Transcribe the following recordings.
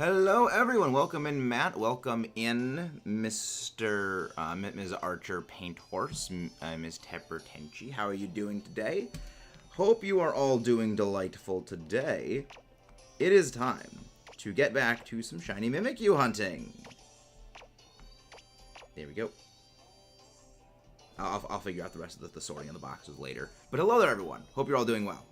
Hello, everyone. Welcome in, Matt. Welcome in, Ms. Archer Paint Horse, Ms. Tepper Tenchi. How are you doing today? Hope you are all doing delightful today. It is time to get back to some shiny Mimikyu hunting. There we go. I'll figure out the rest of the sorting of the boxes later. But hello there, everyone. Hope you're all doing well.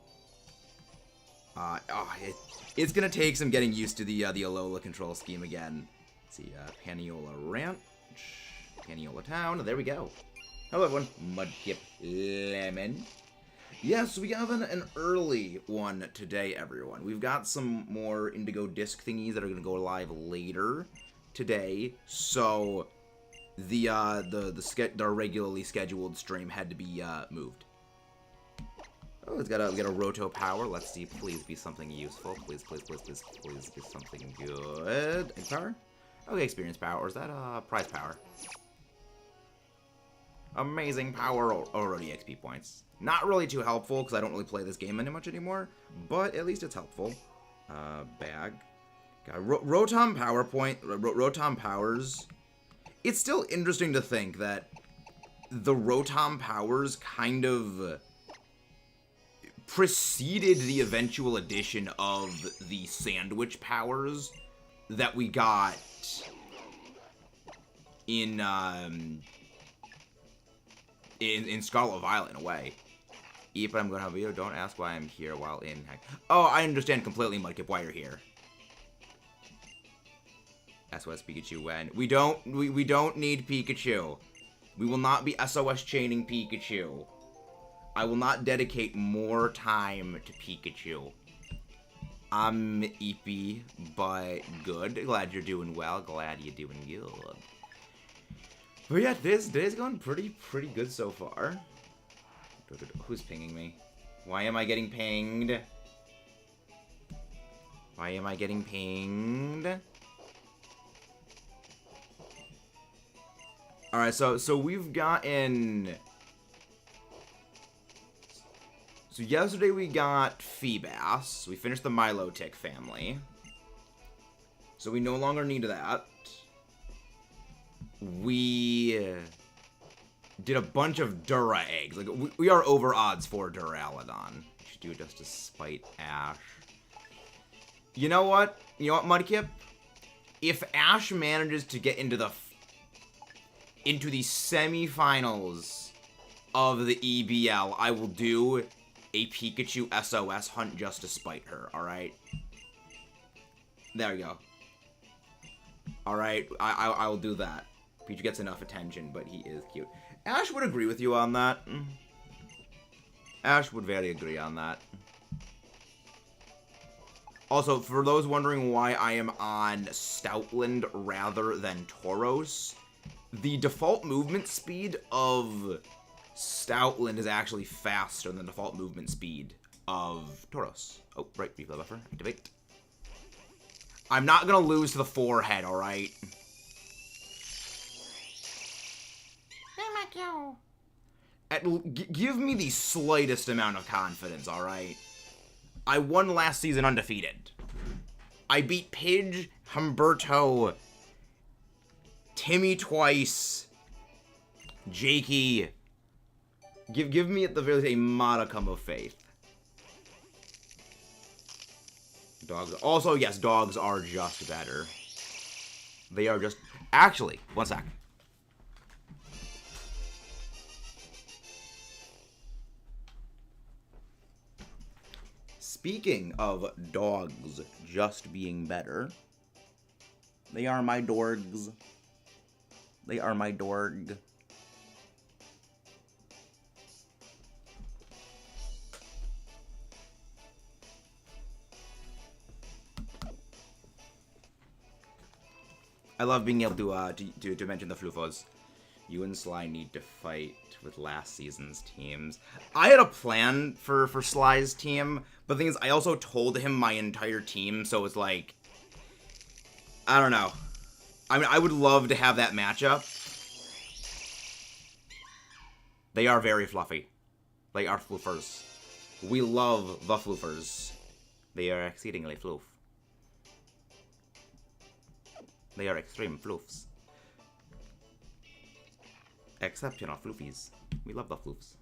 It's gonna take some getting used to the Alola control scheme again. Let's see, Paniola Ranch, Paniola Town. There we go. Hello, everyone. Mudkip Lemon. Yes, we have an early one today, everyone. We've got some more Indigo disc thingies that are gonna go live later today. So the regularly scheduled stream had to be moved. Oh, it's got a Roto power. Let's see. Please be something useful. Please be something good. Egg power? Okay, experience power. Or is that prize power? Amazing power. Already XP points. Not really too helpful because I don't really play this game much anymore. But at least it's helpful. Bag. Got Rotom Rotom powers. It's still interesting to think that the Rotom powers kind of preceded the eventual addition of the sandwich powers that we got in Scarlet Violet in a way. But I'm gonna have a video. Don't ask why I'm here while in heck. Oh, I understand completely, Mudkip, why you're here. SOS Pikachu when we don't need Pikachu. We will not be SOS chaining Pikachu. I will not dedicate more time to Pikachu. I'm eepy, but good. Glad you're doing well. Glad you're doing good. But yeah, today's going pretty good so far. Who's pinging me? Why am I getting pinged? Why am I getting pinged? Alright, so we've gotten... So yesterday we got Feebas. We finished the Milotic family. So we no longer need that. We did a bunch of Dura eggs. Like we are over odds for Duraludon. We should do it just to spite Ash. You know what? Mudkip? If Ash manages to get into the semifinals of the EBL, I will do a Pikachu SOS hunt just to spite her, alright? There we go. Alright, I will do that. Pikachu gets enough attention, but he is cute. Ash would agree with you on that. Ash would very agree on that. Also, for those wondering why I am on Stoutland rather than Tauros, the default movement speed of Stoutland is actually faster than the default movement speed of Tauros. Oh, right, replay buffer, activate. I'm not gonna lose to the forehead, alright? Give me the slightest amount of confidence, alright? I won last season undefeated. I beat Pidge, Humberto, Timmy twice, Jakey. Give me at the very least a modicum of faith. Dogs. Also, yes, dogs are just better. They are just... Actually, one sec. Speaking of dogs just being better, they are my dorgs. They are my dorg. I love being able to mention the Flufos. You and Sly need to fight with last season's teams. I had a plan for Sly's team, but the thing is, I also told him my entire team, so it's like, I don't know. I mean, I would love to have that matchup. They are very fluffy. They are floofers. We love the floofers. They are exceedingly floof. They are extreme floofs. Exceptional floofies. We love the floofs.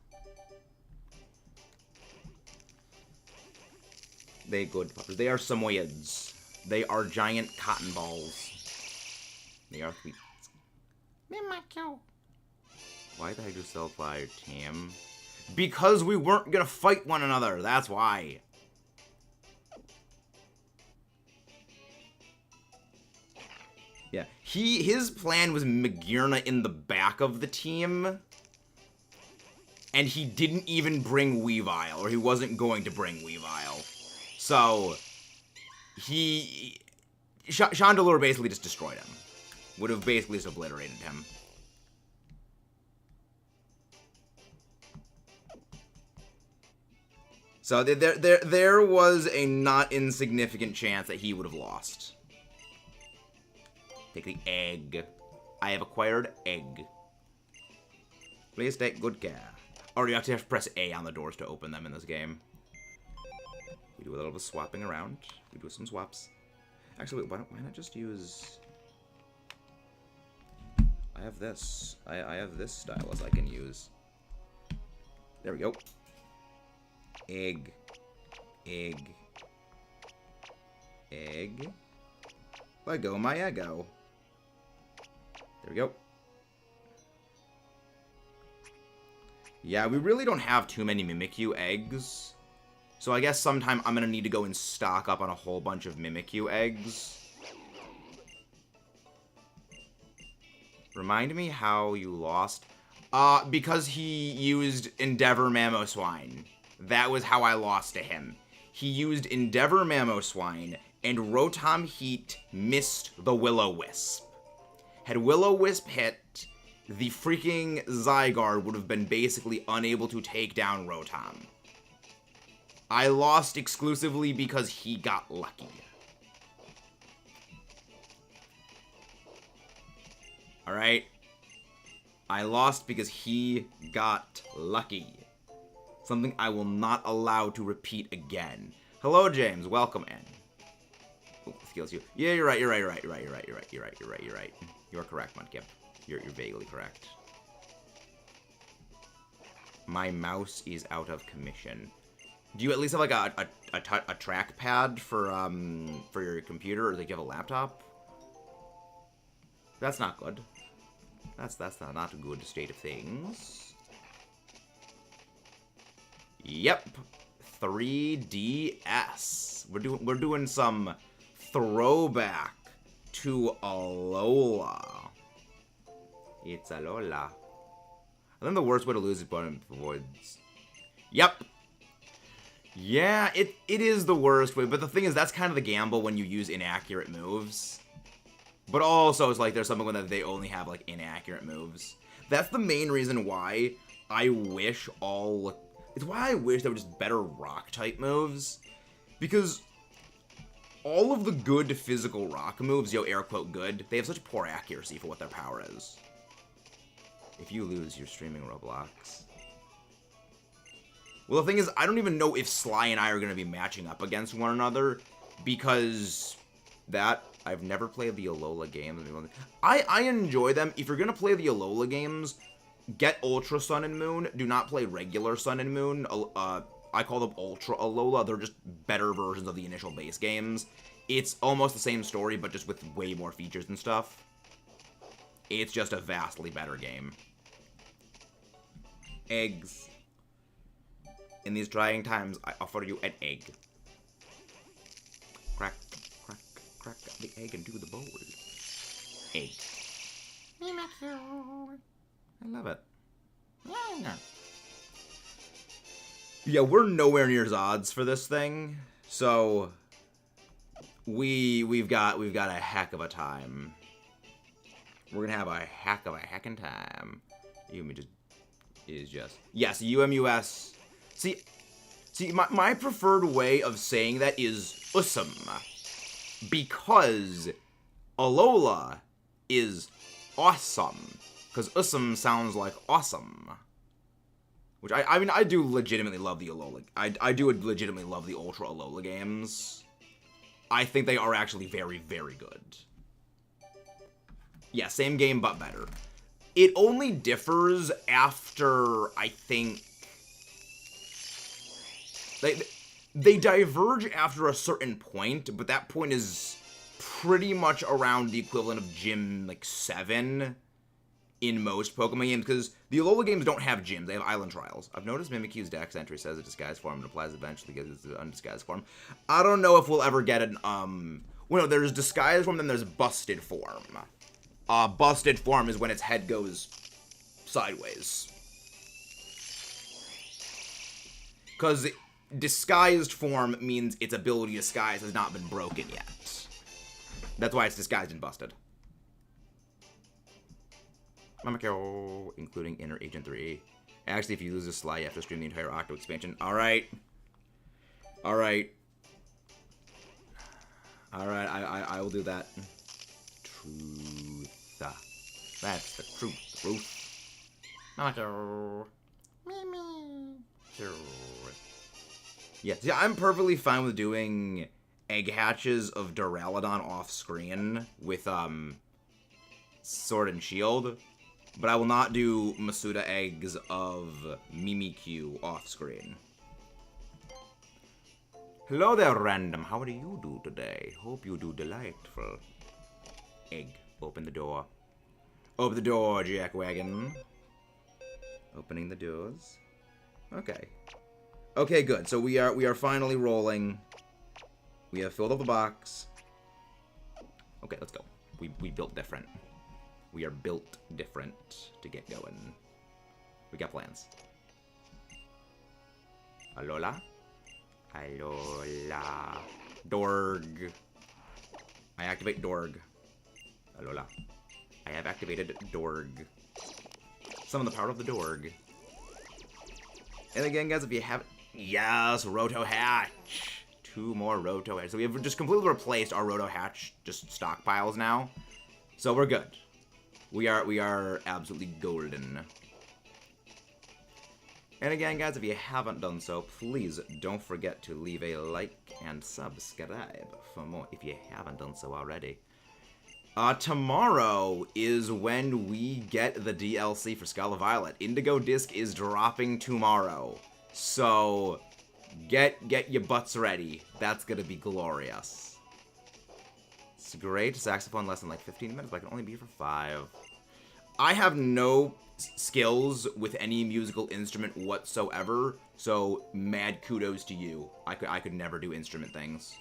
They good puppers. They are Samoyeds. They are giant cotton balls. They are sweet. MIMIKYU. Why the heck do self-fire team? Because we weren't gonna fight one another. That's why. Yeah, his plan was Magearna in the back of the team, and he didn't even bring Weavile, or he wasn't going to bring Weavile. So, Chandelure basically just destroyed him. Would have basically just obliterated him. So there was a not insignificant chance that he would have lost. Take the egg. I have acquired egg. Please take good care. Or you have to press A on the doors to open them in this game. We do a little bit of swapping around. We do some swaps. Actually, wait, why not just use... I have this. I have this stylus I can use. There we go. Egg. Egg. Egg. Let go my ego. There we go. Yeah, we really don't have too many Mimikyu eggs. So I guess sometime I'm going to need to go and stock up on a whole bunch of Mimikyu eggs. Remind me how you lost. Because he used Endeavor Mamoswine. That was how I lost to him. He used Endeavor Mamoswine, and Rotom Heat missed the Will-O-Wisp. Had Will-O-Wisp hit, the freaking Zygarde would have been basically unable to take down Rotom. I lost exclusively because he got lucky. Alright? I lost because he got lucky. Something I will not allow to repeat again. Hello, James. Welcome in. Oh, skills you. Yeah, you're right. You're right. You're right. You're right. You're right. You're right. You're right. You're right. You're right. You're correct, Mudkip. You're vaguely correct. My mouse is out of commission. Do you at least have like a trackpad for your computer, or like you have a laptop? That's not good. That's not a good state of things. Yep, 3DS. We're doing some throwback to Alola. It's Alola. I think the worst way to lose is by avoids. Yep. Yeah, it is the worst way, but the thing is, that's kind of the gamble when you use inaccurate moves. But also, it's like there's something when they only have like inaccurate moves. That's the main reason why I wish all. It's why I wish there were just better rock type moves, because all of the good physical rock moves, air quote good, they have such poor accuracy for what their power is. If you lose, you're streaming Roblox. Well, the thing is, I don't even know if Sly and I are going to be matching up against one another, because I've never played the Alola games. I enjoy them. If you're going to play the Alola games, get Ultra Sun and Moon. Do not play regular Sun and Moon. I call them Ultra Alola. They're just better versions of the initial base games. It's almost the same story, but just with way more features and stuff. It's just a vastly better game. Eggs. In these trying times, I offer you an egg. Crack, crack, crack the egg into the bowl. Egg. MIMIKYU. I love it. Yeah, we're nowhere near Zods for this thing, so we've got a heck of a time. We're gonna have a heck of a heckin' time. Yes, UMUS. See, my preferred way of saying that is awesome, because Alola is awesome. Because awesome sounds like awesome. Which, I mean, I do legitimately love the Alola. I do legitimately love the Ultra Alola games. I think they are actually very, very good. Yeah, same game, but better. It only differs after, I think... They diverge after a certain point, but that point is pretty much around the equivalent of Gym, like, 7 in most Pokemon games, because the Alola games don't have gyms, they have island trials. I've noticed Mimikyu's Dex entry says a disguised form and applies eventually because it's an undisguised form. I don't know if we'll ever get an, well, no, there's disguised form, then there's busted form. Busted form is when its head goes sideways. Because disguised form means its ability to disguise has not been broken yet. That's why it's disguised and busted. MIMIKYU, including Inner Agent 3. Actually, if you lose a slide, you have to stream the entire Octo expansion. Alright. Alright. Alright, I will do that. Truth. That's the truth. MIMIKYU. Yeah, I'm perfectly fine with doing egg hatches of Duraludon off screen with Sword and Shield, but I will not do Masuda eggs of Mimikyu off screen. Hello there, random. How do you do today? Hope you do delightful. Egg. Open the door. Open the door, Jackwagon. Opening the doors. Okay. Okay, good. So we are finally rolling. We have filled up the box. Okay, let's go. We built different. We are built different to get going. We got plans. Alola? Alola. Dorg. I activate Dorg. Alola. I have activated Dorg. Summon the power of the Dorg. And again, guys, if you have... Yes, Roto Hatch. 2 more Roto Hatch. So we have just completely replaced our Roto Hatch just stockpiles now. So we're good. We are absolutely golden. And again, guys, if you haven't done so, please don't forget to leave a like and subscribe for more if you haven't done so already. Tomorrow is when we get the DLC for Scarlet Violet. Indigo Disc is dropping tomorrow. So, get your butts ready. That's gonna be glorious. It's great. Saxophone less than like 15 minutes, but I can only be here for 5. I have no skills with any musical instrument whatsoever, so mad kudos to you. I could never do instrument things.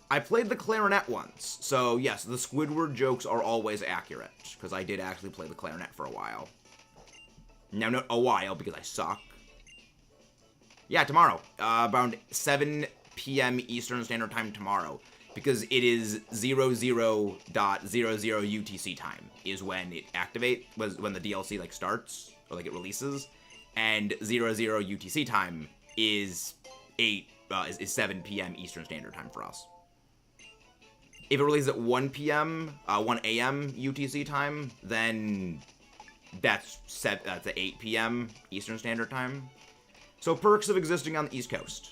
I played the clarinet once, so yes, the Squidward jokes are always accurate, because I did actually play the clarinet for a while. Now, not a while, because I suck. Yeah, tomorrow. Around 7 p.m. Eastern Standard Time tomorrow. Because it is 00.00 UTC time is when it when the DLC like starts, or like it releases. And 00 UTC time is 7 p.m. Eastern Standard Time for us. If it releases at 1 p.m., 1 a.m. UTC time, then that's at 8 p.m. Eastern Standard Time. So perks of existing on the East Coast.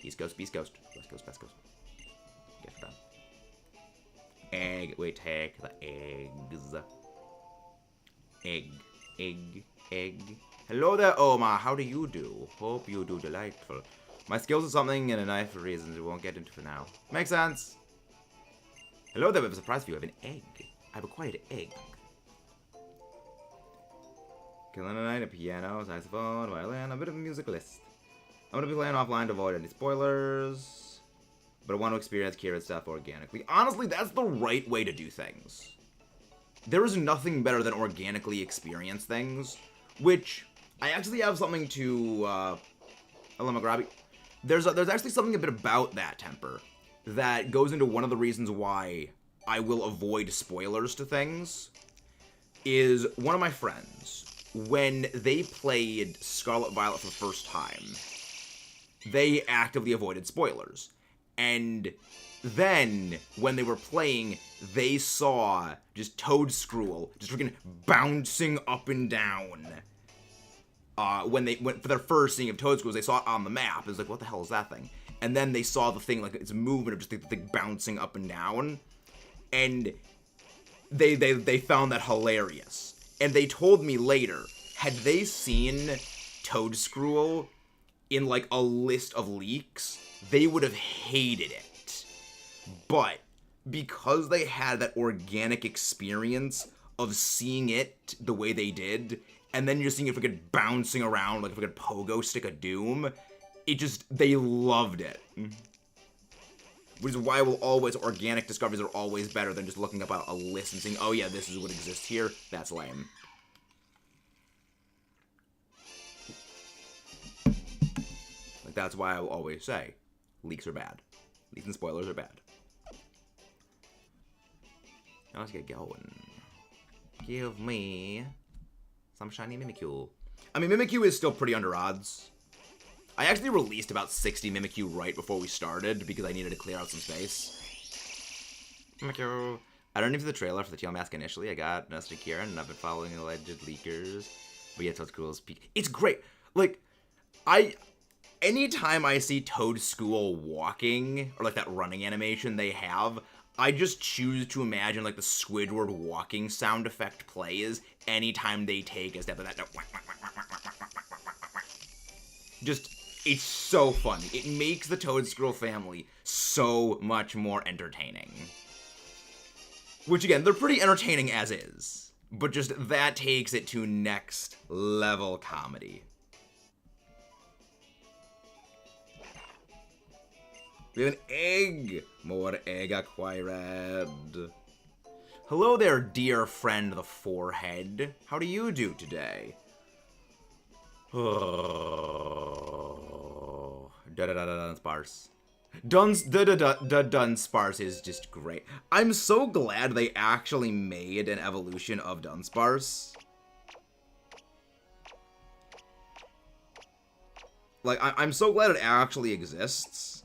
East Coast, Beast Coast, West Coast, West Coast. Get that. Egg, we take the eggs. Egg. Hello there, Oma, how do you do? Hope you do delightful. My skills are something and a knife for reasons we won't get into for now. Makes sense. Hello there, we have a surprise for you. I have an egg. I've acquired an egg. Killing a piano, saxophone, violin, a bit of a musicalist. I'm gonna be playing offline to avoid any spoilers, but I want to experience Kira's stuff organically. Honestly, that's the right way to do things. There is nothing better than organically experience things, which I actually have something to, hello, Magrabi. There's actually something a bit about that temper that goes into one of the reasons why I will avoid spoilers to things. Is one of my friends, when they played Scarlet Violet for the first time, they actively avoided spoilers. And then, when they were playing, they saw just Toadscruel just freaking bouncing up and down. When they went for their first seeing of Toadscruel, they saw it on the map. It was like, what the hell is that thing? And then they saw the thing, like, it's movement of just the thing bouncing up and down. And they found that hilarious. And they told me later, had they seen Toadscruel in, like, a list of leaks, they would have hated it. But because they had that organic experience of seeing it the way they did, and then you're seeing it freaking bouncing around like a freaking pogo stick of doom, they loved it. Which is why organic discoveries are always better than just looking up a list and saying, oh yeah, this is what exists here. That's lame. Like, that's why I will always say, leaks are bad. Leaks and spoilers are bad. Now let's get going. Give me some shiny MIMIKYU. I mean, MIMIKYU is still pretty under odds. I actually released about 60 MIMIKYU right before we started because I needed to clear out some space. MIMIKYU. I don't even the trailer for the Teal Mask initially. I got Nestor Kieran, and I've been following alleged leakers. But yeah, Toadscruel's peak. It's great. Like, anytime I see Toadscruel walking, or like that running animation they have, I just choose to imagine like the Squidward walking sound effect plays anytime they take a step of that. Just, it's so fun. It makes the Toadscruel family so much more entertaining. Which again, they're pretty entertaining as is. But just that takes it to next level comedy. We have an egg! More egg acquired. Hello there, dear friend the forehead. How do you do today? Oh. Dunsparce. Dunsparce is just great. I'm so glad they actually made an evolution of Dunsparce. Like, I'm so glad it actually exists.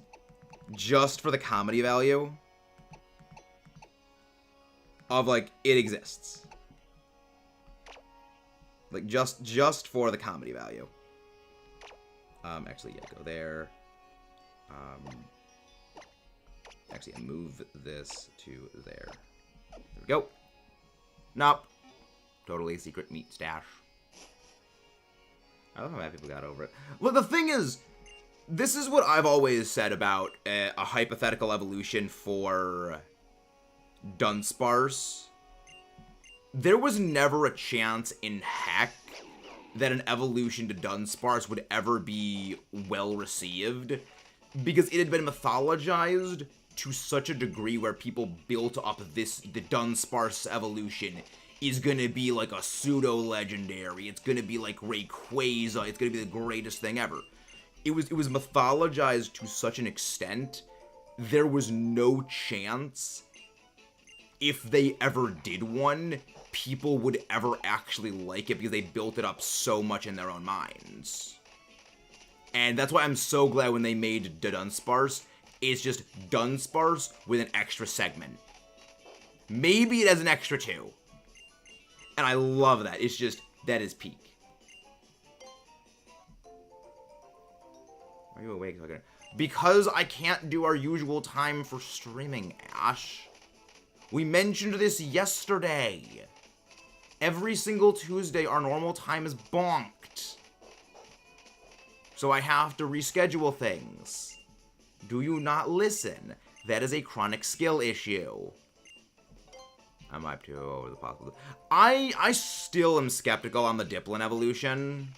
Just for the comedy value of, like, it exists. Like, just for the comedy value. Actually, yeah, go there. Actually, move this to there. There we go. Nope. Totally secret meat stash. I love how mad people got over it. Well, the thing is, this is what I've always said about a hypothetical evolution for Dunsparce. There was never a chance in heck that an evolution to Dunsparce would ever be well received, because it had been mythologized to such a degree where people built up the Dunsparce evolution is gonna be like a pseudo-legendary, it's gonna be like Rayquaza, it's gonna be the greatest thing ever. It was mythologized to such an extent, there was no chance, if they ever did one, people would ever actually like it because they built it up so much in their own minds. And that's why I'm so glad when they made Dunsparce, it's just Dunsparce with an extra segment. Maybe it has an extra 2. And I love that. It's just, that is peak. Are you awake? Because I can't do our usual time for streaming, Ash. We mentioned this yesterday. Every single Tuesday, our normal time is bonked. So I have to reschedule things. Do you not listen? That is a chronic skill issue. I might too over the possible. I still am skeptical on the Dipplin evolution.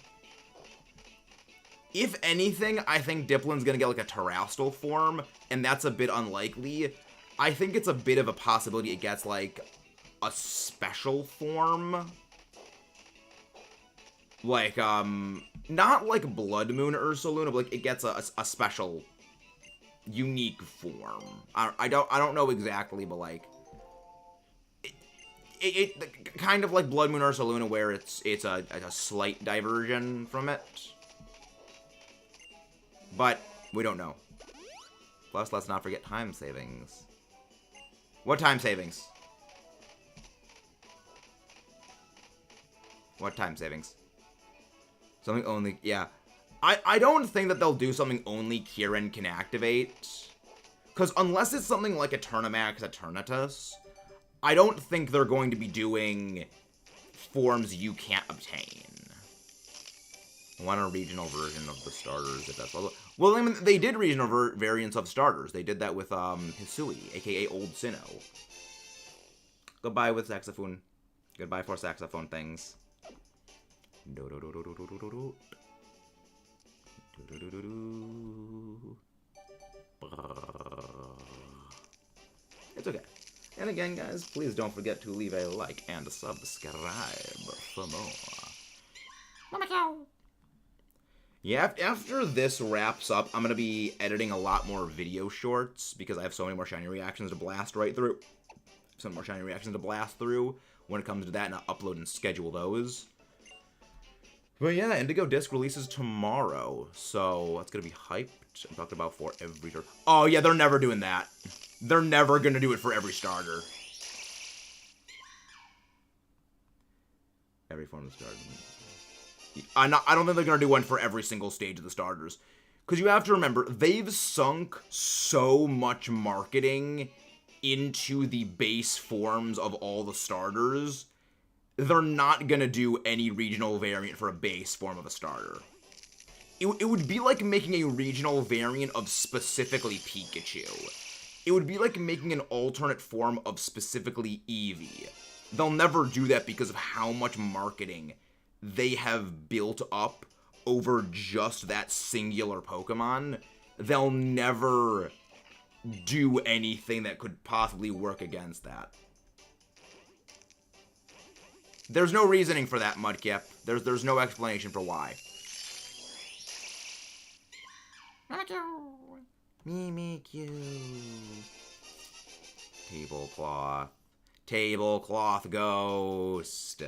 If anything, I think Dipplin's gonna get like a terrestrial form, and that's a bit unlikely. I think it's a bit of a possibility it gets like a special form. Like, not like Blood Moon Ursaluna, but like it gets a special, unique form. I don't know exactly, but like, it kind of like Blood Moon Ursaluna, where it's a slight diversion from it. But we don't know. Plus, let's not forget time savings. What time savings? What time savings? Something only, yeah. I don't think that they'll do something only Kieran can activate. Because unless it's something like Eternamax Eternatus, I don't think they're going to be doing forms you can't obtain. I want a regional version of the starters, if that's possible. Well, I mean, they did regional variants of starters. They did that with Hisui, aka Old Sinnoh. Goodbye with saxophone. Goodbye for saxophone things. It's okay. And again, guys, please don't forget to leave a like and subscribe for more. MIMIKYU! Yeah, after this wraps up, I'm going to be editing a lot more video shorts because I have so many more shiny reactions to blast right through. Some more shiny reactions to blast through when it comes to that, and I'll upload and schedule those. But yeah, Indigo Disc releases tomorrow, so that's going to be hyped. I'm talking about for every... Oh yeah, they're never doing that. They're never going to do it for every starter. Every form of starter. I don't think they're going to do one for every single stage of the starters. Because you have to remember, they've sunk so much marketing into the base forms of all the starters. They're not going to do any regional variant for a base form of a starter. It would be like making a regional variant of specifically Pikachu. It would be like making an alternate form of specifically Eevee. They'll never do that because of how much marketing they have built up over just that singular Pokemon. They'll never do anything that could possibly work against that. There's no reasoning for that, Mudkip. There's no explanation for why. MIMIKYU. Tablecloth. Tablecloth ghost.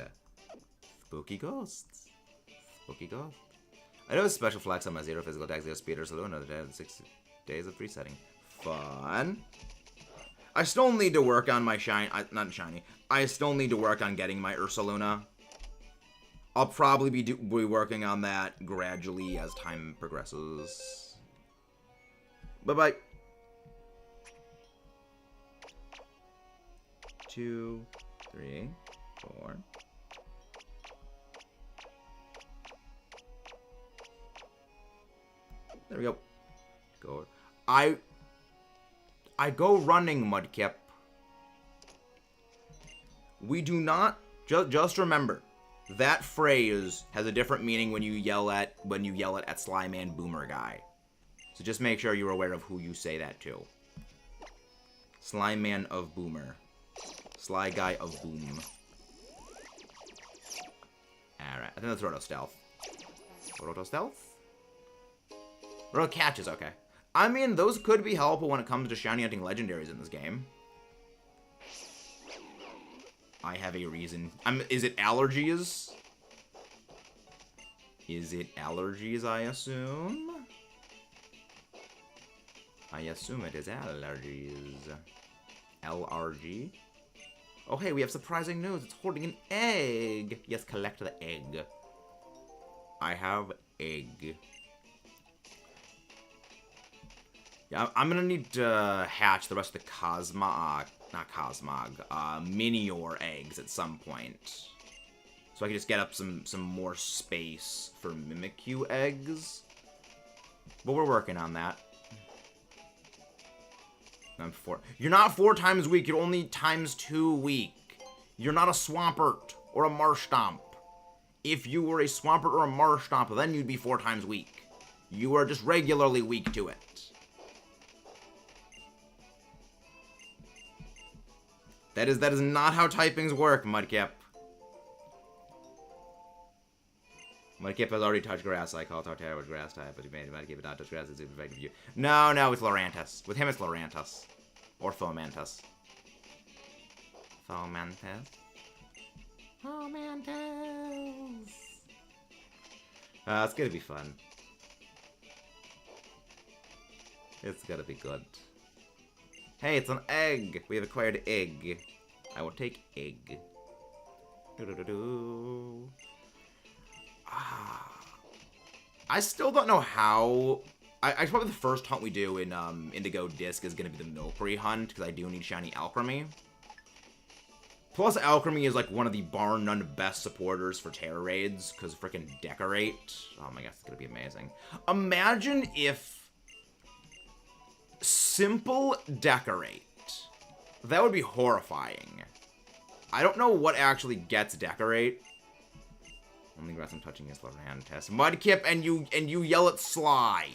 Spooky ghosts. Spooky ghost. I know a special flex on my 0 physical attack, 0 speed, or saloon, another day, 6 days of resetting. Fun. I still need to work on my not shiny. I still need to work on getting my Ursaluna. I'll probably be working on that gradually as time progresses. Bye-bye. 2, 3, 4. There we go. Go. I go running, Mudkip. We do not just remember that phrase has a different meaning when you yell at Sly Man Boomer Guy. So just make sure you're aware of who you say that to. Sly Man of Boomer. Sly Guy of Boom. Alright, I think that's Roto Stealth. Roto Stealth? Roto Catch is okay. I mean, those could be helpful when it comes to shiny hunting legendaries in this game. I have a reason. Is it allergies? Is it allergies, I assume? I assume it is allergies. LRG? Oh, hey, we have surprising news. It's holding an egg. Yes, collect the egg. I have egg. Yeah, I'm gonna need to hatch the rest of the Minior eggs at some point. So I can just get up some more space for Mimikyu eggs. But we're working on that. You're not 4 times weak, you're only times 2 weak. You're not a Swampert or a Marshtomp. If you were a Swampert or a Marshtomp, then you'd be 4 times weak. You are just regularly weak to it. That is not how typings work, Mudkip. Mudkip has already touched grass. I call Torterra with grass type, but he made Mudkip not touch grass. It's super effective for you. No, it's Lorantus. With him, it's Lorantus. Or Fomantus. Fomantus. It's gonna be fun. It's gonna be good. Hey, it's an egg! We have acquired egg. I will take egg. I still don't know how... I probably the first hunt we do in Indigo Disc is going to be the Milkry hunt, because I do need shiny Alchemy. Plus, Alchemy is like one of the bar none best supporters for Terror Raids, because freaking Decorate. Oh my god, it's gonna be amazing. Imagine if Simple Decorate. That would be horrifying. I don't know what actually gets Decorate. Only congrats on touching his hand test. Mudkip, and you yell at Sly.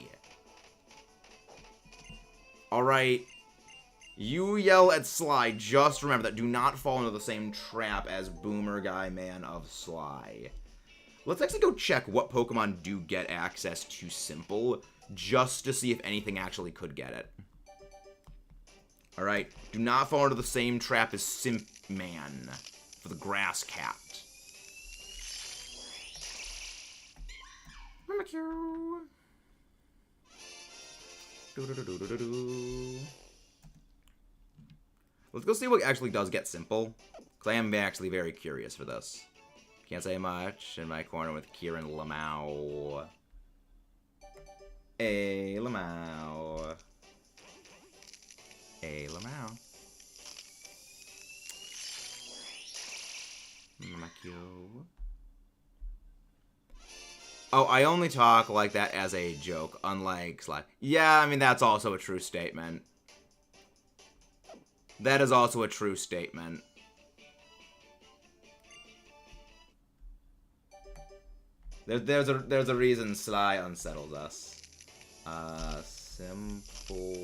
Alright. You yell at Sly. Just remember that. Do not fall into the same trap as Boomer Guy Man of Sly. Let's actually go check what Pokemon do get access to Simple, just to see if anything actually could get it. Alright. Do not fall into the same trap as Simp Man for the Grass Cat. MIMIKYU. Let's go see what actually does get Simple, because I am actually very curious for this. Can't say much. In my corner with Kieran Lamau. Hey, Lamau. Hey, Lamau. MIMIKYU. Oh, I only talk like that as a joke, unlike Sly. Yeah, I mean, that's also a true statement. That is also a true statement. There's a reason Sly unsettles us. Simple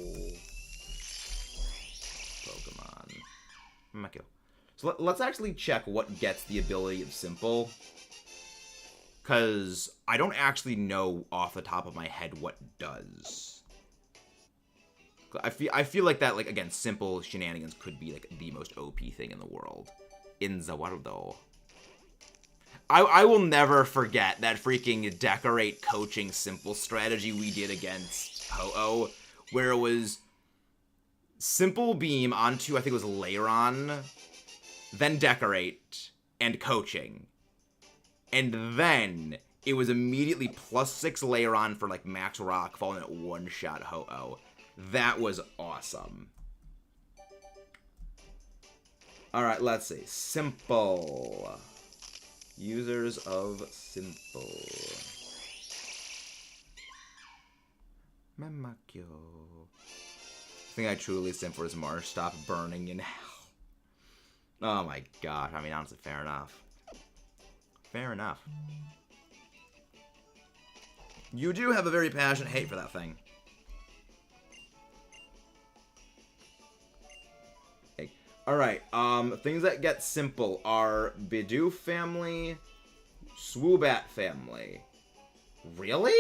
Pokemon. MIMIKYU. So let's actually check what gets the ability of Simple. Because I don't actually know off the top of my head what does. I feel like that, like, again, Simple Shenanigans could be, like, the most OP thing in the world. In the world, though. I will never forget that freaking Decorate coaching Simple strategy we did against Ho-Oh, where it was Simple Beam onto, I think it was Lairon, then Decorate, and coaching. And then it was immediately +6 Lairon for, like, Max Rock, following at one-shot Ho-Oh. That was awesome. Alright, let's see. Simple. Users of Simple. MIMIKYU. I think I truly simp for his Marsh. Stop burning in hell. Oh my god. I mean, honestly, fair enough. Fair enough. You do have a very passionate hate for that thing. Okay. Alright, things that get Simple are Bidoof family, Swoobat family. Really?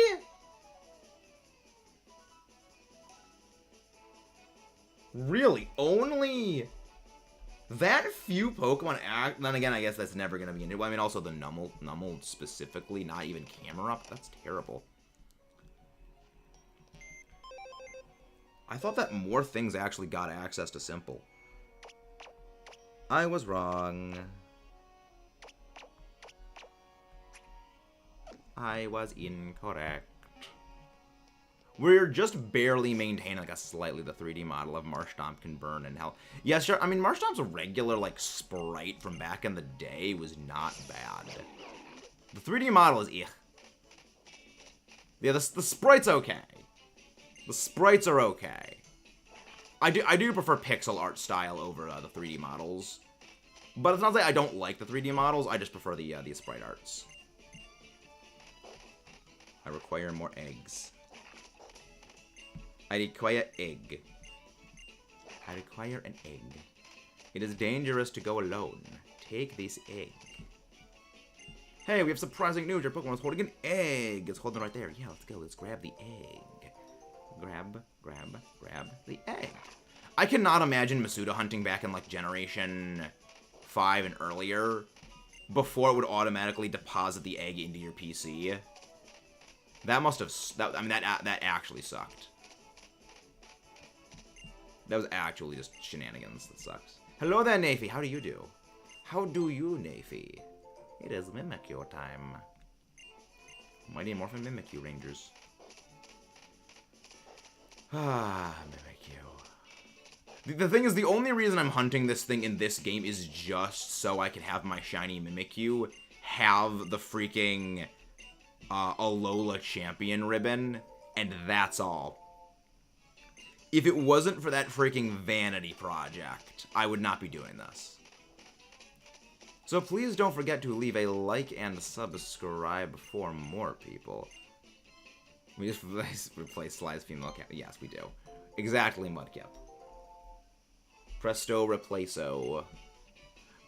Really? Only that few Pokemon act? Then again, I guess that's never going to be a new. I mean, also the Numel specifically, not even Camerupt. That's terrible. I thought that more things actually got access to Simple. I was wrong. I was incorrect. We're just barely maintaining, like, a slightly the 3D model of Marshtomp can burn in hell. Yeah, sure. I mean, Marshtomp's a regular, like, sprite from back in the day was not bad. The 3D model is ugh. Yeah, the sprite's okay. The sprites are okay. I do prefer pixel art style over the 3D models. But it's not that I don't like the 3D models, I just prefer the sprite arts. I require more eggs. I require egg. I require an egg. It is dangerous to go alone. Take this egg. Hey, we have surprising news. Your Pokemon is holding an egg. It's holding right there. Yeah, let's go. Let's grab the egg. Grab the egg. I cannot imagine Masuda hunting back in, like, Generation 5 and earlier before it would automatically deposit the egg into your PC. That must have... I mean, that actually sucked. That was actually just shenanigans. That sucks. Hello there, Nafy. How do you do? How do you, Nafy? It is Mimikyu time. Mighty Morphin Mimikyu Rangers. Ah, Mimikyu. The thing is, the only reason I'm hunting this thing in this game is just so I can have my shiny Mimikyu have the freaking Alola champion ribbon, and that's all. If it wasn't for that freaking vanity project, I would not be doing this. So please don't forget to leave a like and subscribe for more people. We just replace Sly's female cat. Yes, we do. Exactly, Mudkip. Presto replaceo.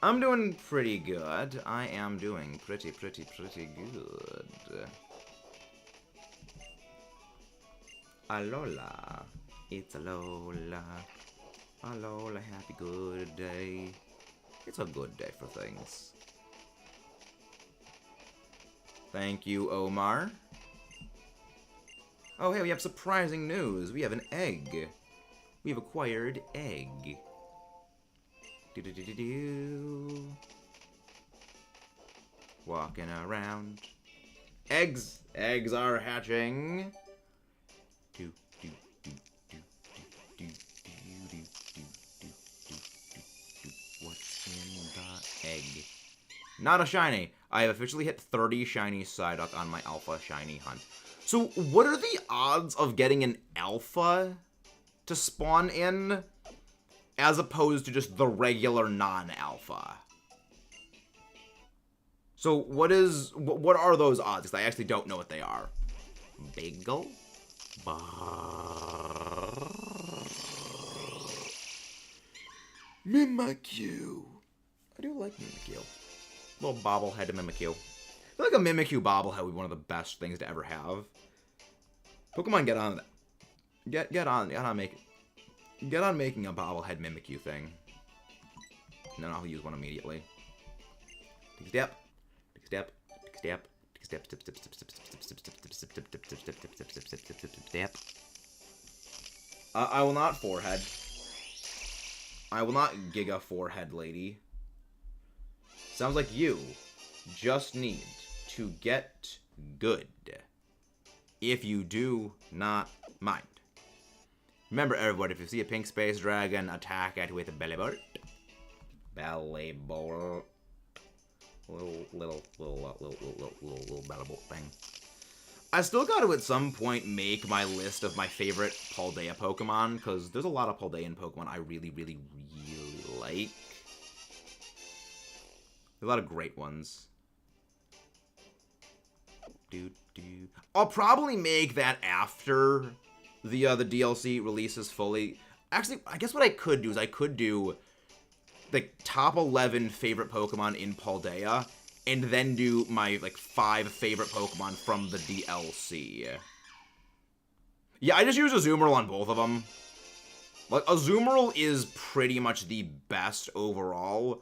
I'm doing pretty good. I am doing pretty good. Alola. It's Alola. Alola, happy good day. It's a good day for things. Thank you, Omar. Oh, hey, we have surprising news. We have an egg. We've acquired egg. Do-do-do-do-do. Walking around. Eggs! Eggs are hatching. What's in the egg? Not a shiny. I have officially hit 30 shiny Psyduck on my alpha shiny hunt. So, what are the odds of getting an alpha to spawn in, as opposed to just the regular non-alpha? So, what are those odds? Because I actually don't know what they are. Bagel? MIMIKYU. I do like MIMIKYU. Little bobblehead MIMIKYU. I feel like a MIMIKYU bobblehead would be one of the best things to ever have. Pokemon, get on that. Get on making a bobblehead MIMIKYU thing. And then I'll use one immediately. Take a step. Take a step. Take a step. Take a step. Step. Step. Step. Step. Step. Step. Step. Step. Step. I will not forehead. I will not giga forehead lady. Sounds like you just need to get good. If you do not mind. Remember, everybody, if you see a pink space dragon, attack it with a belly bolt. Belly bolt. Little belly bolt thing. I still got to, at some point, make my list of my favorite Paldea Pokemon, because there's a lot of Paldean Pokemon I really like. There's a lot of great ones. I'll probably make that after the DLC releases fully. Actually, I guess what I could do is I could do the top 11 favorite Pokemon in Paldea, and then do my, 5 favorite Pokemon from the DLC. Yeah, I just use Azumarill on both of them. Like, Azumarill is pretty much the best overall.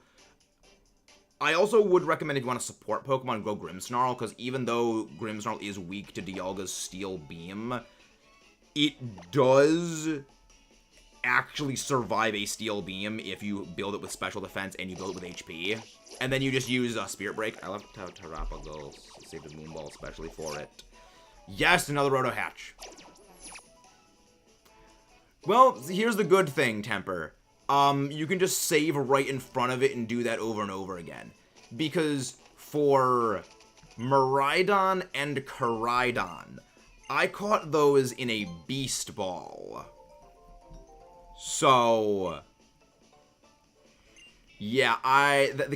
I also would recommend, if you want to support Pokemon, go Grimmsnarl, because even though Grimmsnarl is weak to Dialga's Steel Beam, it does actually survive a Steel Beam if you build it with special defense and you build it with HP. And then you just use Spirit Break. I love Terapagos. Save the Moonball especially for it. Yes, another Roto Hatch. Well, here's the good thing, Temper. You can just save right in front of it and do that over and over again. Because for Miraidon and Koraidon, I caught those in a Beast Ball. So, yeah,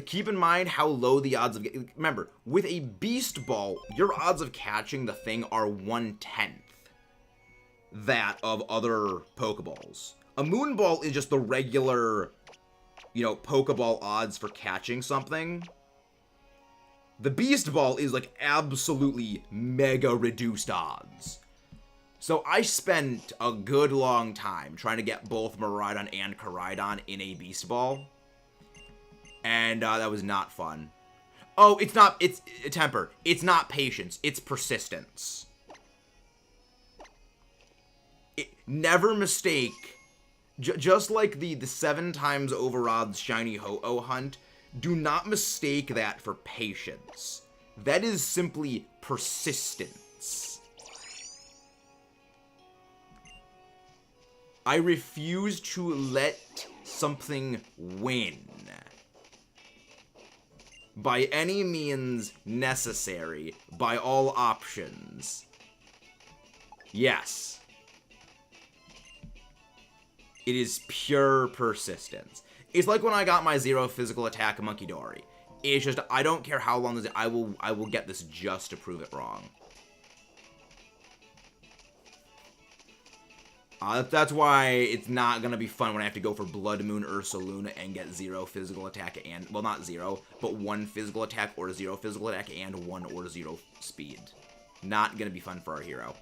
keep in mind how low the odds of... Remember, with a Beast Ball, your odds of catching the thing are 1/10 that of other Pokeballs. A Moon Ball is just the regular, Pokeball odds for catching something. The Beast Ball is, absolutely mega reduced odds. So I spent a good long time trying to get both Miraidon and Koraidon in a Beast Ball. And that was not fun. Oh, it's Temper. It's not patience, it's persistence. Never mistake... Just like the 7 times over odds shiny Ho-Oh hunt, do not mistake that for patience. That is simply persistence. I refuse to let something win. By any means necessary, by all options. Yes. It is pure persistence. It's like when I got my 0 physical attack Monkey Dory. It's just, I don't care how long this is, I will get this just to prove it wrong. That's why it's not gonna be fun when I have to go for Blood Moon Ursaluna and get 0 physical attack and, well, not 0, but 1 physical attack or 0 physical attack and 1 or 0 speed. Not gonna be fun for our hero.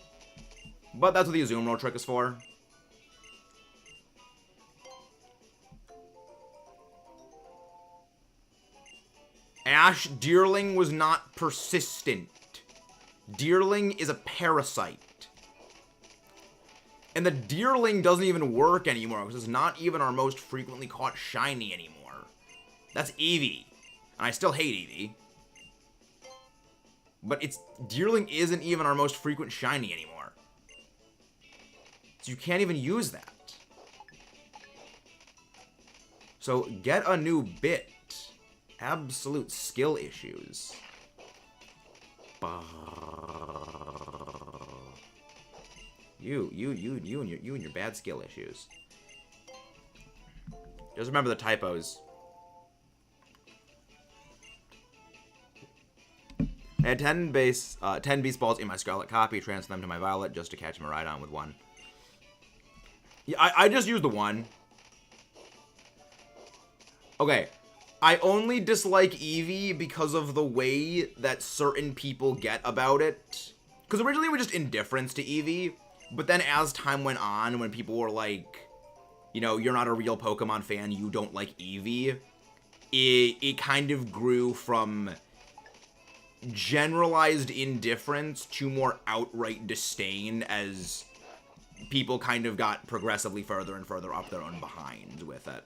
But that's what the Azumarill trick is for. Ash Deerling was not persistent. Deerling is a parasite. And the Deerling doesn't even work anymore, because it's not even our most frequently caught shiny anymore. That's Eevee. And I still hate Eevee. But Deerling isn't even our most frequent shiny anymore. So you can't even use that. So get a new bit. Absolute skill issues. You and your bad skill issues. Just remember the typos. I had 10 beast balls in my Scarlet copy, transfer them to my Violet just to catch him a ride-on with 1. Yeah, I just used the 1. Okay. I only dislike Eevee because of the way that certain people get about it. Because originally we were just indifference to Eevee. But then as time went on, when people were like, you know, you're not a real Pokemon fan, you don't like Eevee, it kind of grew from generalized indifference to more outright disdain as people kind of got progressively further and further up their own behinds with it.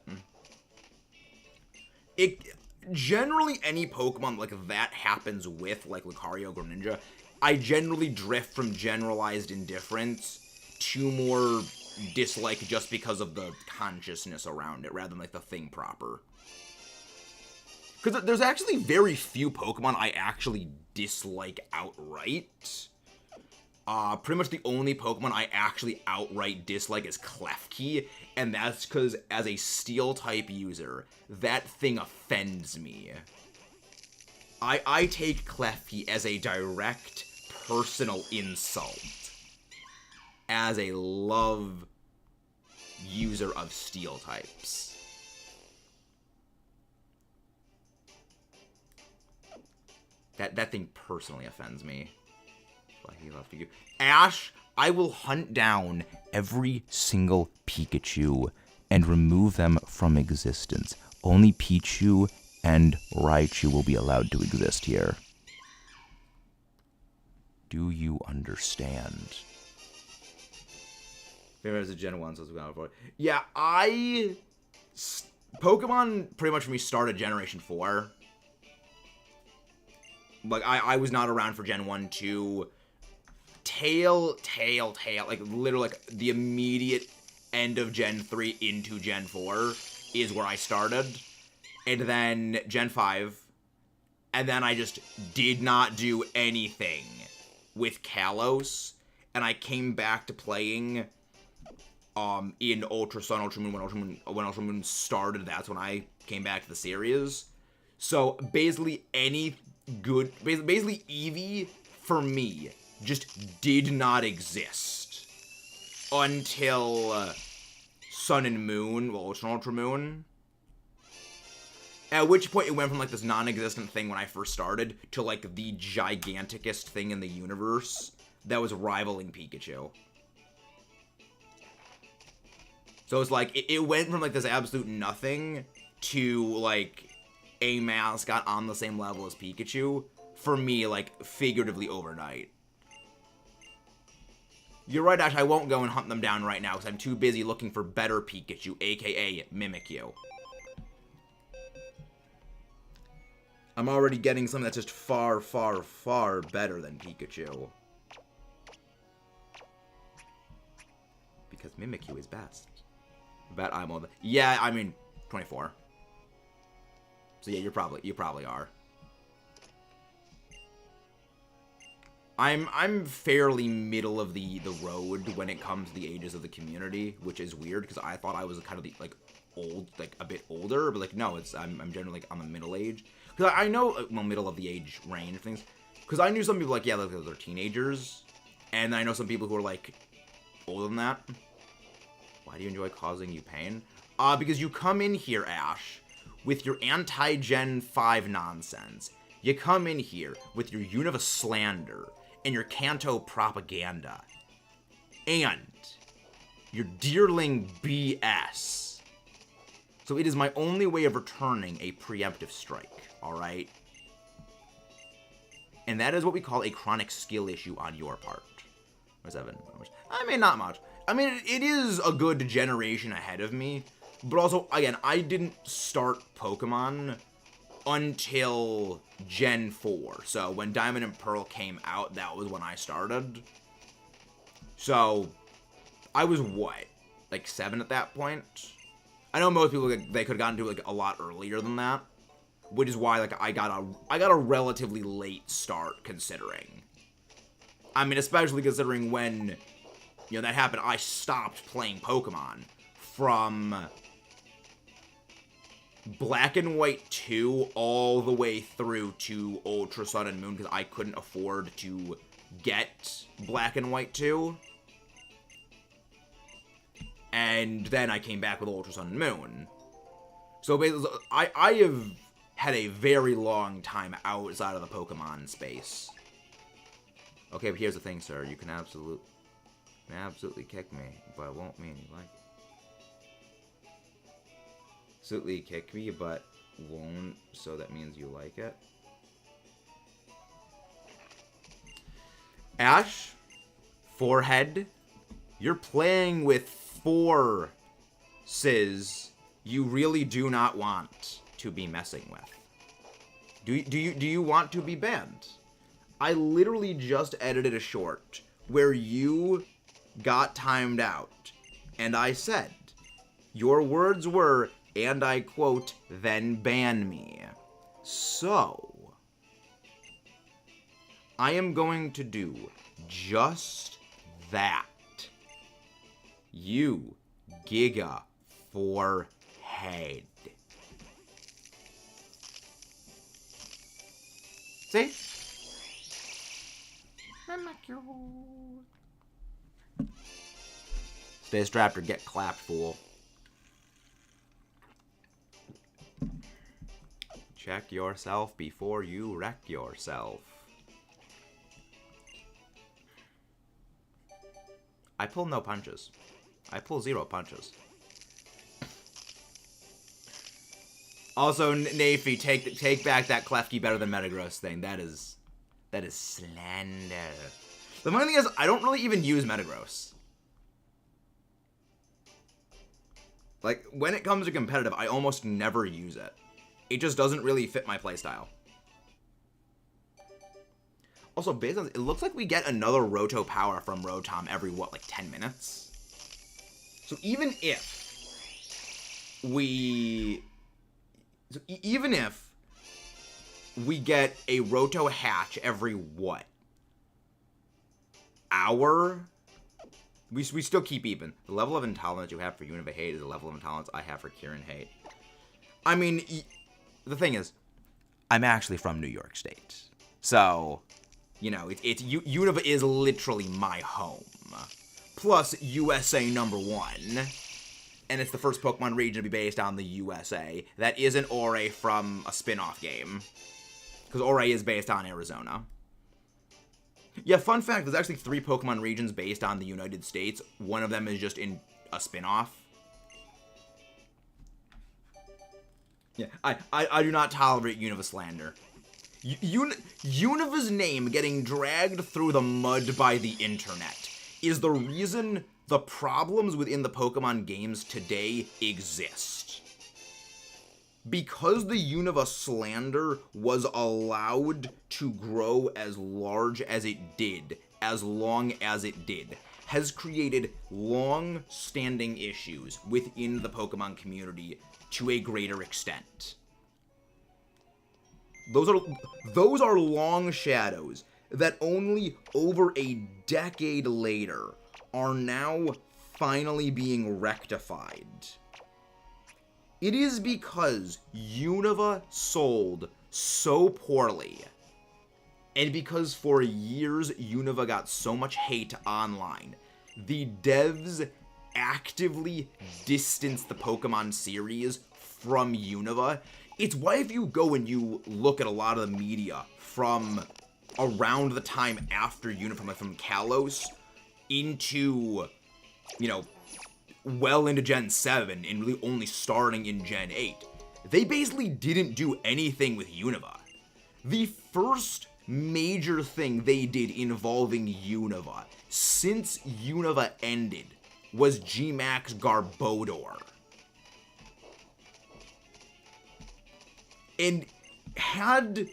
Generally, any Pokemon like that happens with, like Lucario, Greninja, I generally drift from generalized indifference to more dislike just because of the consciousness around it, rather than, like, the thing proper. Because there's actually very few Pokemon I actually dislike outright. Pretty much the only Pokemon I actually outright dislike is Klefki, and that's because as a Steel-type user, that thing offends me. I take Klefki as a direct personal insult as a love user of Steel types. That thing personally offends me. Why he left you. Ash, I will hunt down every single Pikachu and remove them from existence. Only Pichu and Raichu will be allowed to exist here. Do you understand? There's a Gen 1, so it's going for it. Yeah, Pokemon pretty much for me started Generation 4. Like, I was not around for Gen 1, 2. Tail. Like, literally, like, the immediate end of Gen 3 into Gen 4 is where I started. And then Gen 5. And then I just did not do anything with Kalos. And I came back to playing in Ultra Sun, Ultra Moon, when Ultra Moon started. That's when I came back to the series. So basically basically Eevee for me just did not exist until Sun and Moon, well, Ultra and Ultra Moon. At which point it went from like this non-existent thing when I first started to like the giganticest thing in the universe that was rivaling Pikachu. So it's like, it went from like this absolute nothing to like a mascot on the same level as Pikachu, for me, like, figuratively overnight. You're right, Ash, I won't go and hunt them down right now, because I'm too busy looking for better Pikachu, aka Mimikyu. I'm already getting something that's just far, far, far better than Pikachu. Because MIMIKYU is best. Bet I'm old. Yeah, I mean, 24. So yeah, you probably are. I'm fairly middle of the road when it comes to the ages of the community, which is weird because I thought I was kind of the, like, old, like a bit older, but like no, I'm generally like on the middle age. Because I know, well, middle of the age range things. Because I knew some people like, yeah, like they're teenagers, and I know some people who are like older than that. Why do you enjoy causing you pain? Because you come in here, Ash, with your anti-Gen 5 nonsense. You come in here with your Unova slander and your Kanto propaganda. And your Deerling BS. So it is my only way of returning a preemptive strike, alright? And that is what we call a chronic skill issue on your part. Or 7. I mean, not much. I mean, it is a good generation ahead of me. But also, again, I didn't start Pokemon until Gen 4. So when Diamond and Pearl came out, that was when I started. So I was, what, like 7 at that point? I know most people, they could have gotten to like a lot earlier than that. Which is why, like, I got a relatively late start, considering. I mean, especially considering when, you know, that happened, I stopped playing Pokemon from Black and White 2 all the way through to Ultra Sun and Moon, because I couldn't afford to get Black and White 2. And then I came back with Ultra Sun and Moon. So basically, I have had a very long time outside of the Pokemon space. Okay, but here's the thing, sir. You can absolutely kick me, but it won't mean you like it. Absolutely kick me, but won't, so that means you like it. Ash, forehead, you're playing with 4 Sis you really do not want to be messing with. Do you want to be banned? I literally just edited a short where you got timed out, and I said, your words were, and I quote, then ban me. So, I am going to do just that. You Giga forehead. See? MIMIKYU. Stay strapped or get clapped, fool. Check yourself before you wreck yourself. I pull no punches. I pull 0 punches. Also, Nafy, take back that Klefki better than Metagross thing. That is slander. The funny thing is, I don't really even use Metagross. Like, when it comes to competitive, I almost never use it. It just doesn't really fit my playstyle. Also, based on, it looks like we get another Roto power from Rotom every, what, like 10 minutes? So even if we get a Roto hatch every, what, hour? We still keep even. The level of intolerance you have for Unova hate is the level of intolerance I have for Kieran hate. I mean, the thing is, I'm actually from New York State. So, you know, Unova is literally my home. Plus, USA #1. And it's the first Pokemon region to be based on the USA. That isn't Ore from a spin-off game. Because Ore is based on Arizona. Yeah, fun fact, there's actually 3 Pokemon regions based on the United States. One of them is just in a spin-off. Yeah, I do not tolerate Unova slander. Unova's name getting dragged through the mud by the internet is the reason the problems within the Pokemon games today exist. Because the Unova slander was allowed to grow as large as it did, as long as it did, has created long-standing issues within the Pokemon community to a greater extent. Those are long shadows that only over a decade later are now finally being rectified. It is because Unova sold so poorly, and because for years Unova got so much hate online, the devs actively distanced the Pokemon series from Unova. It's why if you go and you look at a lot of the media from around the time after Unova, from Kalos into, you know, well into Gen 7 and really only starting in Gen 8, they basically didn't do anything with Unova. The first major thing they did involving Unova since Unova ended was G-Max Garbodor. And had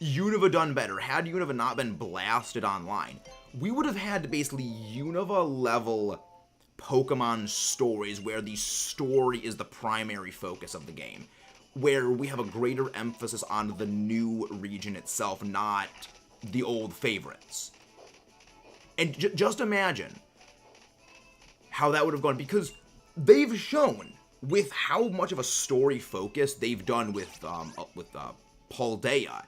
Unova done better, had Unova not been blasted online, we would have had basically Unova-level Pokemon stories where the story is the primary focus of the game, where we have a greater emphasis on the new region itself, not the old favorites. And just imagine how that would have gone, because they've shown with how much of a story focus they've done with Paldea.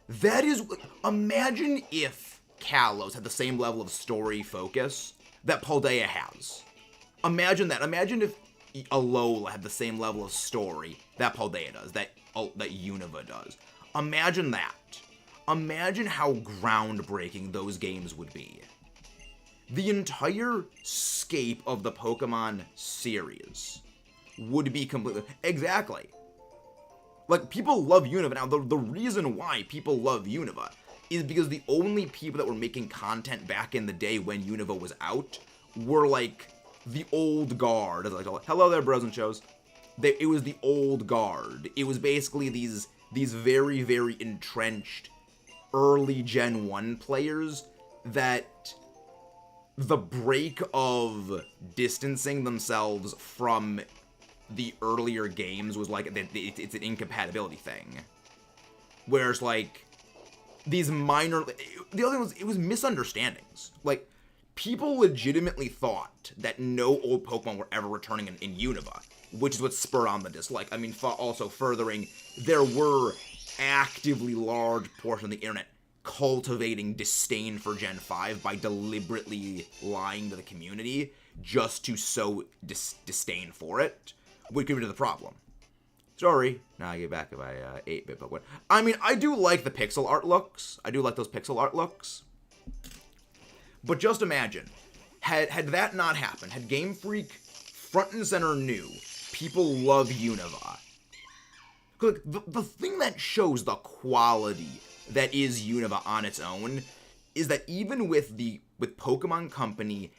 That is, imagine if Kalos had the same level of story focus that Paldea has. Imagine that. Imagine if Alola had the same level of story that Paldea does, that Unova does. Imagine that. Imagine how groundbreaking those games would be. The entire scape of the Pokemon series would be completely... Exactly. Like, people love Unova. Now, the reason why people love Unova is because the only people that were making content back in the day when Unova was out were, like, the old guard. As I call it. Hello there, bros and shows. It was the old guard. It was basically these very, very entrenched early Gen 1 players that the break of distancing themselves from the earlier games was like, it's an incompatibility thing. Whereas, like, these minor... The other thing was, it was misunderstandings. Like, people legitimately thought that no old Pokemon were ever returning in Unova, which is what spurred on the dislike. I mean, also furthering, there were actively large portions of the internet cultivating disdain for Gen 5 by deliberately lying to the community just to sow disdain for it, which could be the problem. Sorry. Now I get back to my 8-bit Pokemon. I mean, I do like the pixel art looks. I do like those pixel art looks. But just imagine, had that not happened, had Game Freak front and center knew people love Unova. Look, the thing that shows the quality that is Unova on its own is that even with Pokemon Company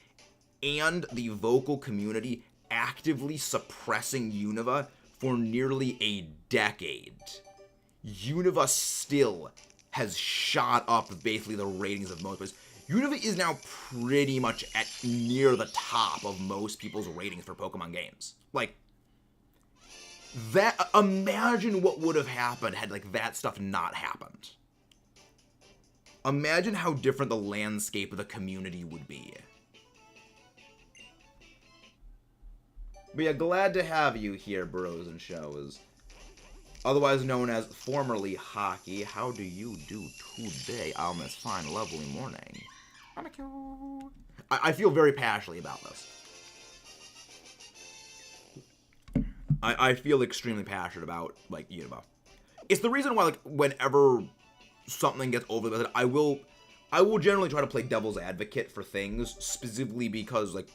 and the vocal community actively suppressing Unova for nearly a decade, Unova still has shot up basically the ratings of most places. Unova is now pretty much at near the top of most people's ratings for Pokemon games. Like, that, imagine what would have happened had, like, that stuff not happened. Imagine how different the landscape of the community would be. But yeah, glad to have you here, bros and shows. Otherwise known as formerly Hockey. How do you do today on this fine, lovely morning? MIMIKYU. I feel very passionately about this. I feel extremely passionate about, like, Unova. It's the reason why, like, whenever something gets over with it, I will generally try to play devil's advocate for things, specifically because, like,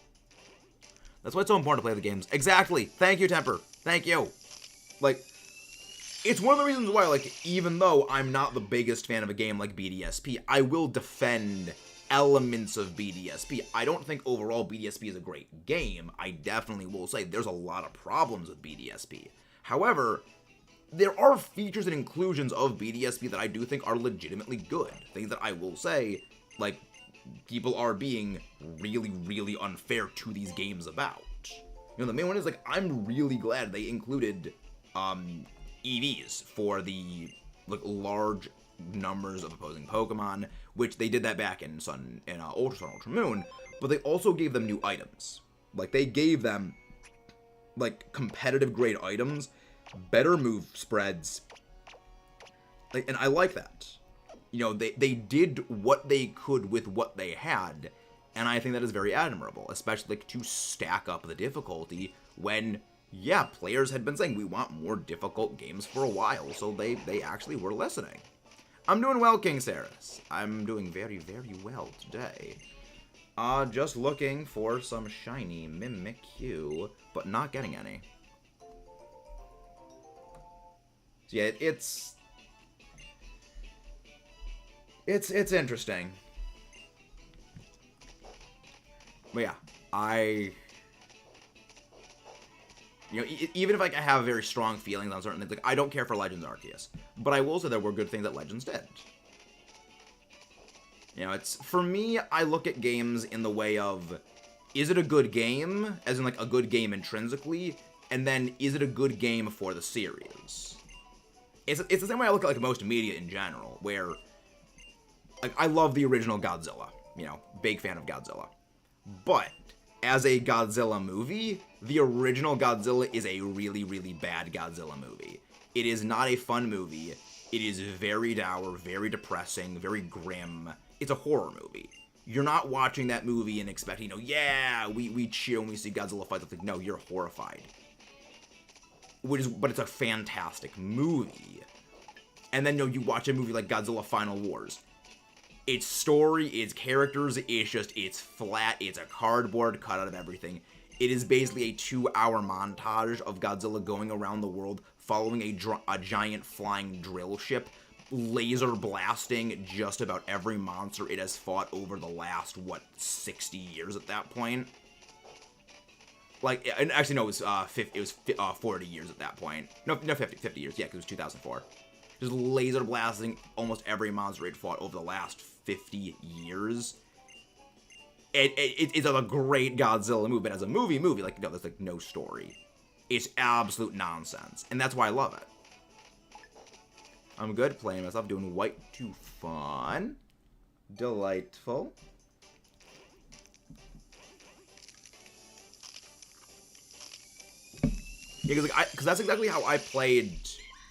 that's why it's so important to play the games. Exactly. Thank you, Temper. Thank you. Like, it's one of the reasons why, like, even though I'm not the biggest fan of a game like BDSP, I will defend elements of BDSP. I don't think overall BDSP is a great game. I definitely will say there's a lot of problems with BDSP. However, there are features and inclusions of BDSP that I do think are legitimately good. Things that I will say, like, people are being really, really unfair to these games about. You know, the main one is, like, I'm really glad they included, EVs for the, like, large numbers of opposing Pokemon, which they did that back in Ultra Sun, Ultra Moon, but they also gave them new items. Like, they gave them, like, competitive grade items, better move spreads, like, and I like that. You know, they did what they could with what they had, and I think that is very admirable, especially, like, to stack up the difficulty when, yeah, players had been saying, we want more difficult games for a while, so they actually were listening. I'm doing well, King Saris. I'm doing very, very well today. Just looking for some shiny Mimikyu, but not getting any. So yeah, it's interesting. But yeah, you know, even if I have very strong feelings on certain things, like, I don't care for Legends Arceus. But I will say there were good things that Legends did. You know, it's, for me, I look at games in the way of, is it a good game, as in, like, a good game intrinsically, and then, is it a good game for the series? It's the same way I look at, like, most media in general, where, like, I love the original Godzilla, you know, big fan of Godzilla. But, as a Godzilla movie, the original Godzilla is a really, really bad Godzilla movie. It is not a fun movie. It is very dour, very depressing, very grim. It's a horror movie. You're not watching that movie and expecting, you know, yeah, we cheer when we see Godzilla fight. It's like, no, you're horrified. But it's a fantastic movie. And then, you know, you watch a movie like Godzilla Final Wars. Its story, its characters, it's flat, it's a cardboard cut out of everything. It is basically a 2-hour montage of Godzilla going around the world, following a giant flying drill ship, laser blasting just about every monster it has fought over the last, 60 years at that point? Like, actually, no, it was 40 years at that point. No, 50 years, yeah, because it was 2004. Just laser blasting almost every monster it fought over the last 50 years. It's a great Godzilla movie, but as a movie, like, no, there's, like, no story. It's absolute nonsense, and that's why I love it. I'm good playing myself, doing white to fun. Delightful. Yeah, because that's exactly how I played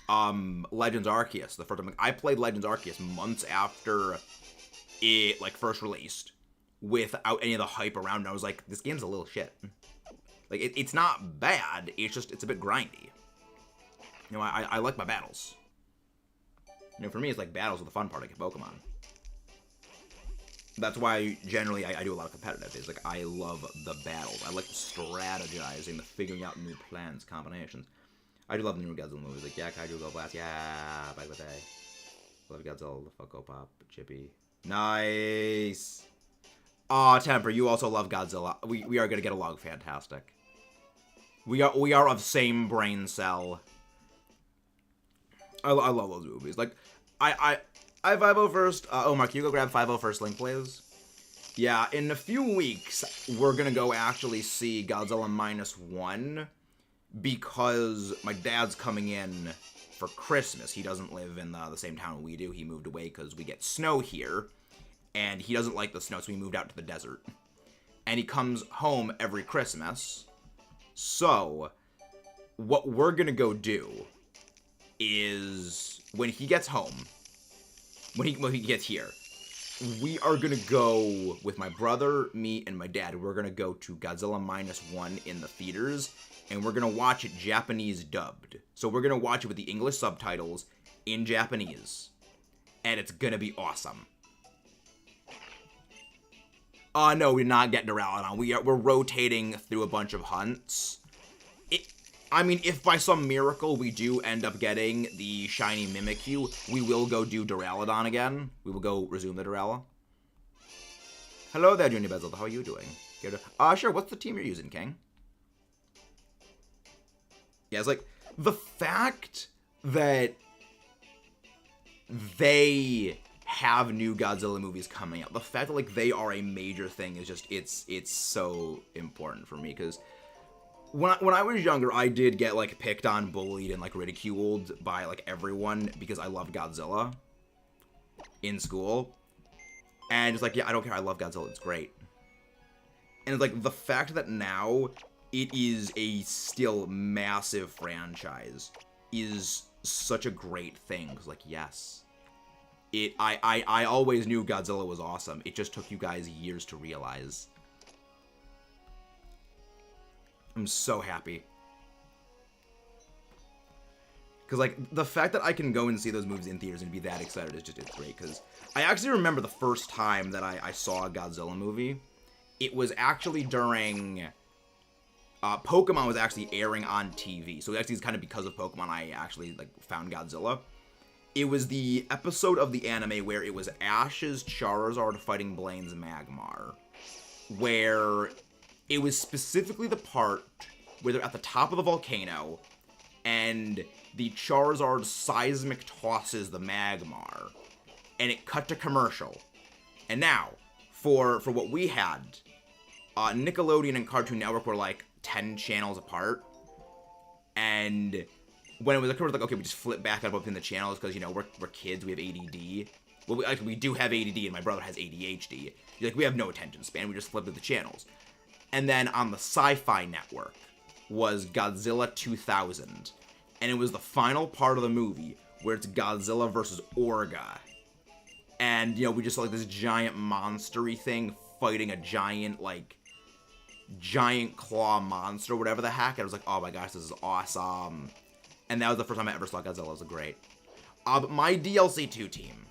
Legends Arceus the first time. Like, I played Legends Arceus months after it, like, first released, without any of the hype around, and I was like, this game's a little shit. Like, it's not bad, it's a bit grindy. You know, I like my battles. You know, for me, it's like battles are the fun part of Pokemon. That's why, generally, I do a lot of competitive. It's like, I love the battles. I like the strategizing, the figuring out new plans, combinations. I do love the new Godzilla movies, like, yeah, Kaiju, Go Blast, yeah, bye bye bye. Love Godzilla, the Funko Pop, Chippy. Nice! Aw, Temper, you also love Godzilla. We are gonna get along fantastic. We are of same brain cell. I love those movies. Like, I 5-0 first. Omar, can you go grab 5-0 first link, please? Yeah, in a few weeks, we're gonna go actually see Godzilla -1, because my dad's coming in for Christmas. He doesn't live in the same town we do. He moved away because we get snow here, and he doesn't like the snow, so he moved out to the desert. And he comes home every Christmas. So, what we're gonna go do is, when he gets home, when he gets here, we are gonna go with my brother, me, and my dad. We're gonna go to Godzilla -1 in the theaters, and we're gonna watch it Japanese dubbed. So we're gonna watch it with the English subtitles in Japanese, and it's gonna be awesome. No, we're not getting Duraludon. We're rotating through a bunch of hunts. I mean, if by some miracle we do end up getting the shiny Mimikyu, we will go do Duraludon again. We will go resume the Durala. Hello there, Junior Bezel. How are you doing? Sure. What's the team you're using, King? Yeah, it's like, the fact that they have new Godzilla movies coming out. The fact that, like, they are a major thing is just, it's so important for me, because when I was younger, I did get, like, picked on, bullied, and, like, ridiculed by, like, everyone because I loved Godzilla in school. And it's like, yeah, I don't care, I love Godzilla, it's great. And it's like, the fact that now it is a still massive franchise is such a great thing. Cause, like, yes. I always knew Godzilla was awesome. It just took you guys years to realize. I'm so happy. Because, like, the fact that I can go and see those movies in theaters and be that excited is just, it's great. Because I actually remember the first time that I saw a Godzilla movie. It was actually during... Pokemon was actually airing on TV. So, actually, it's kind of because of Pokemon I actually, like, found Godzilla. It was the episode of the anime where it was Ash's Charizard fighting Blaine's Magmar. Where it was specifically the part where they're at the top of the volcano and the Charizard seismic tosses the Magmar. And it cut to commercial. And now, for what we had, Nickelodeon and Cartoon Network were like 10 channels apart. And when it was a commercial, like, okay, we just flip back and forth between the channels because, you know, we're kids, we have ADD. Well, we do have ADD, and my brother has ADHD. Like, we have no attention span, we just flip through the channels. And then on the Sci-Fi Network was Godzilla 2000. And it was the final part of the movie where it's Godzilla versus Orga. And, you know, we just saw, like, this giant monster-y thing fighting a giant, like, giant claw monster, whatever the heck. And I was like, oh my gosh, this is awesome. And that was the first time I ever saw Godzilla. It was great. But my DLC 2 team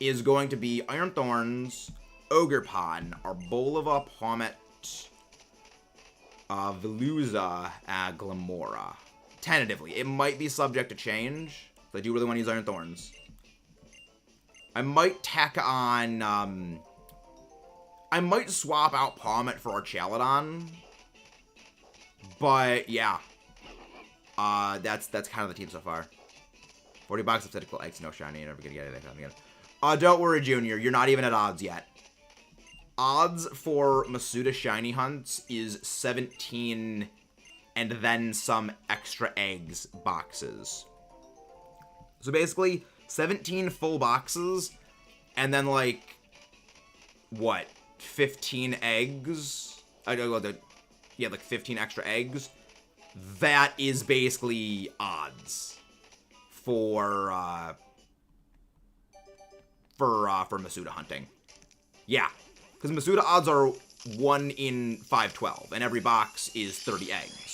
is going to be Iron Thorns, Ogerpon, Arboleva, Pommet, Veluza, Glamora. Tentatively. It might be subject to change. I do really want to use Iron Thorns. I might tack on, I might swap out Pommet for Archaludon. But, yeah. That's kind of the team so far. 40 bucks of typical X, no shiny, you're never gonna get anything again. Don't worry, Junior, you're not even at odds yet. Odds for Masuda shiny hunts is 17 and then some extra eggs boxes. So basically, 17 full boxes, and then, like, what, 15 eggs? Yeah, like 15 extra eggs. That is basically odds for Masuda hunting. Yeah, because Masuda odds are 1 in 512, and every box is 30 eggs.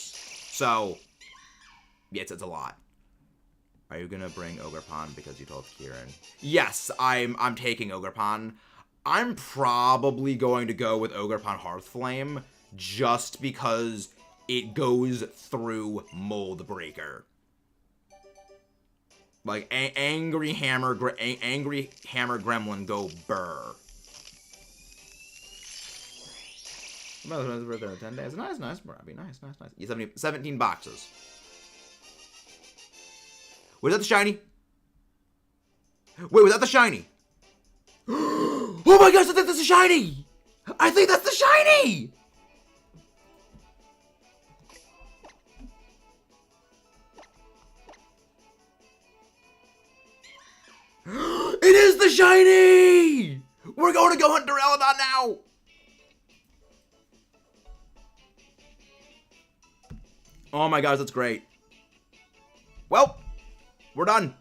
So, yeah, it's a lot. Are you gonna bring Ogerpon because you told Kieran? Yes, I'm taking Ogerpon. I'm probably going to go with Ogerpon Hearthflame just because it goes through Mold Breaker. Like, Angry Hammer Gremlin go burr. Well, 10 days. Nice. That'd be nice. Yeah, 17 boxes. Was that the shiny? Wait, was that the shiny? Oh my gosh, I think that's the shiny! I think that's the shiny! It is the shiny! We're going to go hunt Archaludon now! Oh my gosh, that's great. Well, we're done.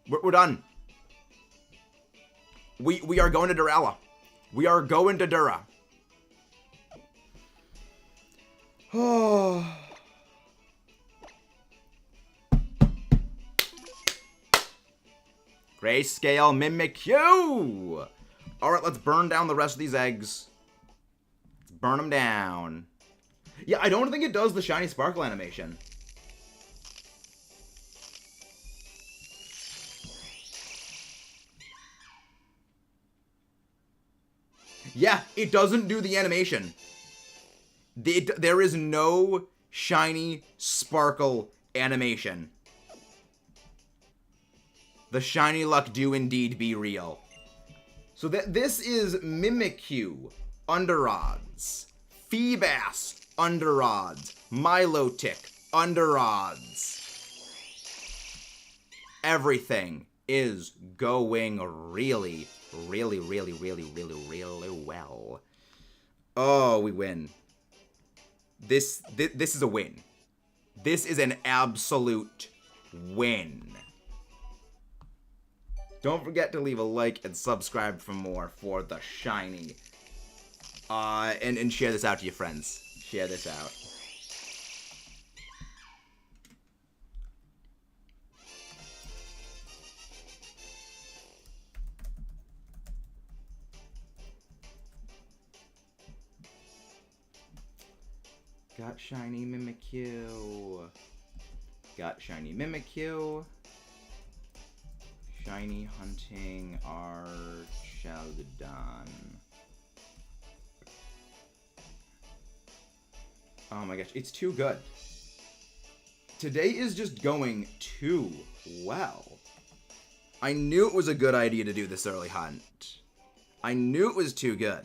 We're done. We are going to Durala. We are going to Dura. Oh. Grayscale Mimikyu! Alright, let's burn down the rest of these eggs. Let's burn them down. Yeah, I don't think it does the shiny sparkle animation. Yeah, it doesn't do the animation. There is no shiny sparkle animation. The shiny luck do indeed be real. So this is Mimikyu, under odds. Feebas, under odds. Milotic, under odds. Everything is going really well. Oh, we win. This is a win. This is an absolute win. Don't forget to leave a like and subscribe for more for the shiny. And share this out to your friends. Share this out. Got shiny Mimikyu. Got shiny Mimikyu. Shiny hunting Archaludon. Oh my gosh, it's too good. Today is just going too well. I knew it was a good idea to do this early hunt. I knew it was too good.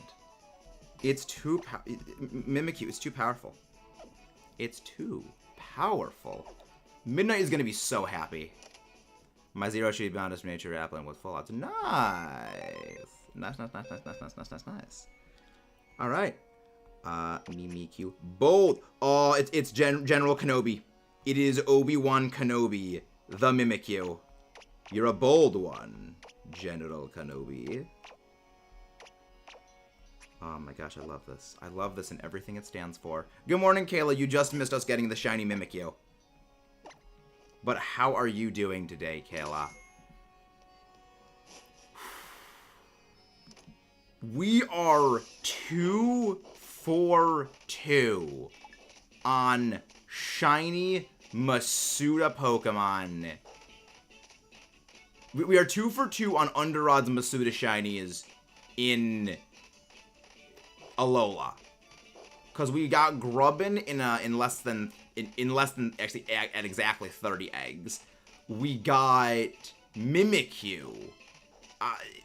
It's too Mimikyu is too powerful. It's too powerful. Midnight is gonna be so happy. My zero should be bound as nature appling with full odds. Nice. Nice. All right. Mimikyu. Bold. Oh, it's General Kenobi. It is Obi-Wan Kenobi, the Mimikyu. You're a bold one, General Kenobi. Oh my gosh, I love this. I love this and everything it stands for. Good morning, Kayla. You just missed us getting the shiny Mimikyu. But how are you doing today, Kayla? We are 2 for 2 on shiny Masuda Pokemon. We are 2 for 2 on under odds Masuda shinies in Alola. Because we got Grubbin in less than actually at exactly 30 eggs. We got Mimikyu.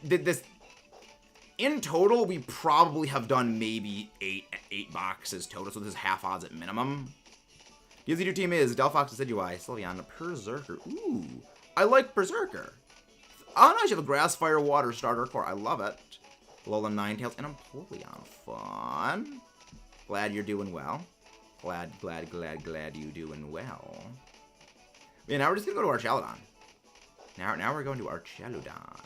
This in total we probably have done maybe eight boxes total, so this is half odds at minimum. Gizzy team is Delphox Decidueye, Sylveon, Berserker. Ooh, I like Berserker. Oh nice, you have a Grass, Fire, Water starter core. I love it. Lola Ninetales and Empoleon. Fun. Glad you're doing well. Glad you doing well. Yeah, now we're just gonna go to Archaludon. Now we're going to Archaludon.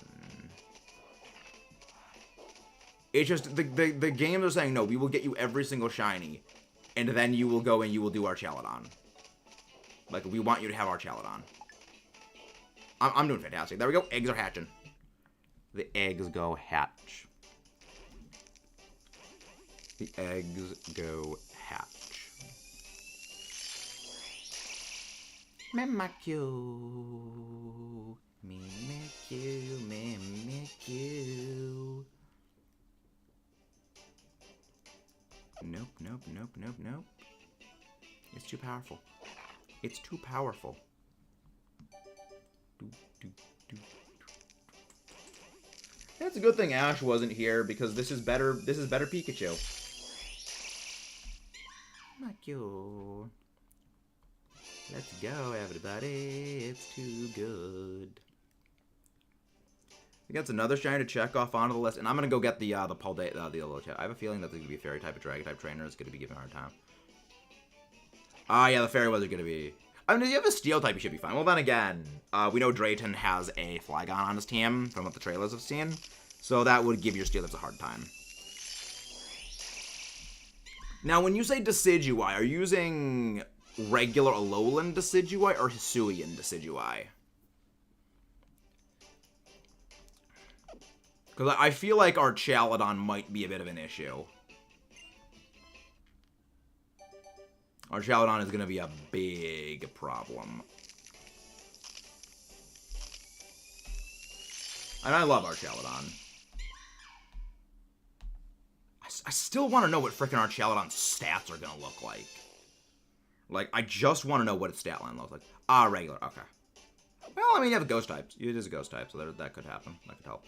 It's just the games are saying no, we will get you every single shiny, and then you will go and you will do Archaludon. Like we want you to have Archaludon. I'm doing fantastic. There we go. Eggs are hatching. The eggs go hatch. The eggs go hatch. Mimikyu. Mimikyu. Nope. It's too powerful. It's too powerful. That's a good thing Ash wasn't here because this is better Pikachu. Mimikyu. Let's go, everybody. It's too good. I think that's another shiny to check off onto the list, and I'm gonna go get the Paldea, the Alola. I have a feeling that there's gonna be a Fairy type, a Dragon type trainer is gonna be giving a hard time. Ah, yeah, the Fairy was gonna be. I mean, if you have a Steel type, you should be fine. Well, then again, we know Drayton has a Flygon on his team from what the trailers have seen, so that would give your Steel types a hard time. Now, when you say Decidueye, are you using regular Alolan Decidueye or Hisuian Decidueye? Because I feel like Archaludon might be a bit of an issue. Archaludon is going to be a big problem. And I love Archaludon. I still want to know what frickin' Archaludon's stats are going to look like. Like, I just want to know what its stat line looks like. Ah, regular. Okay. Well, I mean, you have a ghost type. It is a ghost type, so that could happen. That could help.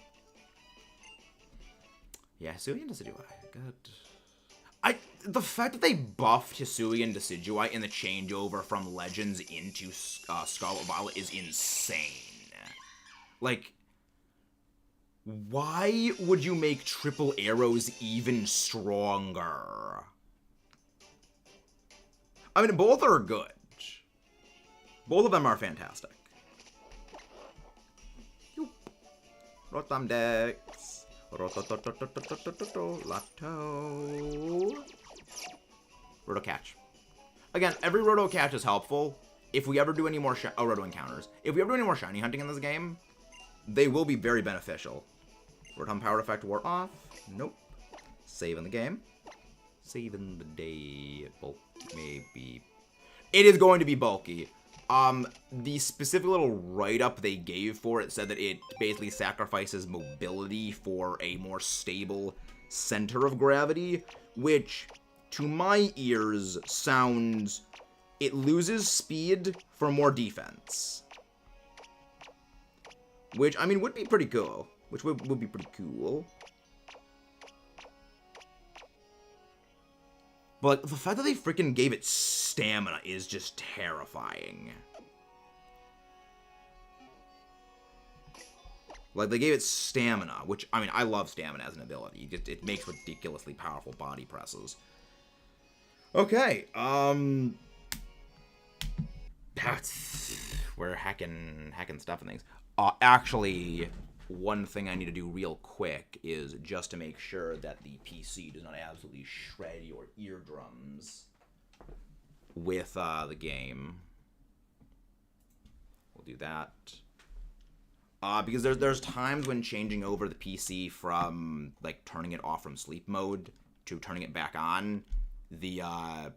Yeah, Hisuian Decidueye. Good. The fact that they buffed Hisuian Decidueye in the changeover from Legends into Scarlet Violet is insane. Like, why would you make triple arrows even stronger? I mean, both are good. Both of them are fantastic. Rotom Dex. Lato. Roto Catch. Again, every Roto Catch is helpful. If we ever do any more Roto Encounters, if we ever do any more shiny hunting in this game, they will be very beneficial. Rotom Power Effect wore off. Nope. Saving the game. Saving the day. Bulk, maybe. It is going to be bulky. The specific little write-up they gave for it said that it basically sacrifices mobility for a more stable center of gravity, which, to my ears, sounds... It loses speed for more defense. Which, I mean, would be pretty cool. Which would be pretty cool. But the fact that they freaking gave it stamina is just terrifying. Like, they gave it stamina, which, I mean, I love stamina as an ability. It makes ridiculously powerful body presses. Okay, we're hacking stuff and things. Actually, one thing I need to do real quick is just to make sure that the PC does not absolutely shred your eardrums with the game. We'll do that. Because there's times when changing over the PC from, like, turning it off from sleep mode to turning it back on, I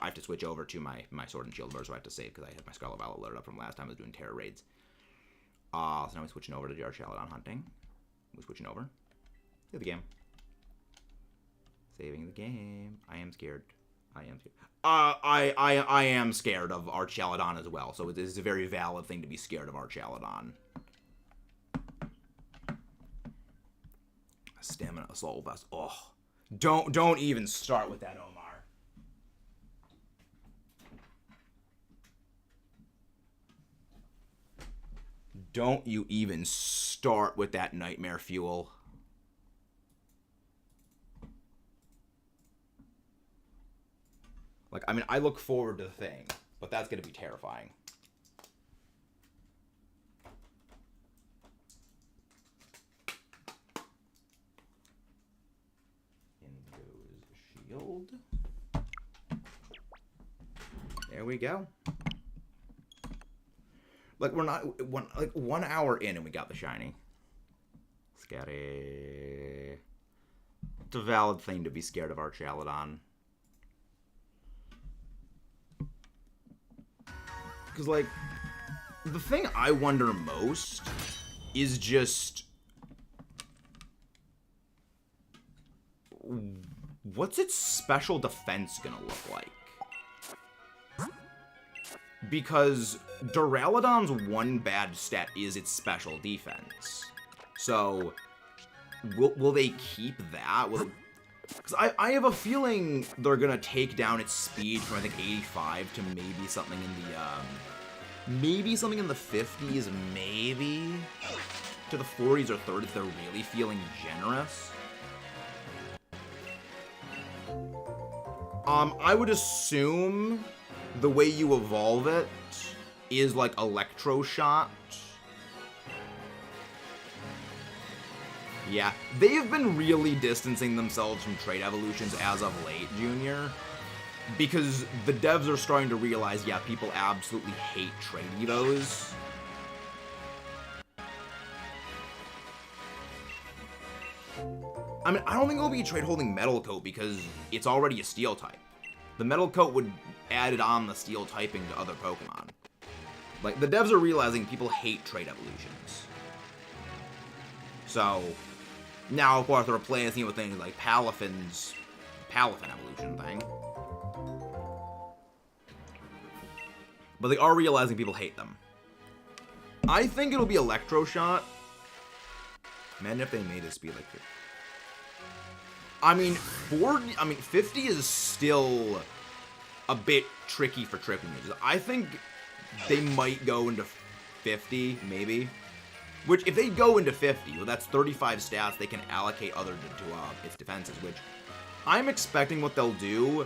have to switch over to my Sword and Shield version, so I have to save because I had my Scarlet Violet loaded up from last time I was doing Terror Raids. So now we're switching over to the Archaludon hunting. We're switching over. Save the game. Saving the game. I am scared. I am scared of Archaludon as well, so it is a very valid thing to be scared of Archaludon. Stamina Assault Vest. Oh. Don't even start with that, Omar. Don't you even start with that nightmare fuel. Like, I mean, I look forward to the thing, but that's going to be terrifying. In goes the shield. There we go. Like, we're not, 1 hour in and we got the shiny. Scary. It's a valid thing to be scared of Archaludon. Because, like, the thing I wonder most is just... what's its special defense gonna look like? Because Duraludon's one bad stat is its special defense. So, will they keep that? Because I have a feeling they're gonna take down its speed from, I think, 85 to maybe something in the 50s, maybe to the 40s or 30s if they're really feeling generous. I would assume the way you evolve it is like Electroshock. Yeah, they've been really distancing themselves from trait evolutions as of late, Junior. Because the devs are starting to realize, yeah, people absolutely hate trait evos. I mean, I don't think it'll be a trait holding Metal Coat because it's already a Steel type. The Metal Coat would add it on the Steel typing to other Pokemon. Like, the devs are realizing people hate trait evolutions. So, now, of course, they're replacing it with things like Palafin's Palafin evolution thing. But they are realizing people hate them. I think it'll be Electroshock, Imagine if they made his speed like 50. I mean, 50 is still a bit tricky for tripping mages. I think they might go into 50, maybe. Which, if they go into 50, well, that's 35 stats they can allocate other to its defenses, which I'm expecting what they'll do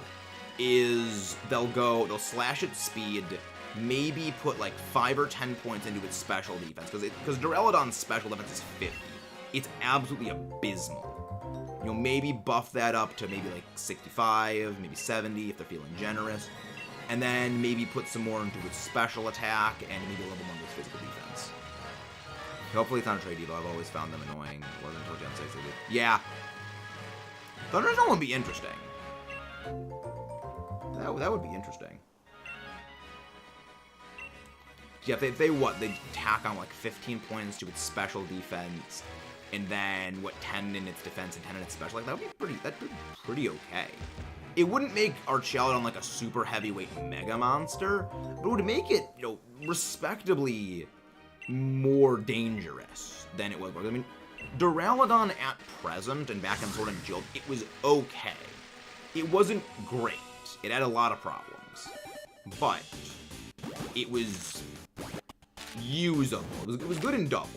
is they'll slash its speed, maybe put like 5 or 10 points into its special defense, because Duraludon's special defense is 50. It's absolutely abysmal. You know, maybe buff that up to maybe like 65, maybe 70 if they're feeling generous, and then maybe put some more into its special attack and maybe a little more into its physical defense. Hopefully it's not a trade deal. I've always found them annoying. It wasn't until Gen 6 they did. Yeah. Thunderdome would be interesting. That would be interesting. Yeah, if they tack on like 15 points to its special defense, and then 10 in its defense and 10 in its special, like that'd be pretty okay. It wouldn't make Archaludon like a super heavyweight mega monster, but it would make it, you know, respectably more dangerous than it was. I mean, Duraludon at present and back in Sword and Shield, it was okay. It wasn't great. It had a lot of problems, but it was usable. It was good in doubles.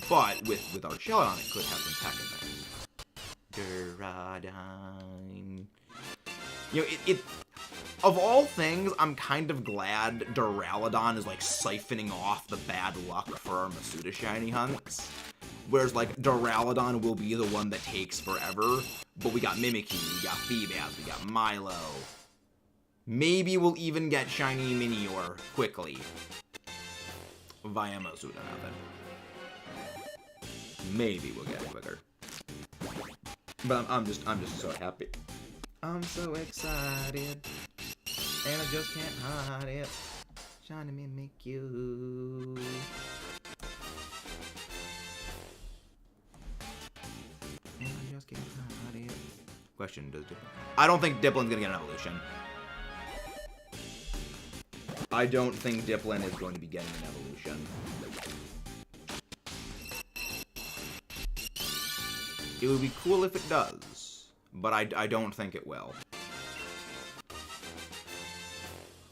But with Archaludon, it could have some tech in there. Duraludon. You know, of all things, I'm kind of glad Duraludon is, like, siphoning off the bad luck for our Masuda shiny hunts. Whereas, like, Duraludon will be the one that takes forever. But we got Mimikyu, we got Feebas, we got Milo. Maybe we'll even get shiny Minior quickly. Via Masuda, nothing. Maybe we'll get it quicker. But I'm just so happy. I'm so excited. And I just can't hide it. Shiny MIMIKYU. And I just can't hide it. Question, does Dipplin... I don't think Dipplin's gonna get an evolution. I don't think Dipplin is going to be getting an evolution. It would be cool if it does, but I don't think it will.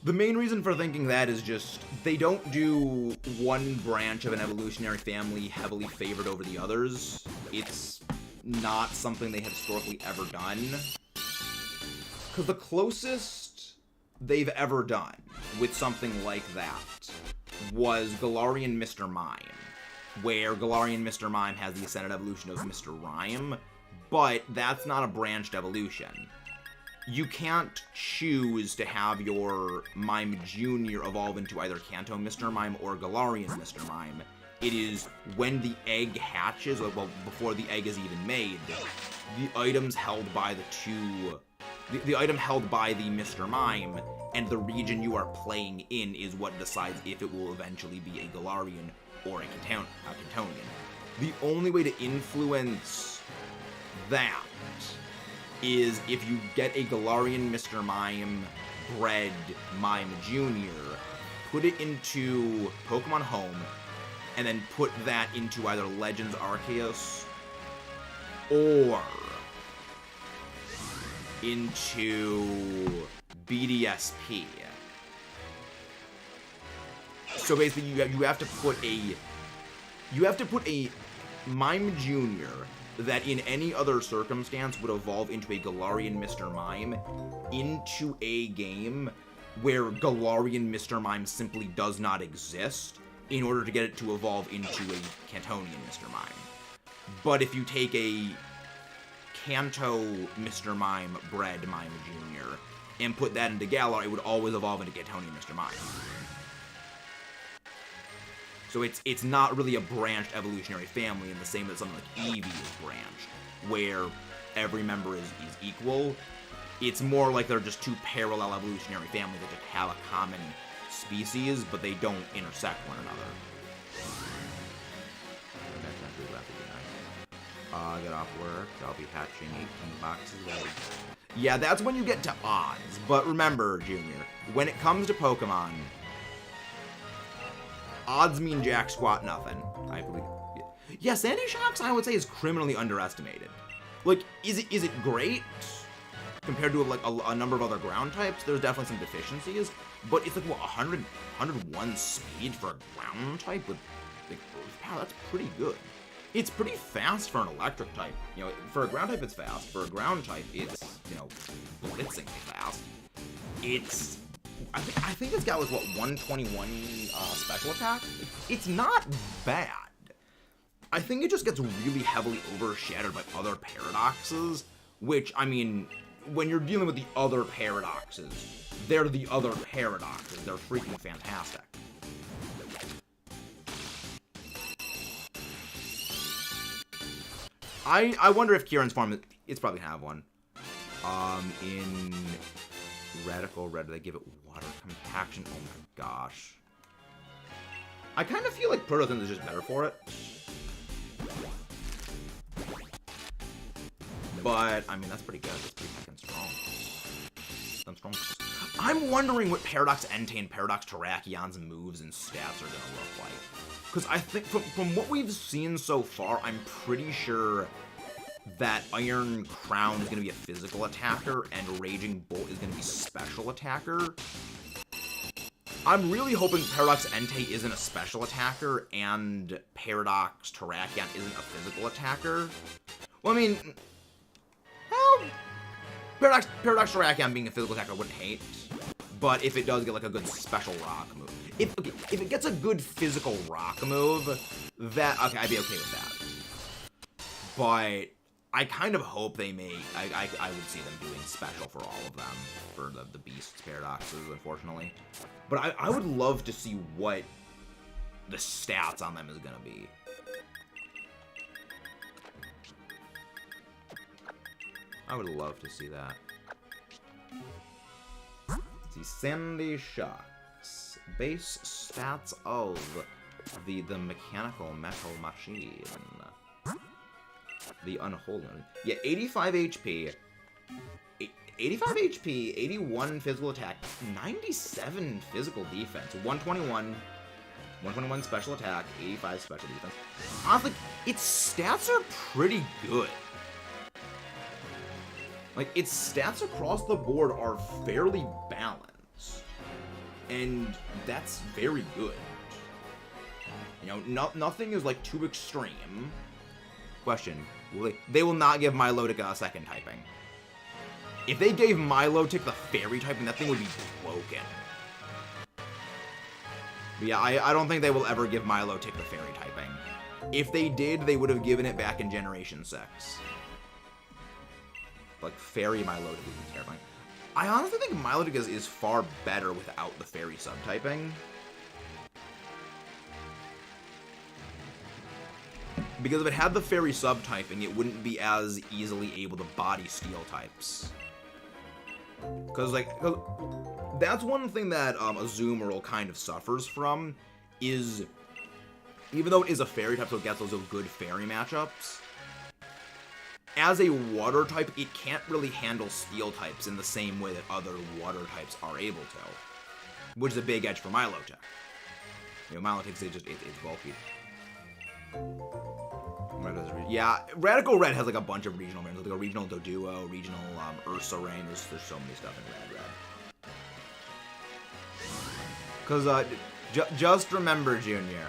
The main reason for thinking that is just, they don't do one branch of an evolutionary family heavily favored over the others. It's not something they have historically ever done. Because the closest they've ever done with something like that was Galarian Mr. Mime, where Galarian Mr. Mime has the Ascended evolution of Mr. Rhyme, but that's not a branched evolution. You can't choose to have your Mime Jr. evolve into either Kanto Mr. Mime or Galarian Mr. Mime. It is when the egg hatches, well, before the egg is even made, the items held by the item held by the Mr. Mime and the region you are playing in is what decides if it will eventually be a Galarian or a Kantonian. The only way to influence that is if you get a Galarian Mr. Mime bred Mime Jr., put it into Pokemon Home, and then put that into either Legends Arceus or into BDSP. So basically, you have to put a Mime Jr. that in any other circumstance would evolve into a Galarian Mr. Mime into a game where Galarian Mr. Mime simply does not exist in order to get it to evolve into a Kantonian Mr. Mime. But if you take a Kanto Mr. Mime bred Mime Jr. and put that into Galar, it would always evolve into Kantonian Mr. Mime. So it's not really a branched evolutionary family in the same way that something like Eevee is branched, where every member is equal. It's more like they're just two parallel evolutionary families that just have a common species, but they don't intersect one another. I get off work, I'll be hatching 18 boxes of eggs. Yeah, that's when you get to odds. But remember, Junior, when it comes to Pokemon, odds mean jack squat nothing. I believe. Yeah, Sandy Shocks, I would say, is criminally underestimated. Like, is it great compared to like a number of other ground types? There's definitely some deficiencies, but it's like what 101 speed for a ground type with like earth power. That's pretty good. It's pretty fast for an electric type. You know, for a ground type, it's fast. For a ground type, it's, you know, blitzingly fast. It's, I think it's got like what 121 special attack. It's not bad. I think it just gets really heavily overshadowed by other paradoxes, which, I mean, when you're dealing with the other paradoxes, they're the other paradoxes. They're freaking fantastic. I wonder if Kieran's farm, it's probably gonna have one. In Radical Red, they give it water compaction. Oh my gosh. I kind of feel like Protothins is just better for it. But, I mean, that's pretty good. That's pretty fucking strong. I'm wondering what Paradox Entei and Paradox Terrakions moves and stats are gonna look like. Because I think, from what we've seen so far, I'm pretty sure that Iron Crown is gonna be a physical attacker, and Raging Bolt is gonna be special attacker. I'm really hoping Paradox Entei isn't a special attacker, and Paradox Terrakion isn't a physical attacker. Well, I mean, Paradox Terrakion being a physical attacker I wouldn't hate, but if it does get like a good special rock move, if it gets a good physical rock move, that okay, I'd be okay with that. But I kind of hope they make. I would see them doing special for all of them for the Beasts paradoxes, unfortunately. But I would love to see what the stats on them is gonna be. I would love to see that. Let's see, Sandy Shocks. Base stats of the mechanical metal machine. The unholy one. Yeah, 85 HP. 85 HP, 81 physical attack, 97 physical defense, 121 special attack, 85 special defense. Honestly, its stats are pretty good. Like, its stats across the board are fairly balanced. And that's very good. You know, nothing is, like, too extreme. Question. They will not give Milotic a second typing. If they gave Milotic the fairy typing, that thing would be broken. But yeah, I don't think they will ever give Milotic the fairy typing. If they did, they would have given it back in Generation 6. Like, fairy Milotic would be terrifying. I honestly think Milotic is far better without the fairy subtyping. Because if it had the fairy subtyping, it wouldn't be as easily able to body steel types. Because, like, that's one thing that Azumarill kind of suffers from, is, even though it is a fairy type, so it gets those good fairy matchups, as a water type, it can't really handle steel types in the same way that other water types are able to. Which is a big edge for Milotic. You know, Milotic, it's bulky. Yeah, Radical Red has like a bunch of regional variants, like a regional Doduo, regional Ursaring. There's so many stuff in Red. Because, just remember, Junior,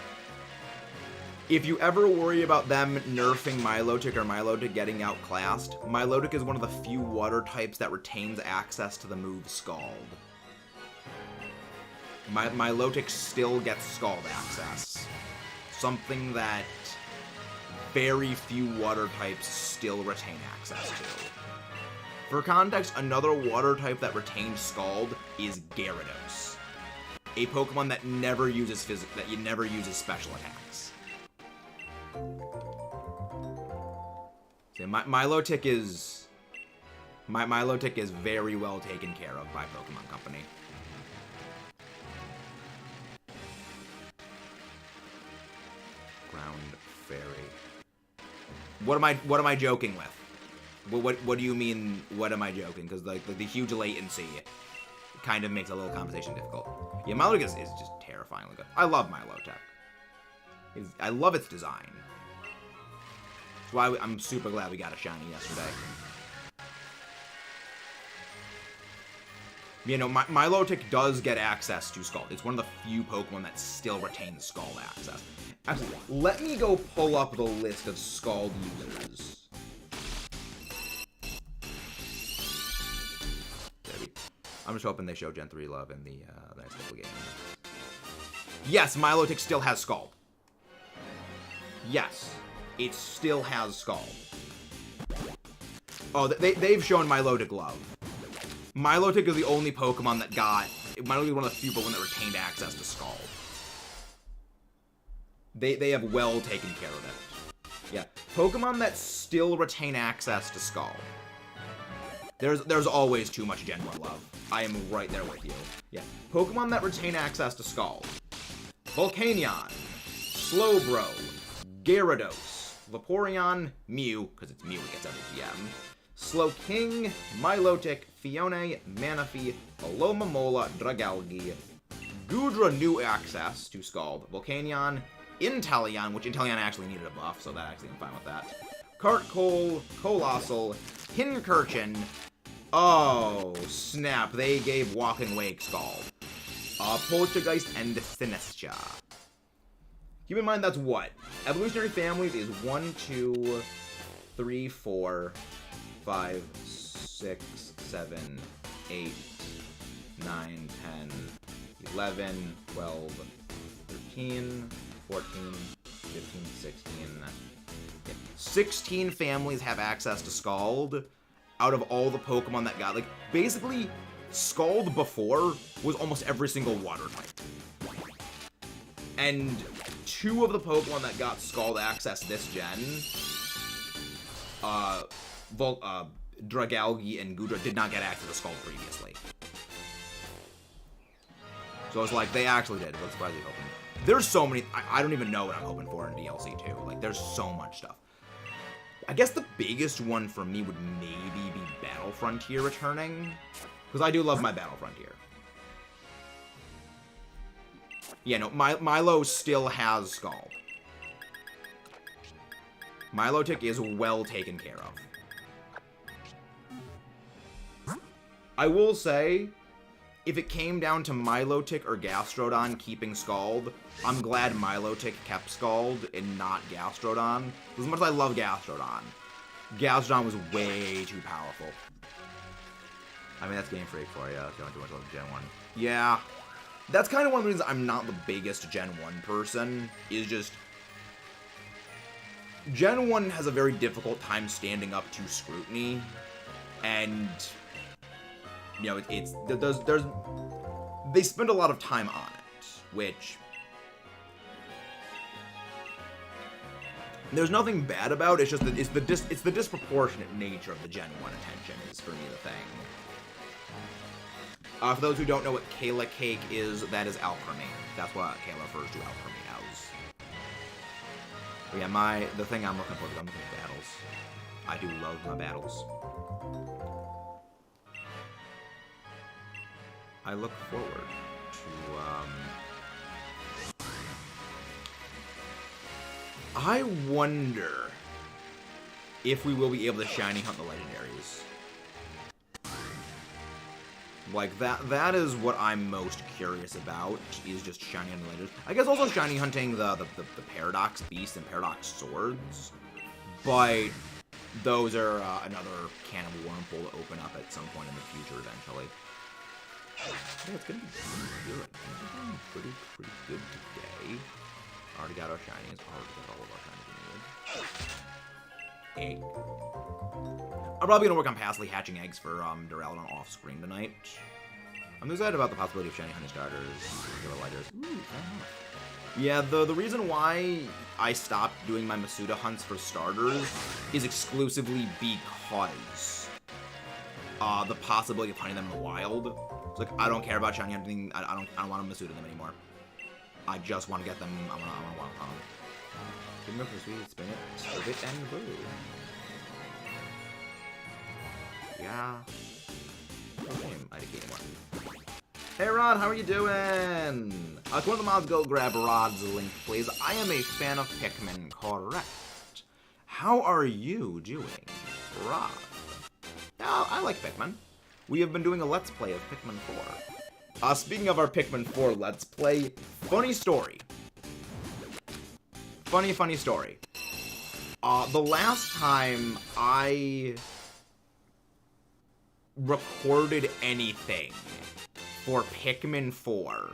if you ever worry about them nerfing Milotic or Milotic getting outclassed, Milotic is one of the few water types that retains access to the move Scald. Milotic still gets Scald access. Something that very few water types still retain access to. For context, another water type that retains Scald is Gyarados, a Pokemon that never uses special attacks. So Milotic is very well taken care of by Pokemon Company. Ground Fairy. What am I joking with? What do you mean? What am I joking? Because like the huge latency kind of makes a little conversation difficult. Yeah, Milotic is just terrifyingly good. I love Milotic. I love its design. That's why I'm super glad we got a shiny yesterday. You know, Milotic does get access to Scald. It's one of the few Pokemon that still retains Scald access. Actually, let me go pull up the list of Scald users. I'm just hoping they show Gen 3 love in the next couple games. Yes, Milotic still has Scald. Yes, it still has Scald. Oh, they've shown Milotic love. Milotic is the only Pokemon that got... Milotic is one of the few Pokemon that retained access to Scald. They have well taken care of it. Yeah, Pokemon that still retain access to Scald. There's always too much Gen 1 love. I am right there with you. Yeah, Pokemon that retain access to Scald. Volcanion, Slowbro, Gyarados, Vaporeon, Mew, because it's Mew that gets every TM, Slowking, Milotic, Phione, Manaphy, Alomomola, Dragalge, Goodra new access to Scald, Volcanion, Inteleon, which Inteleon actually needed a buff, so that actually I'm fine with that. Cartcole, Colossal, Pincurchin. Oh, snap. They gave Walking Wake Scald. Poltergeist and Sinistra. Keep in mind that's what? Evolutionary Families is 1, 2, 3, 4, 5, 6, 7, 8, 9, 10, 11, 12, 13, 14, 15, 16. 16 families have access to Scald out of all the Pokemon that got, like, basically, Scald before was almost every single water type. And 2 of the Pokemon that got Scald access this gen, Dragalge and Goodra did not get access to Scald previously. So it's like, they actually did. Let's surprisingly hoping. There's so many, I don't even know what I'm hoping for in DLC too. Like, there's so much stuff. I guess the biggest one for me would maybe be Battle Frontier returning. Because I do love my Battle Frontier. Yeah, no, Milo still has Scald. Milotic is well taken care of. I will say, if it came down to Milotic or Gastrodon keeping Scald, I'm glad Milotic kept Scald and not Gastrodon. As much as I love Gastrodon, Gastrodon was way too powerful. I mean, that's Game Freak for you. If you don't do much of Gen 1. Yeah. That's kind of one of the reasons I'm not the biggest Gen 1 person, is just... Gen 1 has a very difficult time standing up to scrutiny, and... You know, they spend a lot of time on it, which... There's nothing bad about it, it's just that it's the disproportionate nature of the Gen 1 attention is, for me, the thing. For those who don't know what Kayla Cake is, that is Alchemy. That's what Kayla refers to Alchemy as. But yeah, the thing I'm looking for is I'm looking at battles. I do love my battles. I look forward to, I wonder if we will be able to shiny hunt the legendaries. Like, that is what I'm most curious about, is just shiny hunting the legendaries. I guess also shiny hunting the Paradox Beast and Paradox Swords. But those are another can of wormhole to open up at some point in the future eventually. Yeah, it's gonna be good. It's pretty good today. Already got our shinies. Already got all of our shinies we need. Egg. I'm probably gonna work on passively hatching eggs for Duraludon off screen tonight. I'm excited about the possibility of shiny honey starters. Yeah, the reason why I stopped doing my Masuda hunts for starters is exclusively because the possibility of hunting them in the wild. It's like, I don't care about shiny hunting. I don't want to Masuda them anymore. I just want to get them. I want to wild hunt. Give me a sweet spin it, split it, and boo. Yeah. I didn't get anymore. Hey Rod, how are you doing? Can one of the mods go grab Rod's link, please? I am a fan of Pikmin, correct. How are you doing, Rob? Yeah, I like Pikmin. We have been doing a Let's Play of Pikmin 4. Speaking of our Pikmin 4 Let's Play, funny story. Funny story. The last time I recorded anything for Pikmin 4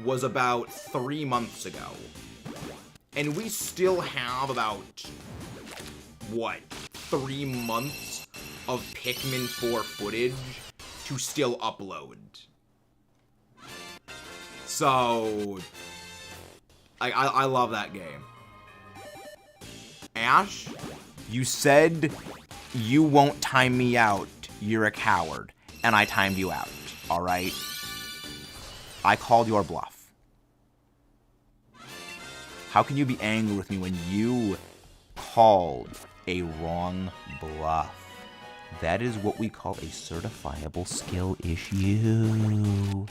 was about 3 months ago. And we still have about, what, 3 months of Pikmin 4 footage to still upload. So, I love that game. Ash, you said you won't time me out. You're a coward. And I timed you out, alright? I called your bluff. How can you be angry with me when you called a wrong bluff? That is what we call a certifiable skill issue.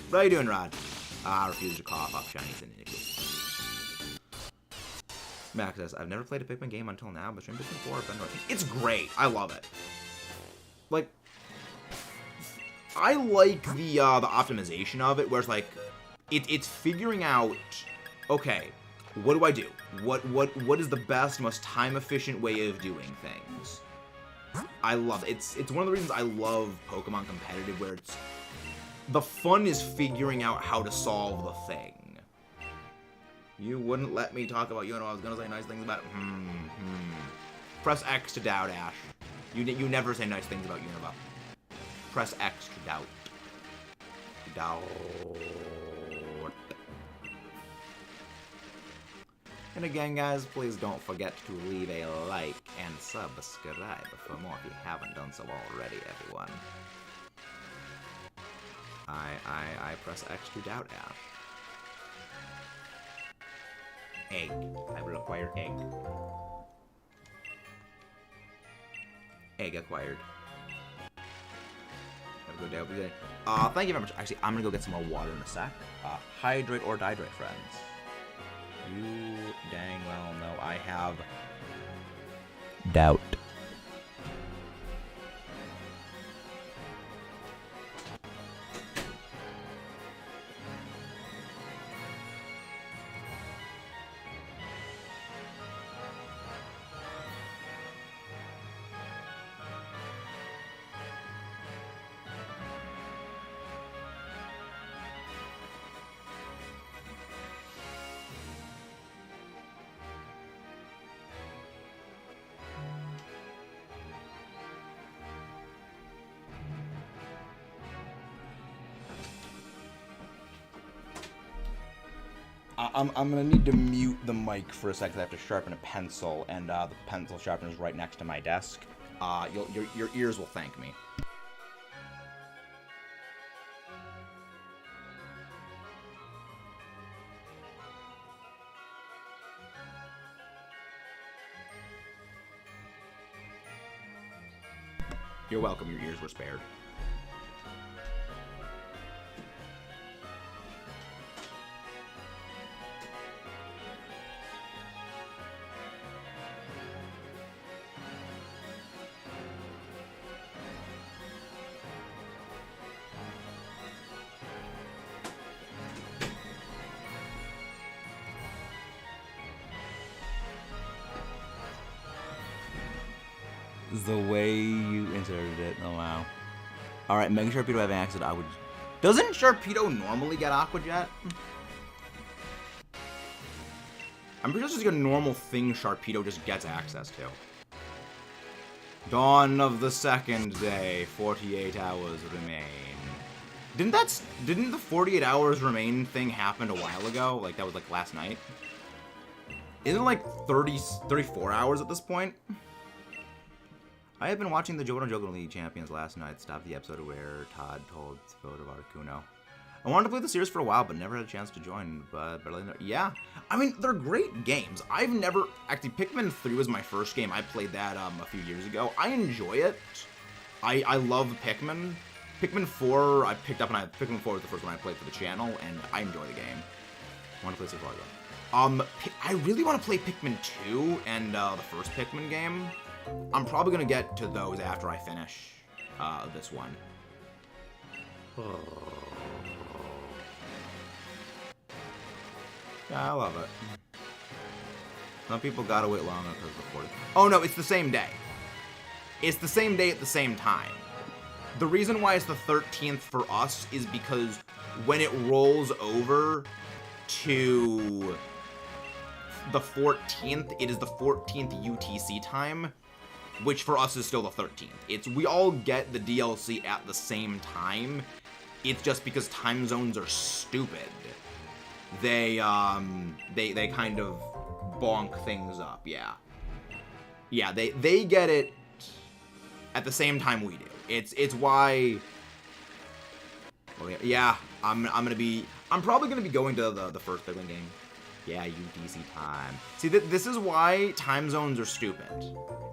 What are you doing, Rod? I refuse to cough up shinies and Indigo. Max says, I've never played a Pikmin game until now, but stream Pikmin 4 been working. It's great. I love it. Like, I like the optimization of it, where it's like, it's figuring out, okay, what do I do? What is the best, most time-efficient way of doing things? I love it. It's one of the reasons I love Pokemon Competitive, where it's, the fun is figuring out how to solve the thing. You wouldn't let me talk about Yuno. I was gonna say nice things about it. Press X to doubt, Ash. You never say nice things about Unova. Press X to doubt. Doubt. And again, guys, please don't forget to leave a like and subscribe for more if you haven't done so already, everyone. I press X to doubt, Ash. Egg. I will acquire egg. Egg acquired. Gotta go down. Thank you very much. Actually, I'm gonna go get some more water in a sec. Hydrate or dihydrate, friends. You dang well know I have doubt. I'm gonna need to mute the mic for a second. I have to sharpen a pencil, and the pencil sharpener is right next to my desk. Your ears will thank me. You're welcome. Your ears were spared. The way you inserted it. Oh, wow. Alright, Mega Sharpedo have access to Aqua. Doesn't Sharpedo normally get Aqua Jet? I'm pretty sure it's just like a normal thing Sharpedo just gets access to. Dawn of the second day. 48 hours remain. Didn't the 48 hours remain thing happen a while ago? Like, that was like last night? Isn't it like 34 hours at this point? I have been watching the Johto League Champions last night. Stopped the episode where Todd told Vote of Articuno. I wanted to play the series for a while, but never had a chance to join. But yeah, I mean, they're great games. I've never actually Pikmin 3 was my first game. I played that a few years ago. I enjoy it. I love Pikmin. Pikmin 4 I picked up, and Pikmin 4 was the first one I played for the channel, and I enjoy the game. I want to play this for a while. I really want to play Pikmin 2 and the first Pikmin game. I'm probably going to get to those after I finish this one. Yeah, I love it. Some people gotta wait longer because of the 40. Oh no, it's the same day. It's the same day at the same time. The reason why it's the 13th for us is because when it rolls over to the 14th, it is the 14th UTC time, which for us is still the 13th. We all get the DLC at the same time. It's just because time zones are stupid. They kind of bonk things up, yeah. Yeah, they get it at the same time we do. It's why. Well, yeah, I'm probably gonna be going to the first Pikmin game. Yeah, UTC time. See, this is why time zones are stupid,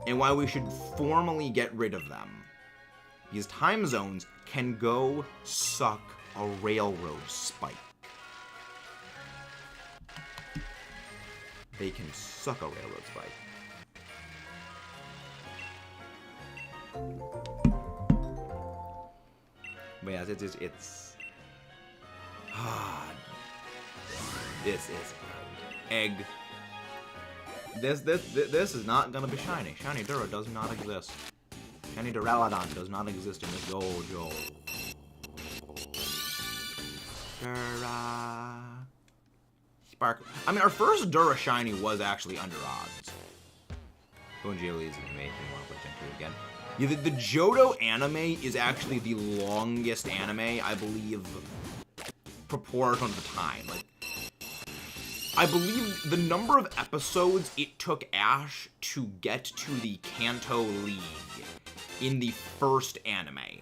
and why we should formally get rid of them. Because time zones can go suck a railroad spike. They can suck a railroad spike. But yeah, it's this is egg. This is not gonna be shiny. Shiny Dura does not exist. Shiny Duraludon does not exist in this dojo. Dura. Spark. I mean, our first Dura shiny was actually under odds. Bonjili is amazing. You want to look into it again? Yeah, the Johto anime is actually the longest anime, I believe, proportional to the time. Like, I believe the number of episodes it took Ash to get to the Kanto League in the first anime.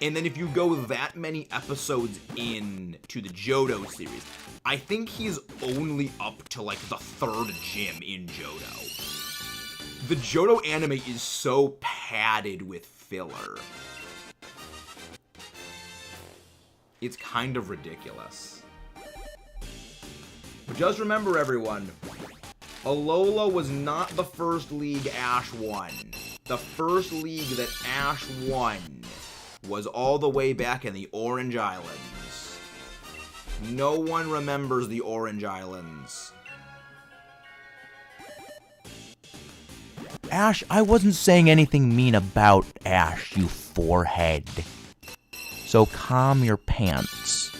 And then if you go that many episodes into the Johto series, I think he's only up to like the 3rd gym in Johto. The Johto anime is so padded with filler. It's kind of ridiculous. But just remember, everyone, Alola was not the first league Ash won. The first league that Ash won was all the way back in the Orange Islands. No one remembers the Orange Islands. Ash, I wasn't saying anything mean about Ash, you forehead. So calm your pants.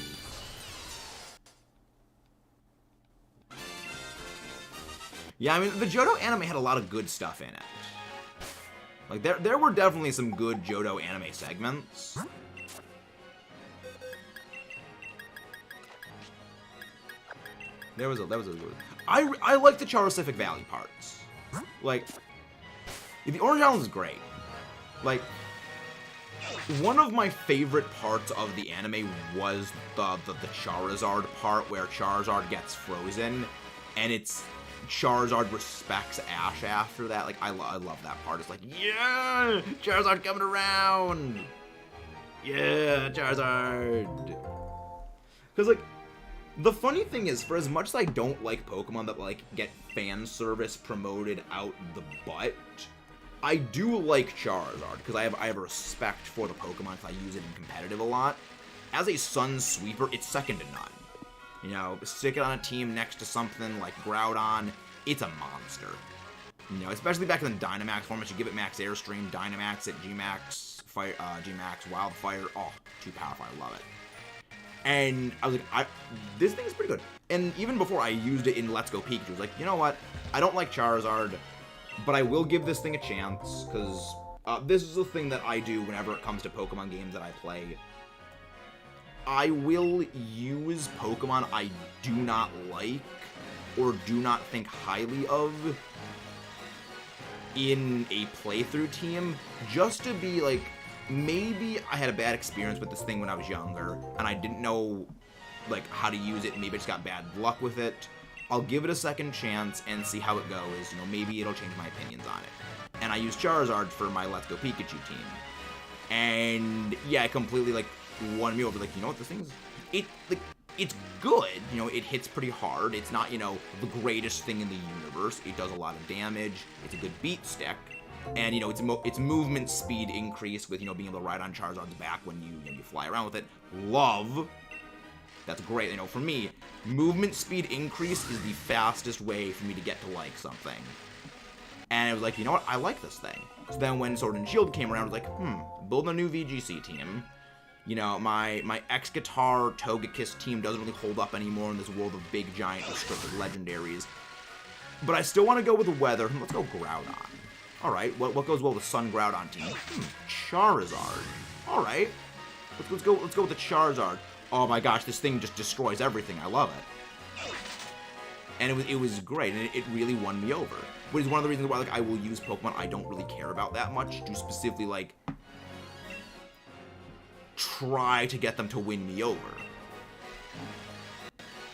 Yeah, I mean, the Johto anime had a lot of good stuff in it. Like, there were definitely some good Johto anime segments. There was a I like the Charocific Valley parts. Like, the Orange Island is great. Like, one of my favorite parts of the anime was the Charizard part where Charizard gets frozen, and it's Charizard respects Ash after that. Like, I love that part. It's like, yeah, Charizard coming around. Yeah, Charizard. Because, like, the funny thing is, for as much as I don't like Pokemon that, like, get fan service promoted out the butt, I do like Charizard, because I have a respect for the Pokemon, because I use it in competitive a lot. As a Sun Sweeper, it's second to none. You know, stick it on a team next to something like Groudon, it's a monster. You know, especially back in the Dynamax format, you give it Max Airstream, Dynamax it, G-Max, G-Max, Wildfire, oh, too powerful, I love it. And I was like, this thing is pretty good. And even before I used it in Let's Go Pikachu, I was like, you know what, I don't like Charizard, but I will give this thing a chance, because this is the thing that I do whenever it comes to Pokemon games that I play. I will use Pokemon I do not like or do not think highly of in a playthrough team just to be like, maybe I had a bad experience with this thing when I was younger and I didn't know like how to use it. Maybe I just got bad luck with it. I'll give it a second chance and see how it goes. You know, maybe it'll change my opinions on it. And I used Charizard for my Let's Go Pikachu team. And yeah, it completely like won me over. Like, you know what, this thing's... it's good. You know, it hits pretty hard. It's not, you know, the greatest thing in the universe. It does a lot of damage. It's a good beat stick. And, you know, its movement speed increase with, you know, being able to ride on Charizard's back when you fly around with it. Love. That's great. You know, for me, movement speed increase is the fastest way for me to get to like something. And I was like, you know what? I like this thing. So then when Sword and Shield came around, I was like, build a new VGC team. You know, my X-Guitar Togekiss team doesn't really hold up anymore in this world of big, giant, restricted legendaries. But I still want to go with the weather. Let's go Groudon. Alright, what goes well with Sun Groudon team? Charizard. Alright. Let's go with the Charizard. Oh my gosh, this thing just destroys everything. I love it. And it was great, and it really won me over. Which is one of the reasons why, like, I will use Pokemon I don't really care about that much to specifically, like, try to get them to win me over.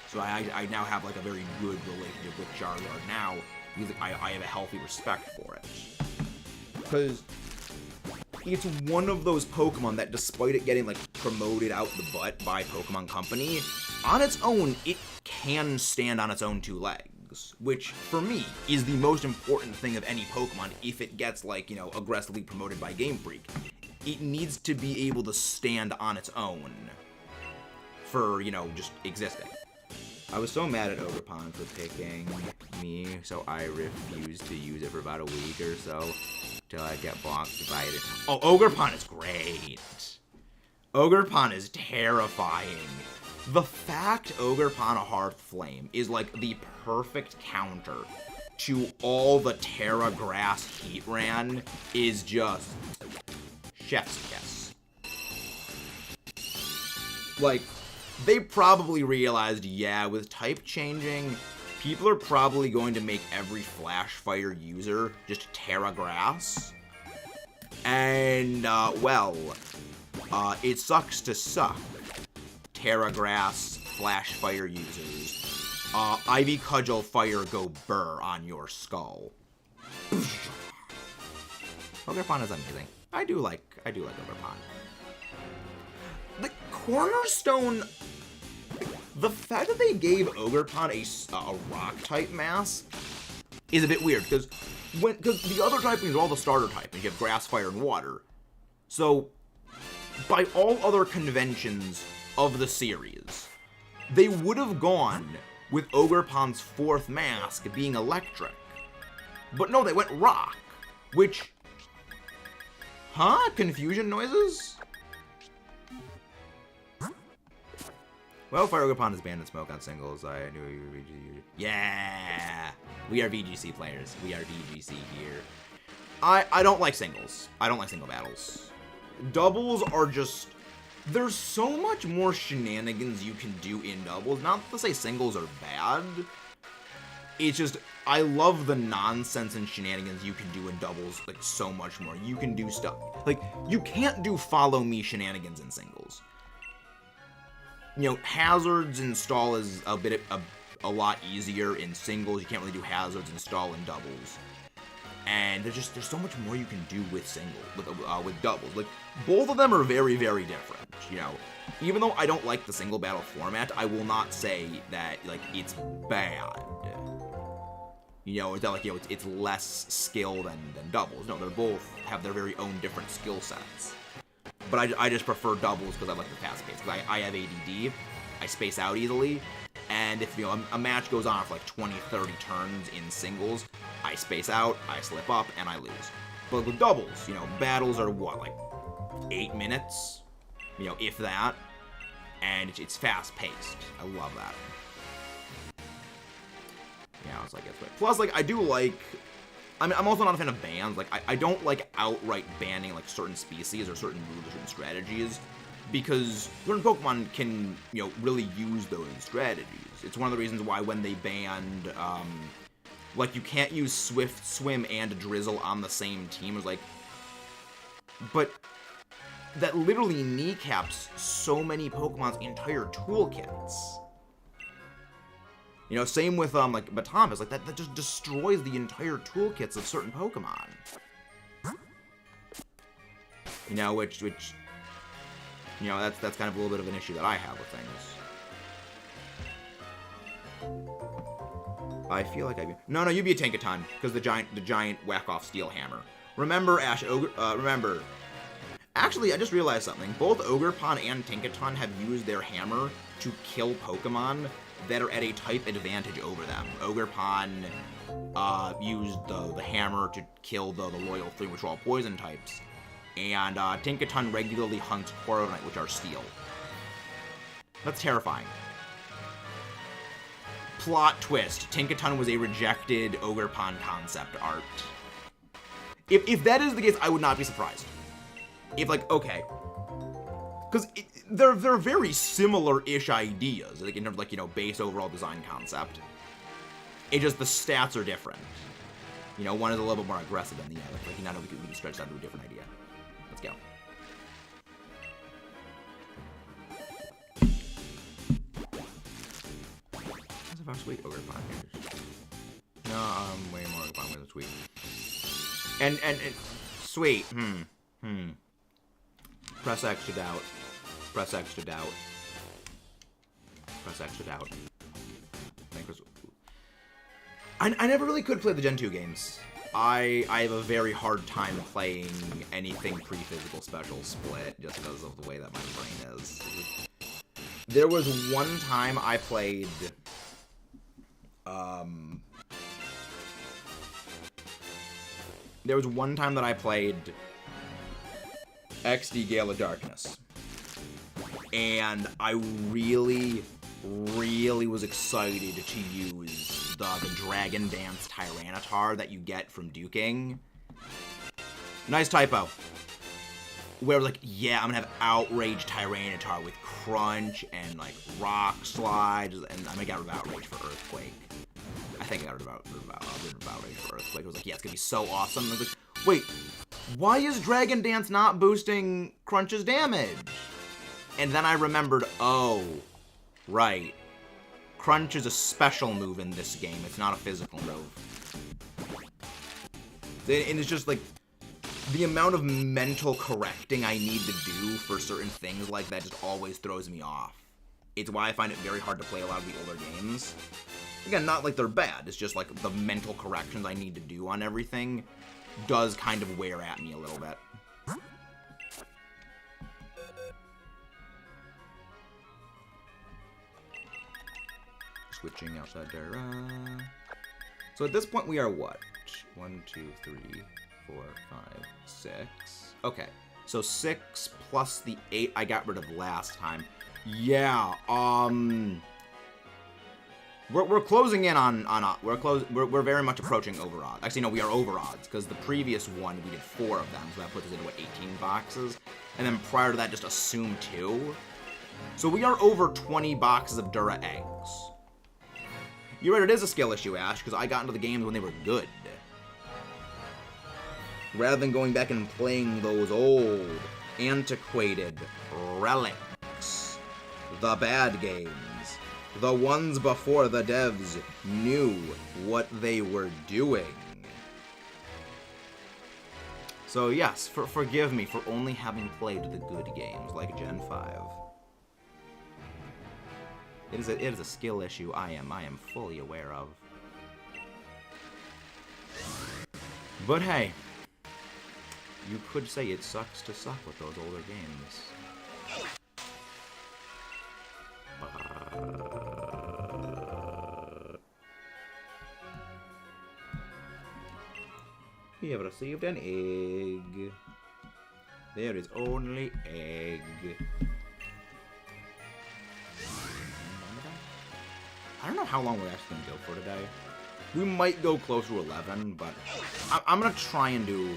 So I now have, like, a very good relationship with Charizard now, because I have a healthy respect for it. Because it's one of those Pokemon that, despite it getting, like, promoted out the butt by Pokemon Company, on its own, it can stand on its own two legs. Which, for me, is the most important thing of any Pokemon if it gets, like, you know, aggressively promoted by Game Freak. It needs to be able to stand on its own for, you know, just existing. I was so mad at Ogerpon for picking me, so I refused to use it for about a week or so, till I get bonked by it. Oh, Ogerpon is great! Ogerpon is terrifying. The fact Ogerpon a Hearth Flame is, like, the perfect counter to all the Terra Grass Heatran is just chef's kiss. Like, they probably realized, yeah, with type changing, people are probably going to make every Flash Fire user just Terra Grass. And, well, it sucks to suck. Terra Grass, Flash Fire users. Ivy Cudgel Fire go burr on your skull. Ogerpon is amazing. I do like Ogerpon. The cornerstone, the fact that they gave Ogerpon a rock-type mask is a bit weird, because the other typings are all the starter typings. You have grass, fire, and water. So, by all other conventions of the series, they would have gone with Ogerpon's fourth mask being electric. But no, they went rock, which... Huh? Confusion noises? Well, Fire Ogerpon is banned in Smoke on singles. I knew you were VGC. Yeah! We are VGC players. We are VGC here. I don't like singles. I don't like single battles. Doubles are just... There's so much more shenanigans you can do in doubles. Not to say singles are bad. It's just, I love the nonsense and shenanigans you can do in doubles, like, so much more. You can do stuff, like, you can't do follow me shenanigans in singles. You know, hazards install is a lot easier in singles. You can't really do hazards install in doubles. And there's so much more you can do with with doubles. Like, both of them are very, very different, you know. Even though I don't like the single battle format, I will not say that, like, it's bad. You know, it's not like, you know, it's less skill than doubles. No, they both have their very own different skill sets. But I just prefer doubles because I like the fast pace. Because I have ADD, I space out easily, and if, you know, a match goes on for like 20, 30 turns in singles, I space out, I slip up, and I lose. But with doubles, you know, battles are what, like 8 minutes? You know, if that. And it's fast paced. I love that. Yeah, it's like, it's great. Plus, like, I do like... I mean, I'm also not a fan of bans. Like, I don't like outright banning, like, certain species or certain moves or certain strategies, because certain Pokemon can, you know, really use those strategies. It's one of the reasons why when they banned, like, you can't use Swift, Swim, and Drizzle on the same team. It was like... But that literally kneecaps so many Pokemon's entire toolkits. You know, same with, like, Batompus, like, that just destroys the entire toolkits of certain Pokemon. You know, which, you know, that's kind of a little bit of an issue that I have with things. I feel like I'd be... No, you'd be a Tinkaton, because the giant whack-off steel hammer. Remember, Ash, remember... Actually, I just realized something. Both Ogerpon and Tinkaton have used their hammer to kill Pokemon that are at a type advantage over them. Ogerpon used the hammer to kill the loyal 3, which are all poison types. And Tinkaton regularly hunts Corviknight, which are steel. That's terrifying. Plot twist. Tinkaton was a rejected Ogerpon concept art. If that is the case, I would not be surprised. If, like, okay. Because they're very similar-ish ideas, like, in terms of, like, you know, base overall design concept. It just, the stats are different. You know, one is a little bit more aggressive than the other. Like, you know, we can stretch that to a different idea. Let's go. That's about sweet Ogerpon here. No, I'm way more Ogerpon with sweet. And sweet. Press X to doubt. Press X to doubt. Press X to doubt. I never really could play the Gen 2 games. I have a very hard time playing anything pre-physical special split just because of the way that my brain is. There was one time I played XD Gale of Darkness. And I really was excited to use the Dragon Dance Tyranitar that you get from duking. Nice typo. Where, like, yeah, I'm gonna have Outrage Tyranitar with Crunch and, like, Rock Slide, and I'm gonna get rid of Outrage for Earthquake. I think I got rid of Outrage for Earthquake. I was like, yeah, it's gonna be so awesome. And I was like, wait, why is Dragon Dance not boosting Crunch's damage? And then I remembered, oh, right. Crunch is a special move in this game. It's not a physical move. And it's just like, the amount of mental correcting I need to do for certain things like that just always throws me off. It's why I find it very hard to play a lot of the older games. Again, not like they're bad. It's just like the mental corrections I need to do on everything does kind of wear at me a little bit. Switching out that door. So at this point we are what? 1, 2, 3, 4, 5, 6. Okay. So 6 plus the 8 I got rid of last time. Yeah, we're closing in on we're very much approaching over odds. Actually, no, we are over odds because the previous one we did 4 of them, so that puts us into what, 18 boxes, and then prior to that just assume 2. So we are over 20 boxes of Dura eggs. You're right, it is a skill issue, Ash, because I got into the games when they were good, rather than going back and playing those old, antiquated relics, the bad games. The ones before the devs knew what they were doing. So yes, forgive me for only having played the good games like Gen 5. It is a skill issue I am fully aware of. But hey, you could say it sucks to suck with those older games. We have received an egg. There is only egg. I don't know how long we're actually going to go for today. We might go close to 11, but I'm going to try and do...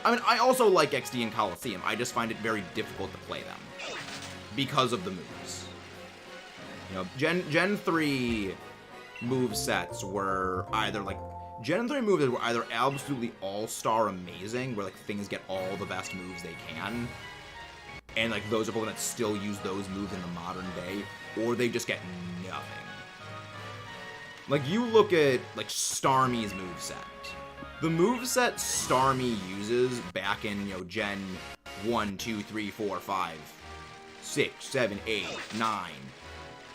I mean, I also like XD and Coliseum. I just find it very difficult to play them because of the moves. You know, Gen 3 move sets were either, like... Gen 3 moves were either absolutely all-star amazing, where, like, things get all the best moves they can, and, like, those are people that still use those moves in the modern day, or they just get nothing. Like, you look at, like, Starmie's moveset. The moveset Starmie uses back in, you know, Gen 1, 2, 3, 4, 5, 6, 7, 8, 9.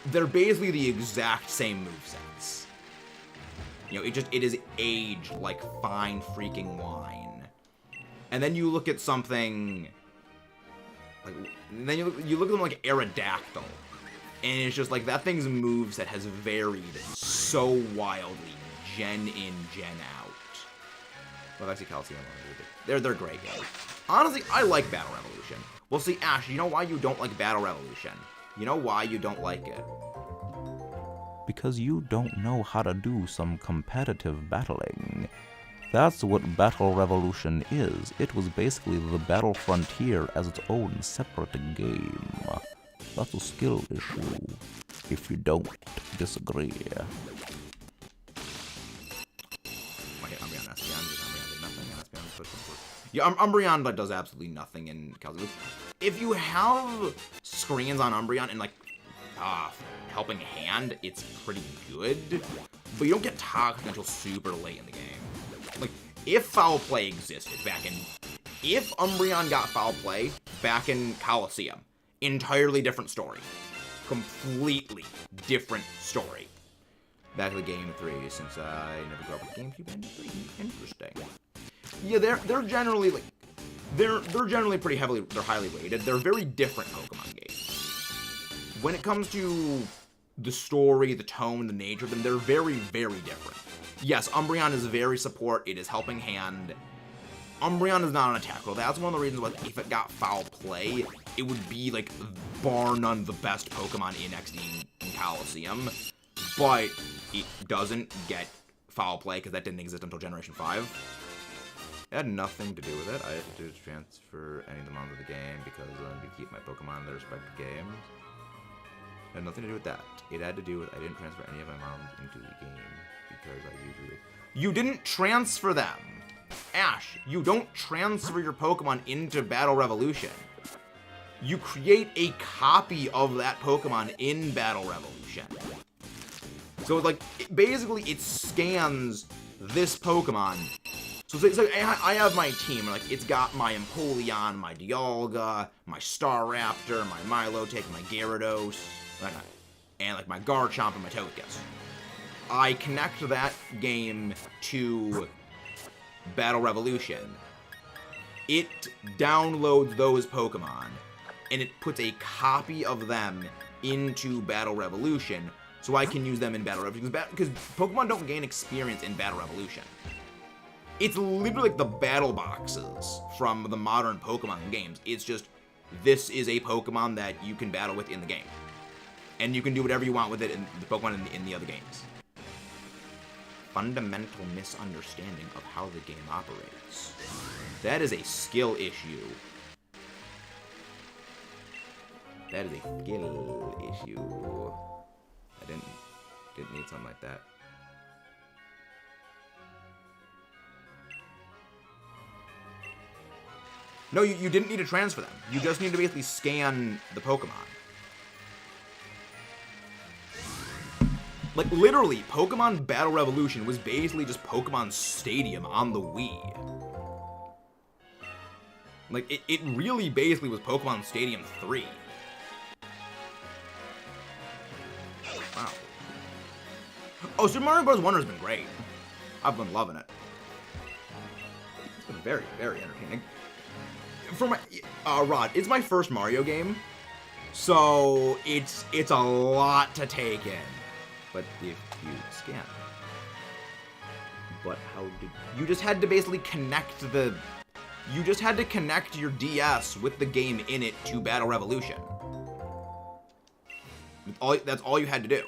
they're basically the exact same movesets. You know, it is aged like fine freaking wine. And then you look at something like, then you look at them like Aerodactyl, and it's just like that thing's moveset has varied so wildly, gen in, gen out. Well, actually, Calcium, they're great games. Honestly, I like Battle Revolution. Well, see, Ash, you know why you don't like Battle Revolution? You know why you don't like it? Because you don't know how to do some competitive battling. That's what Battle Revolution is. It was basically the Battle Frontier as its own separate game. That's a skill issue, if you don't disagree. Yeah, Umbreon does absolutely nothing in Calcium. If you have screens on Umbreon and, like, Helping Hand, it's pretty good, but you don't get toxic until super late in the game. Like, if Foul Play existed if Umbreon got Foul Play back in Coliseum, entirely different story. Completely different story. Back to the Game 3, since I never grew up with GameCube industry. Interesting. Yeah, they're generally, like, they're generally pretty they're highly rated. They're very different Pokemon games. When it comes to the story, the tone, the nature of them, they're very, very different. Yes, Umbreon is very support. It is Helping Hand. Umbreon is not an attack roll. That's one of the reasons why if it got Foul Play, it would be, like, bar none the best Pokemon in XD and Coliseum. But it doesn't get Foul Play because that didn't exist until Generation 5. It had nothing to do with it. I had to transfer any of them onto the game because I wanted to keep my Pokemon in their respective games. It had nothing to do with that. It had to do with I didn't transfer any of my moms into the game because I usually... You didn't transfer them! Ash, you don't transfer your Pokemon into Battle Revolution. You create a copy of that Pokemon in Battle Revolution. So, like, basically it scans this Pokemon. So it's like I have my team, like, it's got my Empoleon, my Dialga, my Staraptor, my Milotic, my Gyarados, and, like, my Garchomp and my Togekiss. I connect that game to Battle Revolution. It downloads those Pokemon, and it puts a copy of them into Battle Revolution, so I can use them in Battle Revolution. Because Pokemon don't gain experience in Battle Revolution. It's literally like the battle boxes from the modern Pokemon games. It's just, this is a Pokemon that you can battle with in the game. And you can do whatever you want with it in the Pokemon in the other games. Fundamental misunderstanding of how the game operates. That is a skill issue. That is a skill issue. I didn't need something like that. No, you didn't need to transfer them. You just need to basically scan the Pokemon. Like, literally, Pokemon Battle Revolution was basically just Pokemon Stadium on the Wii. Like, it really basically was Pokemon Stadium 3. Wow. Oh, Super Mario Bros. Wonder has been great. I've been loving it. It's been very, very entertaining. For my Rod, it's my first Mario game, so it's a lot to take in. But if you scan, but how did you just had to basically connect your DS with the game in it to Battle Revolution. That's all you had to do.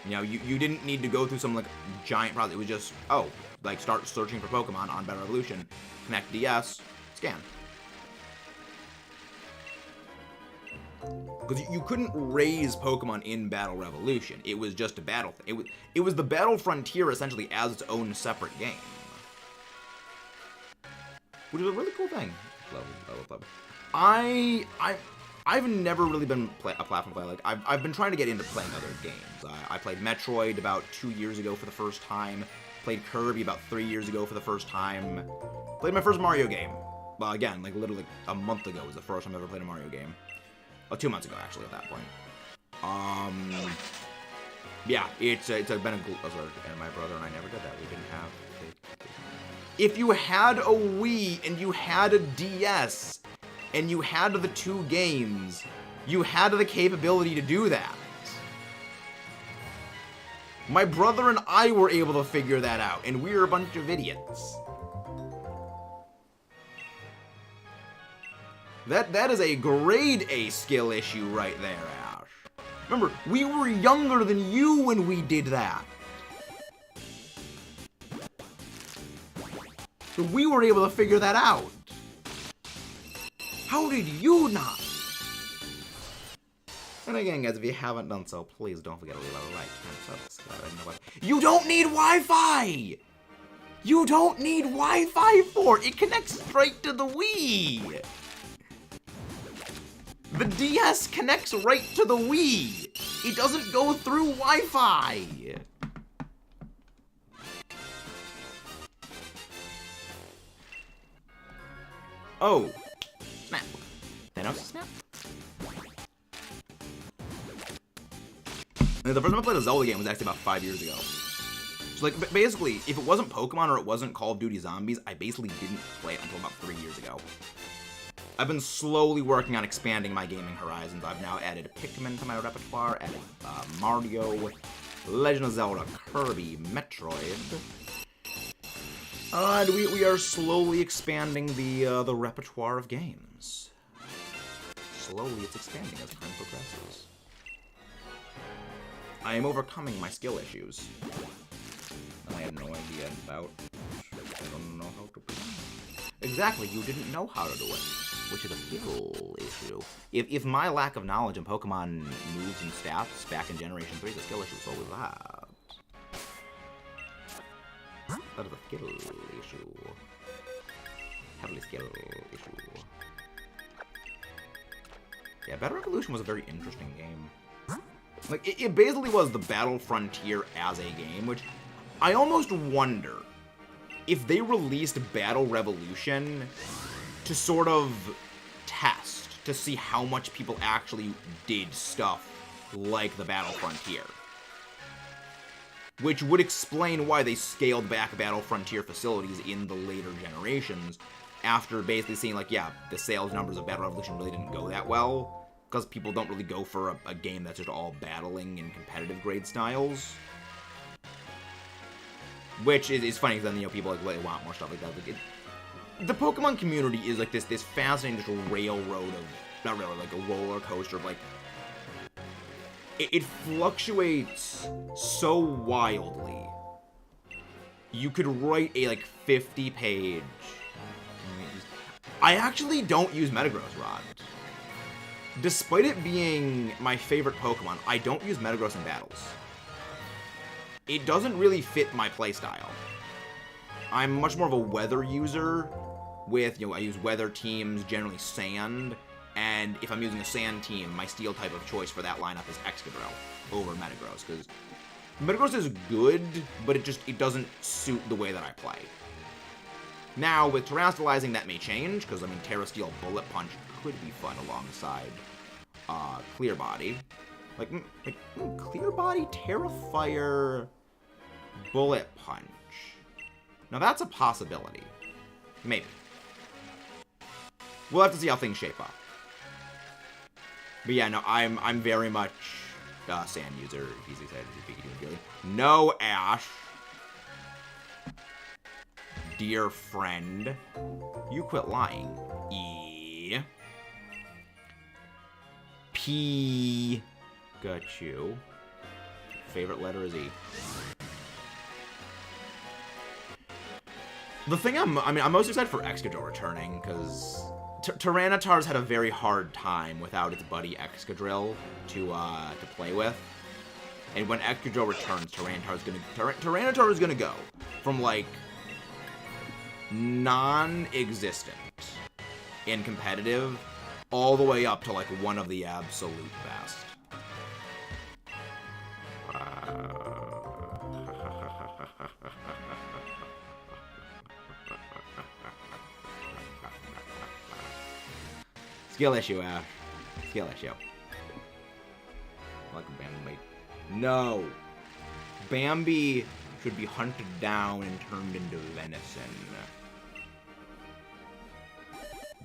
You know, you didn't need to go through some, like, giant process. It was just, like, start searching for Pokemon on Battle Revolution, connect DS, scan. Because you couldn't raise Pokemon in Battle Revolution. It was just a battle thing. It was the Battle Frontier, essentially, as its own separate game. Which is a really cool thing. Level. I've never really been a platform player. Like, I've been trying to get into playing other games. I played Metroid about 2 years ago for the first time. Played Kirby about 3 years ago for the first time. Played my first Mario game. Well, again, like, literally a month ago was the first time I ever played a Mario game. Oh, 2 months ago, actually, at that point. Yeah, it's been a and my brother and I never did that. We didn't have. If you had a Wii and you had a DS and you had the 2 games, you had the capability to do that. My brother and I were able to figure that out, and we're a bunch of idiots. That is a grade A skill issue right there, Ash. Remember, we were younger than you when we did that. So we were able to figure that out. How did you not? And again, guys, if you haven't done so, please don't forget to leave a like and subscribe. You don't need Wi-Fi! You don't need Wi-Fi for it. It connects straight to the Wii. The DS connects right to the Wii. It doesn't go through Wi-Fi. Oh. Snap. Thanos snap? The first time I played a Zelda game was actually about 5 years ago. So, like, basically, if it wasn't Pokemon or it wasn't Call of Duty Zombies, I basically didn't play it until about 3 years ago. I've been slowly working on expanding my gaming horizons. I've now added Pikmin to my repertoire, added Mario, Legend of Zelda, Kirby, Metroid. And we are slowly expanding the repertoire of games. Slowly it's expanding as time progresses. I am overcoming my skill issues. I had no idea about. I don't know how to. Exactly, you didn't know how to do it, which is a skill issue. If my lack of knowledge in Pokemon moves and stats back in Generation 3, the skill issue is always that. That is a skill issue. Heavily skill issue. Yeah, Battle Revolution was a very interesting game. Like, it basically was the Battle Frontier as a game, which I almost wonder if they released Battle Revolution to sort of test, to see how much people actually did stuff like the Battle Frontier. Which would explain why they scaled back Battle Frontier facilities in the later generations, after basically seeing, like, yeah, the sales numbers of Battle Revolution really didn't go that well. Because people don't really go for a game that's just all battling and competitive grade styles. Which is funny, because then, you know, people like, they want more stuff like that. Like, the Pokemon community is like this fascinating just railroad of, not railroad, like a roller coaster of, like, it fluctuates so wildly. You could write a, like, 50-page... I actually don't use Metagross Rod. Despite it being my favorite Pokemon, I don't use Metagross in battles. It doesn't really fit my playstyle. I'm much more of a weather user with, you know, I use weather teams, generally sand, and if I'm using a sand team, my steel type of choice for that lineup is Excadrill over Metagross, because Metagross is good, but it doesn't suit the way that I play. Now, with Terastallizing, that may change, because, I mean, Terra Steel Bullet Punch could be fun alongside Clear Body. Like Clear Body, Terra Fire, Bullet Punch. Now, that's a possibility. Maybe. We'll have to see how things shape up. But yeah, no, I'm very much sand user. He's excited to see Pikachu. No, Ash. Dear friend, you quit lying. P. Got you. Favorite letter is E. The thing I'm most excited for Excadrill returning, because Tyranitar's had a very hard time without its buddy Excadrill to play with. And when Excadrill returns, Tyranitar is gonna go from, like, non-existent in competitive all the way up to, like, one of the absolute best. Skill issue, Ash. Skill issue. Like Bambi. No! Bambi should be hunted down and turned into venison.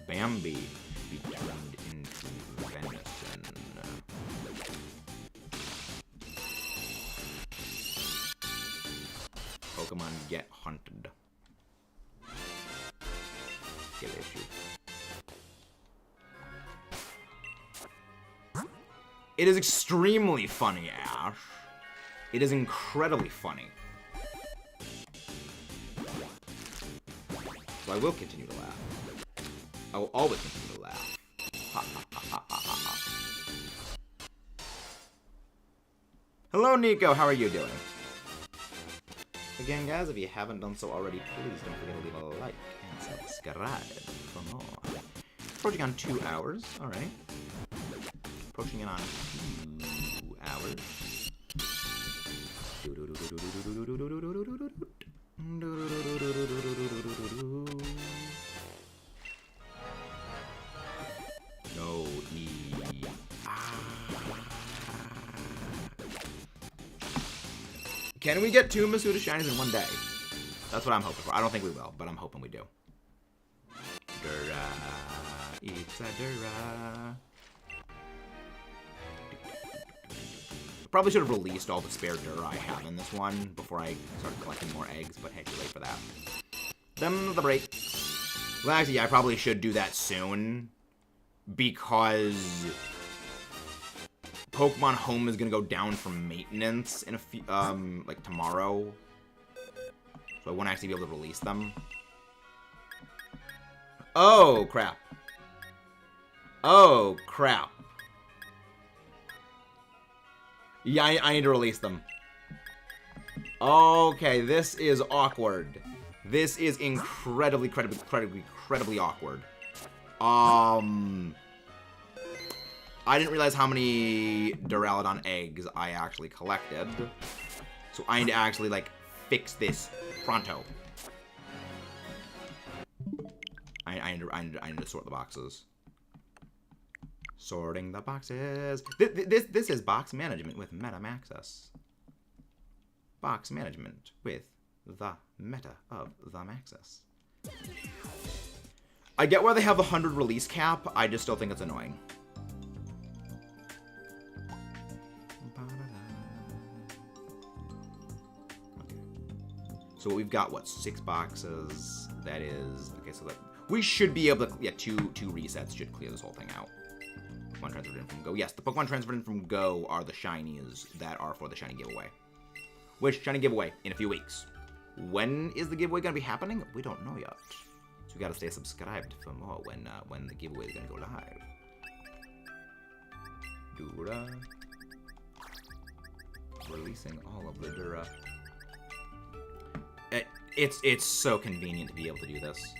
Bambi should be turned into venison. Pokemon get hunted. Skill issue. It is extremely funny, Ash. It is incredibly funny. So I will continue to laugh. I will always continue to laugh. Ha ha ha ha ha ha. Hello, Nico. How are you doing? Again, guys, if you haven't done so already, please don't forget to leave a like and subscribe for more. Approaching on 2 hours. All right. Approaching in on 2 hours. No E. Can we get 2 Masuda shinies in one day? That's what I'm hoping for. I don't think we will, but I'm hoping we do. Dura. It's a Dura. Probably should have released all the spare Dura I have in this one before I started collecting more eggs, but hey, too late for that. Then the break. Well, actually, yeah, I probably should do that soon because Pokemon Home is gonna go down from maintenance in a few, like tomorrow, so I won't actually be able to release them. Oh crap! Oh crap! Yeah, I need to release them. Okay, this is awkward. This is incredibly awkward. I didn't realize how many Duraludon eggs I actually collected. So I need to actually, like, fix this pronto. I need to sort the boxes. Sorting the boxes. This is box management with Meta Maxis. Box management with the meta of the Maxis. I get why they have a 100 release cap. I just still think it's annoying. Okay. So we've got, what, 6 boxes? That is... Okay, so that... We should be able to... Yeah, two resets should clear this whole thing out. Pokemon transferred in from Go. Yes, the Pokemon transferred in from Go are the shinies that are for the shiny giveaway. Which, shiny giveaway in a few weeks. When is the giveaway going to be happening? We don't know yet. So we got to stay subscribed for more when the giveaway is going to go live. Dura. Releasing all of the Dura. It's so convenient to be able to do this.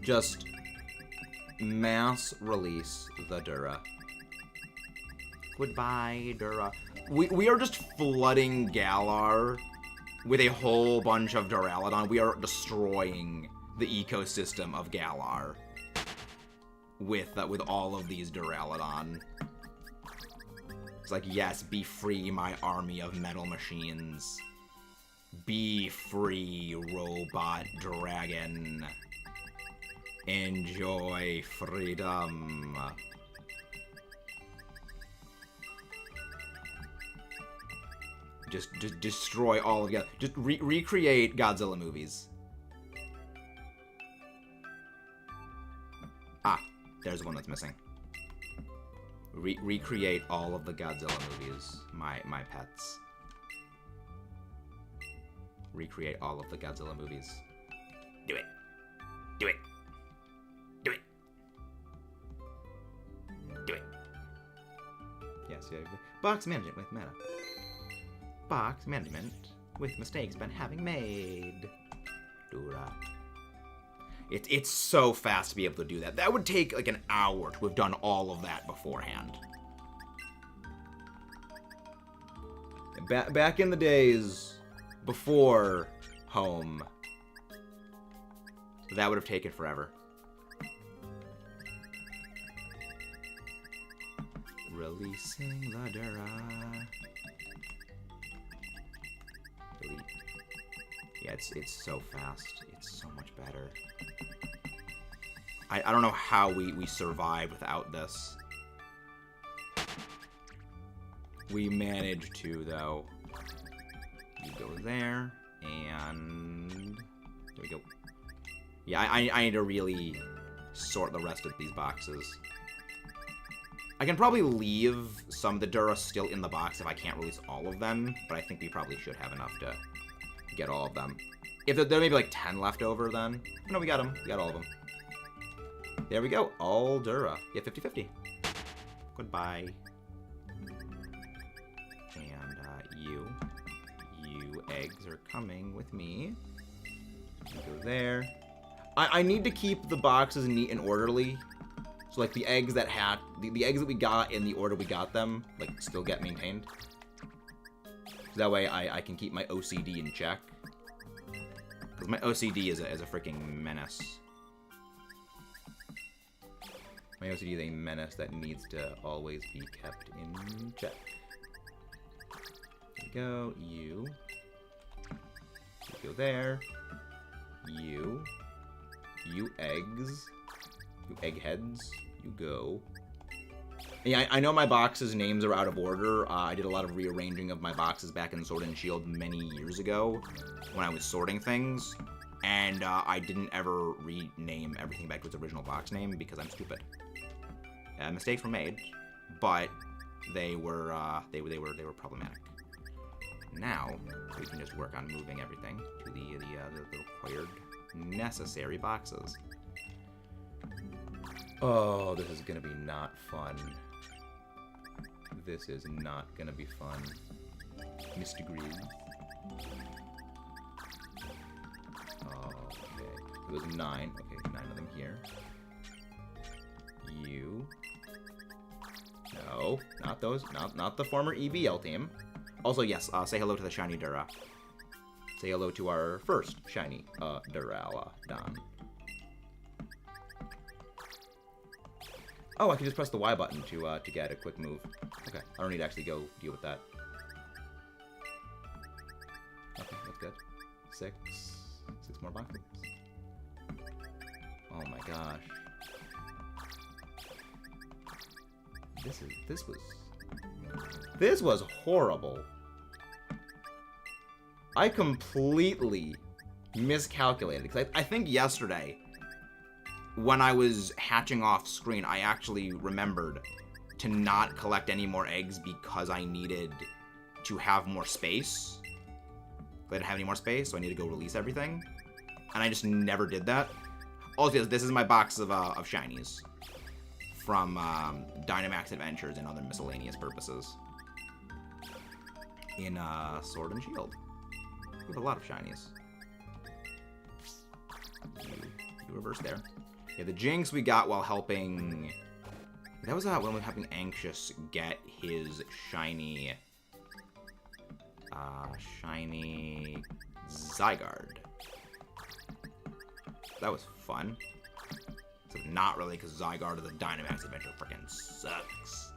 Just mass release the Dura. Goodbye, Dura. We are just flooding Galar with a whole bunch of Duraludon. We are destroying the ecosystem of Galar with all of these Duraludon. It's like, yes, be free, my army of metal machines. Be free, robot dragon. Enjoy freedom. Just destroy all of it. Just recreate Godzilla movies. Ah, there's one that's missing. Recreate all of the Godzilla movies, my pets. Recreate all of the Godzilla movies. Do it. Do it. Do it. Do it. Yes, yeah. Box management with Meta. Box management with mistakes been having made. Dura. It's so fast to be able to do that. That would take like an hour to have done all of that beforehand. Back in the days before Home, that would have taken forever. Releasing the Dura. Delete. Yeah, it's so fast. It's so much better. I don't know how we survived without this. We managed to, though. You go there, and there we go. Yeah, I need to really sort the rest of these boxes. I can probably leave some of the Dura still in the box if I can't release all of them, but I think we probably should have enough to get all of them. If there may be like 10 left over, then... No, we got them. We got all of them. There we go. All Dura. Yeah, 50-50. Goodbye. And, you eggs are coming with me. You go there. I need to keep the boxes neat and orderly. So, like, the eggs that the eggs that we got in the order we got them, like, still get maintained. That way I can keep my OCD in check. Because my OCD is a freaking menace. My OCD is a menace that needs to always be kept in check. There we go. You go there. You eggs. You eggheads. You go. Yeah, I know my boxes' names are out of order. I did a lot of rearranging of my boxes back in Sword and Shield many years ago when I was sorting things. And I didn't ever rename everything back to its original box name because I'm stupid. Mistakes were made, but they were problematic. Now we can just work on moving everything to the required necessary boxes. Oh, this is gonna be not fun. This is not gonna be fun, Mr. Grizz. Okay, it was 9. Okay, 9 of them here. You. No, not those. Not the former EVL team. Also, yes, say hello to the shiny Dura. Say hello to our first shiny Duraludon. Oh, I can just press the Y button to get a quick move. Okay, I don't need to actually go deal with that. Okay, that's good. 6 more boxes. Oh my gosh. This was horrible. I completely miscalculated because I think yesterday when I was hatching off screen, I actually remembered to not collect any more eggs because I needed to have more space. I didn't have any more space, so I need to go release everything. And I just never did that. Also, this is my box of shinies from Dynamax Adventures and other miscellaneous purposes in Sword and Shield. We have a lot of shinies. You reverse there. Yeah, the Jinx we got while helping... That was when we were helping Anxious get his shiny... shiny... Zygarde. That was fun. So not really, because Zygarde of the Dynamax Adventure freaking sucks.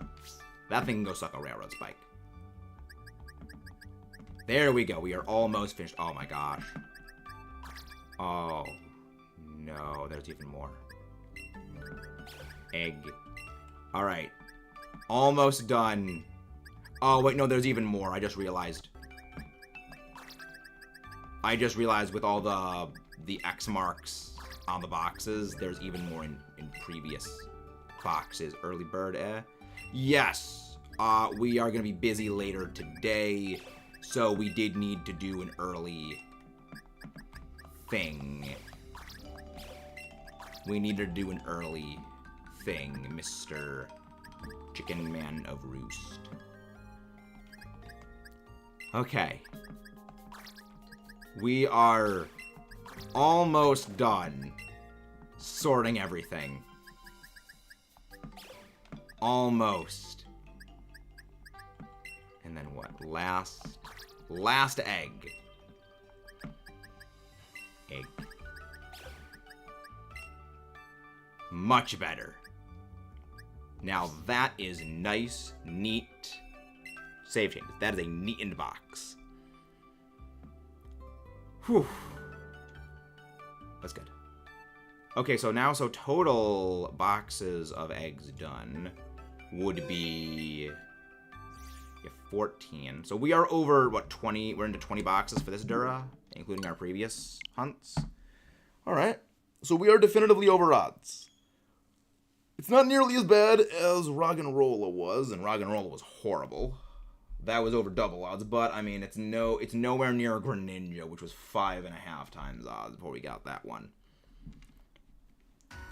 That thing can go suck a Railroad Spike. There we go. We are almost finished. Oh my gosh. Oh no, there's even more. Egg. Alright. Almost done. Oh wait, no, there's even more. I just realized with all the X marks on the boxes, there's even more in previous boxes. Early bird, Yes. We are gonna be busy later today, so we did need to do an early thing. We need to do an early thing, Mr. Chicken Man of Roost. Okay. We are almost done sorting everything. Almost. And then what? Last egg. Egg. Much better. Now that is nice, neat. Save changes. That is a neatened box. Whew. That's good. Okay, so now, total boxes of eggs done would be 14. So we are over, what, 20? We're into 20 boxes for this Dura, including our previous hunts. All right. So we are definitively over odds. It's not nearly as bad as Roggenrola was, and Roggenrola was horrible. That was over double odds, but, I mean, it's nowhere near Greninja, which was 5.5 times odds before we got that one.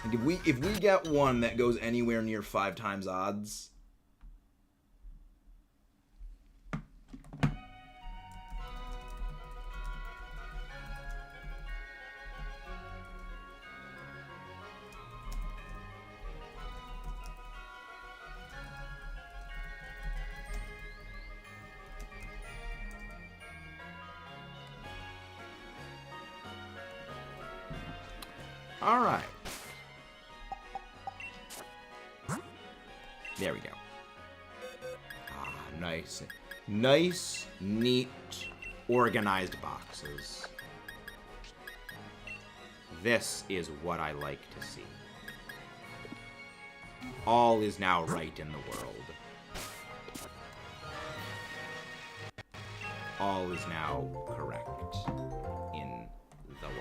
Like if we get one that goes anywhere near 5 times odds... All right. There we go. Ah, nice. Nice, neat, organized boxes. This is what I like to see. All is now right in the world. All is now correct in the world.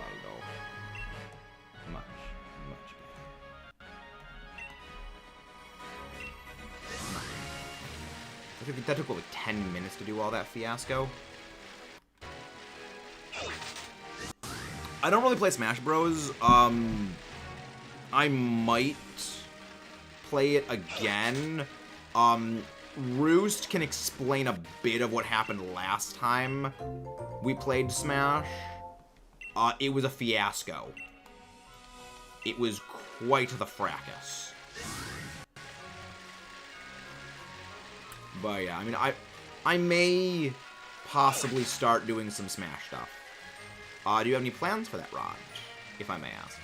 Much, much better. That took, like, 10 minutes to do all that fiasco. I don't really play Smash Bros. I might play it again. Roost can explain a bit of what happened last time we played Smash. It was a fiasco. It was quite the fracas. But yeah, I mean, I may possibly start doing some Smash stuff. Do you have any plans for that, Raj, if I may ask?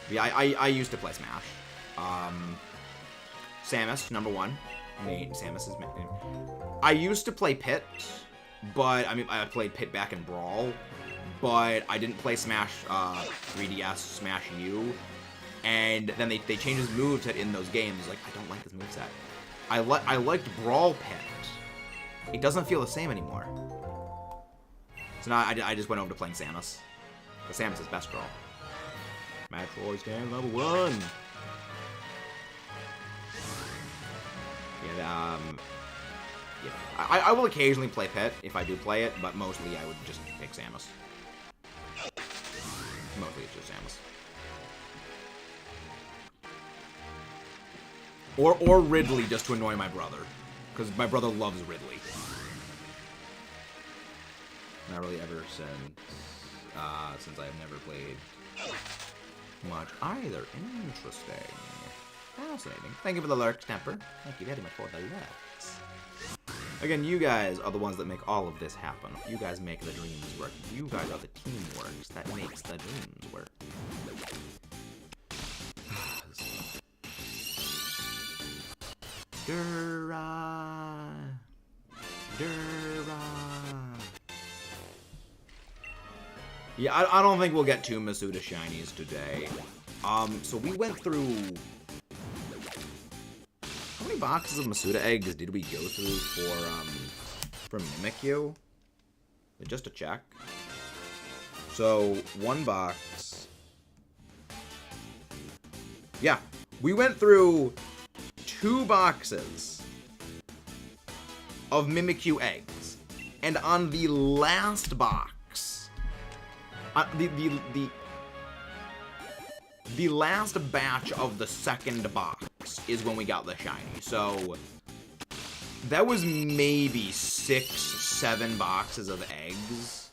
Yeah, I used to play Smash. Samus, number one. Samus is main. I used to play Pit, but, I mean, I played Pit back in Brawl, but I didn't play Smash 3DS, Smash U, and then they changed his moveset in those games. Like, I don't like his moveset. I liked Brawl Pit. It doesn't feel the same anymore. So now I just went over to playing Samus. But Samus is best girl. Metroid stand level 1. Yeah, yeah. I will occasionally play Pit if I do play it, but mostly I would just pick Samus. Mostly it's just Samus. Or Ridley, just to annoy my brother. Because my brother loves Ridley. Not really ever since I've never played much either. Interesting. Fascinating. Thank you for the lurks, Temper. Thank you very much for the lurks. Again, you guys are the ones that make all of this happen. You guys make the dreams work. You guys are the teamwork that makes the dreams work. Dura. Dura. Yeah, I don't think we'll get 2 Masuda Shinies today. So we went through... How many boxes of Masuda eggs did we go through for MIMIKYU? Just to check. So, 1 box. Yeah, we went through 2 boxes of MIMIKYU eggs. And on the last box, the last batch of the second box is when we got the shiny. So that was maybe 6-7 boxes of eggs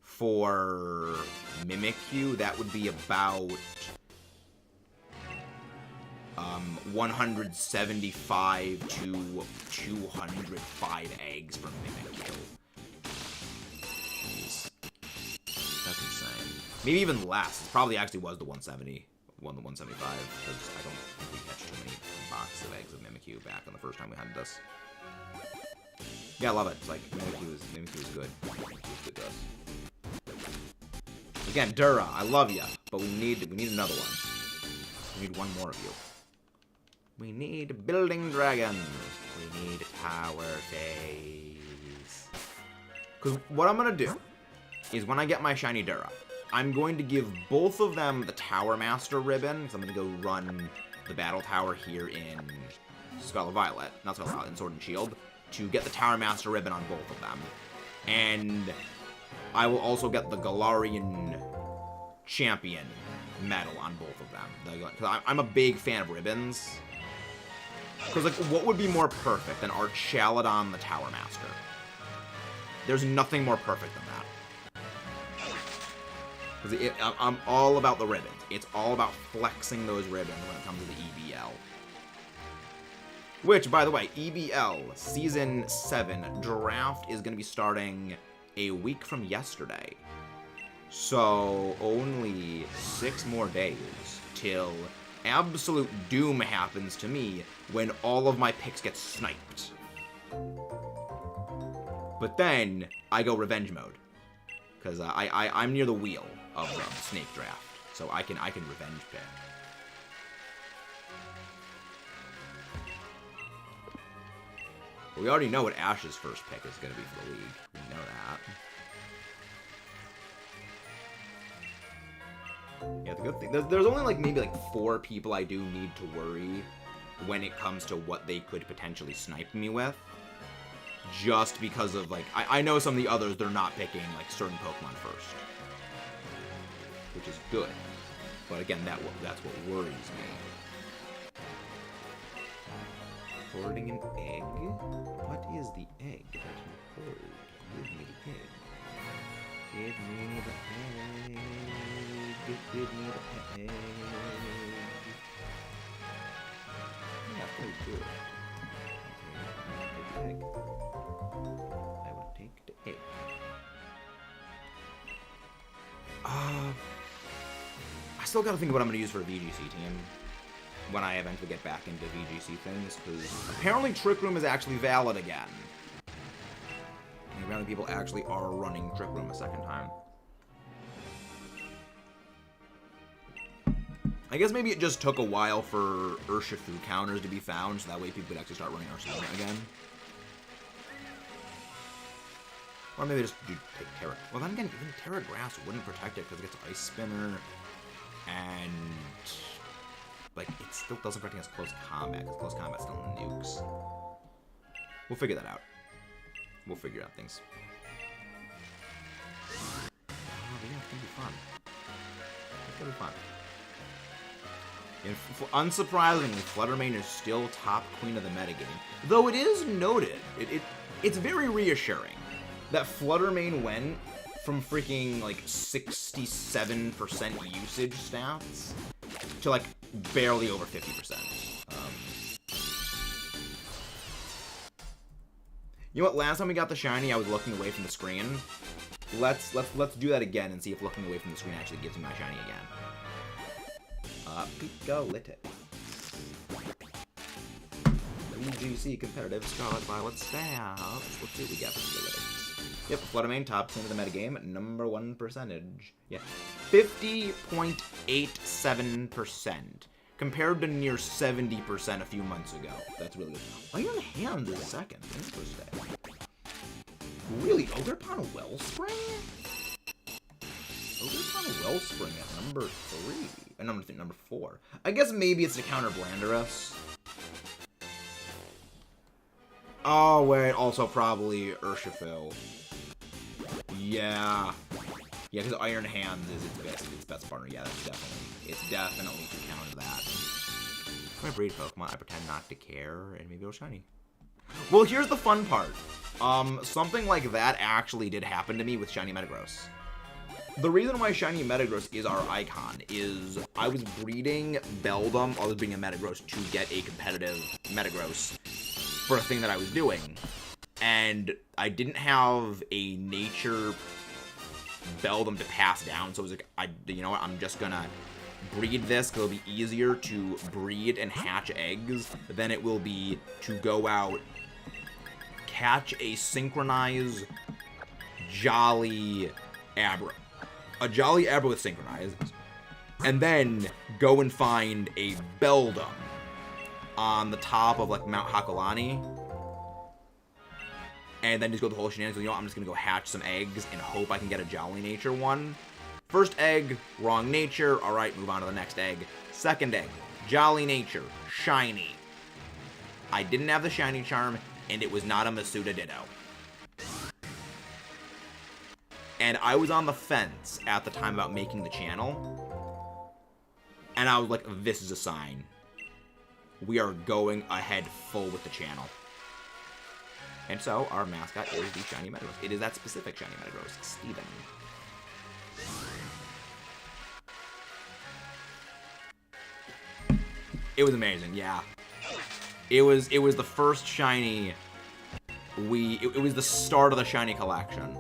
for MIMIKYU. That would be about 175 to 205 eggs for MIMIKYU. That's insane. Maybe even less. It probably actually was the 170. won the 175, because I don't think we catch too many boxes of eggs of Mimikyu back on the first time we hunted this. Yeah, I love it. It's like, Mimikyu is good. Mimikyu is good to us. Again, Dura, I love ya, but we need another one. We need one more of you. We need building dragons. We need tower phase. Because what I'm gonna do is when I get my shiny Dura, I'm going to give both of them the Tower Master ribbon, because I'm gonna go run the battle tower here in Scarlet Violet, not Scarlet Violet, in Sword and Shield, to get the Tower Master ribbon on both of them. And I will also get the Galarian Champion medal on both of them. Because I'm a big fan of ribbons. Because, like, what would be more perfect than Archaludon the Tower Master? There's nothing more perfect than that. Because I'm all about the ribbons. It's all about flexing those ribbons when it comes to the EBL. Which, by the way, EBL Season 7 draft is going to be starting a week from yesterday. So, only 6 more days till absolute doom happens to me when all of my picks get sniped. But then, I go revenge mode. Because I'm near the wheel of the snake draft. So I can revenge pick. We already know what Ash's first pick is going to be for the league. We know that. Yeah, the good thing... There's only, like, maybe, like, 4 people I do need to worry when it comes to what they could potentially snipe me with. Just because of, like... I know some of the others, they're not picking, like, certain Pokemon first. Which is good. But again, that's what worries me. Hoarding an egg? What is the egg that you hoard? Give me the egg. Give me the egg. Give me the egg. Yeah, very good. Okay, I will take the egg. I still gotta think of what I'm gonna use for a VGC team when I eventually get back into VGC things, because apparently Trick Room is actually valid again. And apparently people actually are running Trick Room a second time. I guess maybe it just took a while for Urshifu counters to be found, so that way people could actually start running Archaludon again. Or maybe they just do take Terra. Well, then again, even Terra Grass wouldn't protect it because it gets Ice Spinner, and like it still doesn't protect against close combat because close combat still nukes. We'll figure that out. We'll figure out things. Oh, yeah, it's gonna be fun. It's gonna be fun. And unsurprisingly, Fluttermane is still top queen of the metagame. Though it is noted, it's very reassuring that Fluttermane went from freaking, like, 67% usage stats to, like, barely over 50%. You know what? Last time we got the shiny, I was looking away from the screen. Let's do that again and see if looking away from the screen actually gives me my shiny again. Pika-Litic. VGC competitive Scarlet Violet stats. Let's see what we got for Pika-Litic. Yep, Fluttermane top 10 of the metagame, #1 percentage. Yeah, 50.87%. Compared to near 70% a few months ago. That's really good. Iron Hand is second. Interesting. Really? Ogerpon Wellspring? Ogerpon Wellspring at number 3. Number 4. I guess maybe it's to counter Blandurus. Oh, wait. Also probably Urshifu. Yeah. Yeah, because Iron Hands is its best partner. Yeah, it's definitely to counter that. My breed Pokemon, I pretend not to care, and maybe it'll shiny. Well, here's the fun part. Something like that actually did happen to me with Shiny Metagross. The reason why Shiny Metagross is our icon is I was breeding Beldum, I was breeding a Metagross to get a competitive Metagross for a thing that I was doing. And I didn't have a nature Beldum to pass down, so I was like, you know what, I'm just gonna breed this because it'll be easier to breed and hatch eggs than it will be to go out, catch a synchronized Jolly Abra. A Jolly Abra with synchronized. And then go and find a Beldum on the top of, like, Mount Hakalani. And then just go the whole shenanigans. You know what? I'm just going to go hatch some eggs and hope I can get a Jolly Nature one. First egg, wrong nature. All right, move on to the next egg. Second egg, Jolly Nature, shiny. I didn't have the shiny charm, and it was not a Masuda Ditto. And I was on the fence at the time about making the channel. And I was like, this is a sign. We are going ahead full with the channel. And so, our mascot is the Shiny Metagross. It is that specific Shiny Metagross, Steven. It was amazing, yeah. It was the first shiny it was the start of the shiny collection.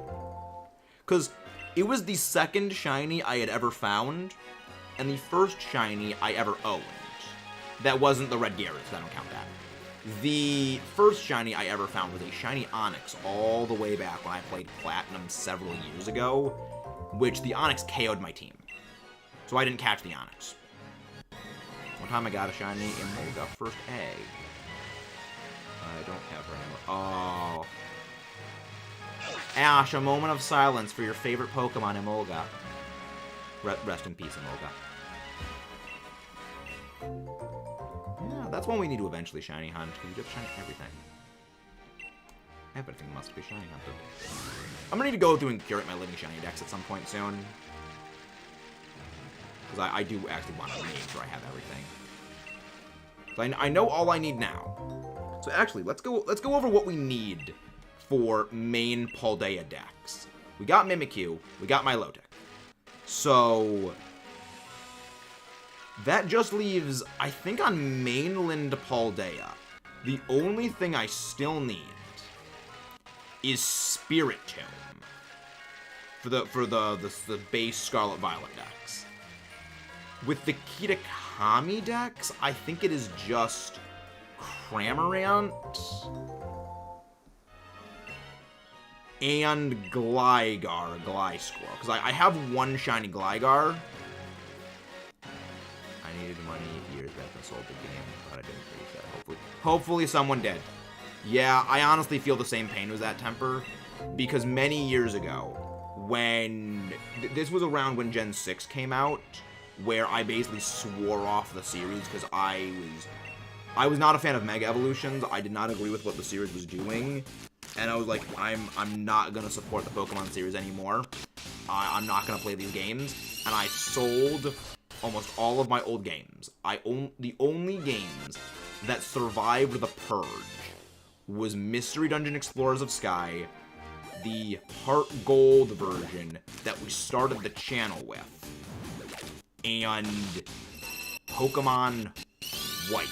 Cause it was the second shiny I had ever found, and the first shiny I ever owned. That wasn't the Red Gyarados, I don't count that. The first shiny I ever found was a shiny Onix all the way back when I played Platinum several years ago, which the Onix KO'd my team. So I didn't catch the Onix. One time I got a shiny Emolga first egg. I don't have her anymore. Oh. Ash, a moment of silence for your favorite Pokemon, Emolga. Rest in peace, Emolga. Yeah, that's one we need to eventually shiny hunt, because we just shiny everything. Everything must be shiny hunted. I'm gonna need to go through and curate my living shiny decks at some point soon. Because I do actually want to make sure I have everything. So I know all I need now. So actually, let's go over what we need for main Paldea decks. We got Mimikyu, we got Milotic. So that just leaves, I think, on mainland Paldea, the only thing I still need is Spirit Tomb for the base Scarlet Violet decks. With the Kitakami decks, I think it is just Cramorant and Gliscor. Because I have one shiny Gligar. I needed money years back and sold the game, but I didn't reach that. Hopefully someone did. Yeah, I honestly feel the same pain with that temper, because many years ago, when this was around when Gen 6 came out, where I basically swore off the series because I was not a fan of Mega Evolutions. I did not agree with what the series was doing, and I was like, I'm not gonna support the Pokemon series anymore. I'm not gonna play these games, and I sold almost all of my old games. The only games that survived the purge was Mystery Dungeon Explorers of Sky, the Heart Gold version that we started the channel with, and Pokemon White.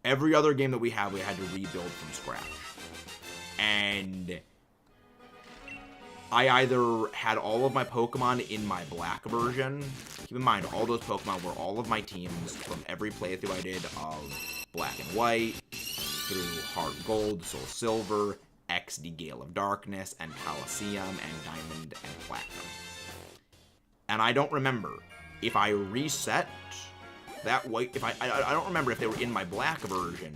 Every other game that we had to rebuild from scratch. And I either had all of my Pokemon in my Black version. Keep in mind, all those Pokemon were all of my teams from every playthrough I did of Black and White, through Heart Gold, Soul Silver, XD Gale of Darkness, and Coliseum, and Diamond, and Platinum. And I don't remember if I reset that white, I don't remember if they were in my Black version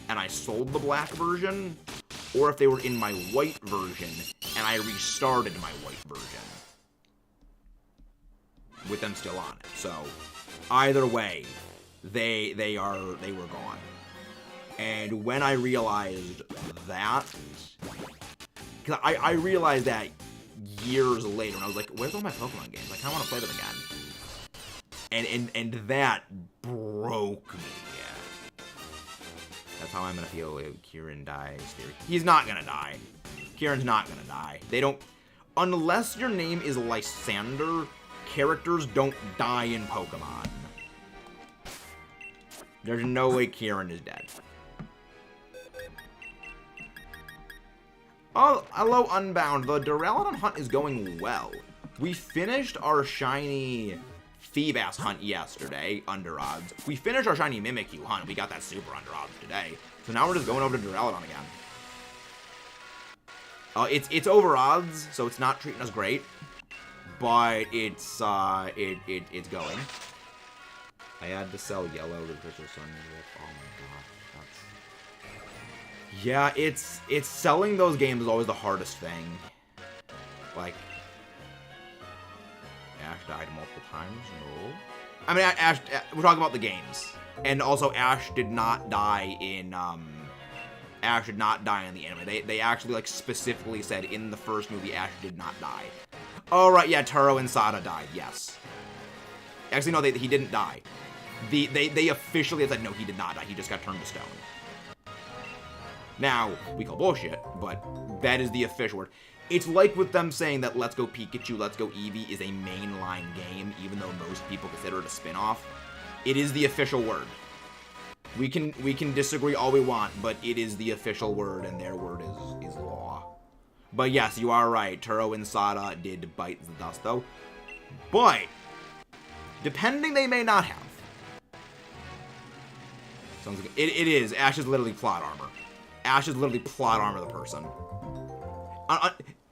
and I sold the Black version, or if they were in my White version and I restarted my White version with them still on it. So either way, they were gone. And when I realized that, because I realized that years later, and I was like, where's all my Pokemon games? I kind of want to play them again. And that broke me. That's how I'm going to feel if Kieran dies. He's not going to die. Kieran's not going to die. They don't... Unless your name is Lysander, characters don't die in Pokemon. There's no way Kieran is dead. Oh, hello, Unbound. The Duraludon hunt is going well. We finished our shiny Feebas hunt yesterday, under odds. We finished our shiny Mimikyu hunt. We got that super under odds today. So now we're just going over to Archaludon again. It's over odds, so it's not treating us great. But it's it's going. I had to sell yellow to Crystal Sun. Oh my god. That's... Yeah, it's selling those games is always the hardest thing. Like, Ash died multiple times? No. I mean, Ash, we're talking about the games. And also, Ash did not die in, Ash did not die in the anime. They actually, like, specifically said in the first movie, Ash did not die. Oh, right, yeah, Turo and Sada died, yes. Actually, no, he didn't die. They officially said, no, he did not die. He just got turned to stone. Now, we call bullshit, but that is the official word. It's like with them saying that Let's Go Pikachu, Let's Go Eevee is a mainline game, even though most people consider it a spin-off. It is the official word. We can disagree all we want, but it is the official word, and their word is law. But yes, you are right. Turo and Sada did bite the dust, though. But, depending, they may not have. Sounds like it is. Ash is literally plot armor. Ash is literally plot armor the person.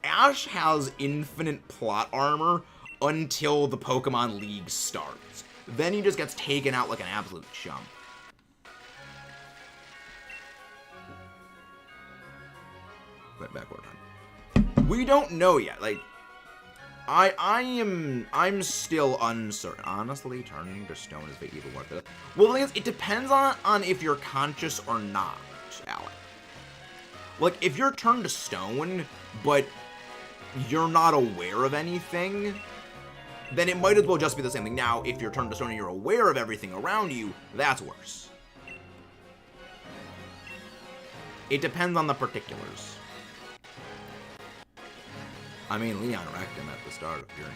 Ash has infinite plot armor until the Pokemon League starts. Then he just gets taken out like an absolute chump. But backward time. We don't know yet. Like, I'm still uncertain. Honestly, turning to stone is even worth it. Well, the thing is, it depends on if you're conscious or not, Alec. Like, if you're turned to stone, but you're not aware of anything, then it might as well just be the same thing. Now, if you're turned to stone and you're aware of everything around you, that's worse. It depends on the particulars. I mean, Leon wrecked him at the start of Journey.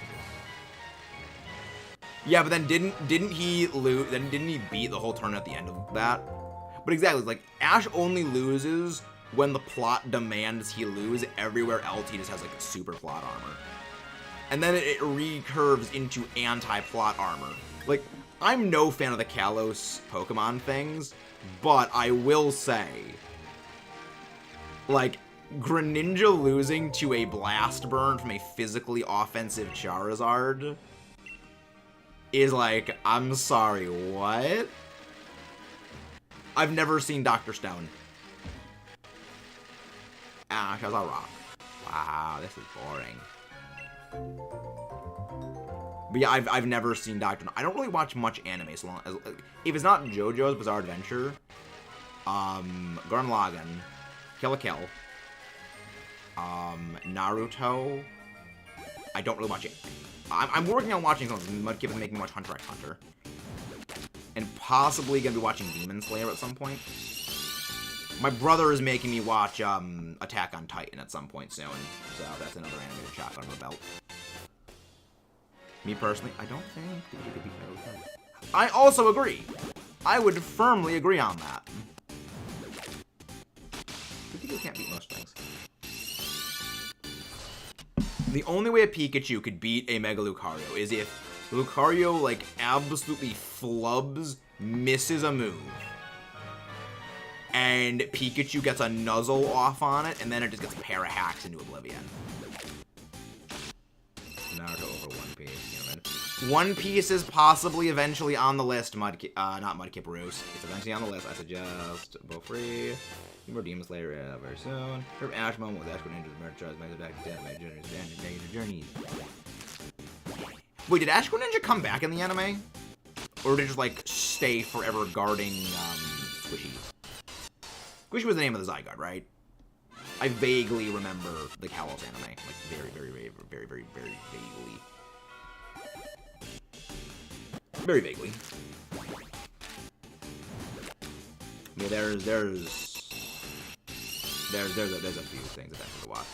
Yeah, but then didn't he lose? Then didn't he beat the whole turn at the end of that? But exactly, like, Ash only loses when the plot demands he lose. Everywhere else, he just has, like, super plot armor. And then it recurves into anti-plot armor. Like, I'm no fan of the Kalos Pokemon things, but I will say, like, Greninja losing to a Blast Burn from a physically offensive Charizard is like, I'm sorry, what? I've never seen Dr. Stone. Ash has a rock. Wow, this is boring. But yeah, I've never seen Dr. I don't really watch much anime, so long as if it's not JoJo's Bizarre Adventure, Gurren Lagann, Kill la Kill, Naruto. I don't really watch it. I'm working on watching something. Mudkip is making me watch Hunter x Hunter, and possibly gonna be watching Demon Slayer at some point. My brother is making me watch Attack on Titan at some point soon, so that's another animated shotgun on the belt. Me personally, I don't think it could be fairly. I also agree. I would firmly agree on that. Pikachu can't beat most things. The only way a Pikachu could beat a Mega Lucario is if Lucario, like, absolutely flubs, misses a move, and Pikachu gets a nuzzle off on it, and then it just gets para-hacks into oblivion. Naruto over One Piece. One Piece is possibly eventually on the list, not Mudkip Roost. It's eventually on the list. I suggest Bo Free. More Demon Slayer very soon. From Ash moment with Ash Greninja's merchandise, makes it back to Death, Journey. Wait, did Ash Greninja come back in the anime? Or did it just, like, stay forever guarding, Squishy? Squishy was the name of the Zygarde, right? I vaguely remember the Kalos anime. Like, very vaguely. Very vaguely. I mean, there's a few things that I have to watch.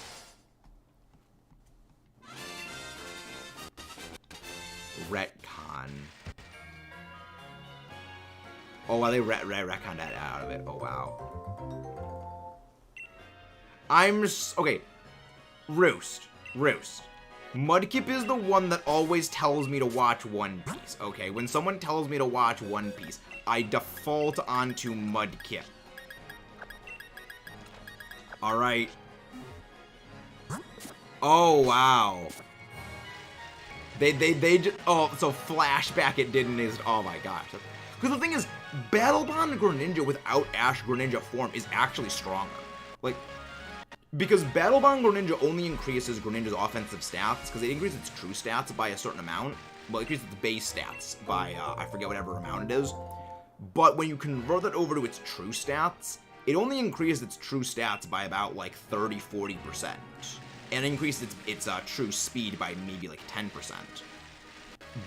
Retcon. Oh, wow, they retconned that out of it. Oh, wow. Okay. Roost. Mudkip is the one that always tells me to watch One Piece, okay? When someone tells me to watch One Piece, I default onto Mudkip. Alright. Oh, wow. They just, oh, so flashback it didn't exist. Oh my gosh. Because the thing is, Battle Bond Greninja without Ash Greninja form is actually stronger. Like, because Battle Bond Greninja only increases Greninja's offensive stats, because it increases its true stats by a certain amount. Well, it increases its base stats by, I forget whatever amount it is. But when you convert that over to its true stats, it only increases its true stats by about, like, 30-40%. And increases its true speed by maybe, like, 10%.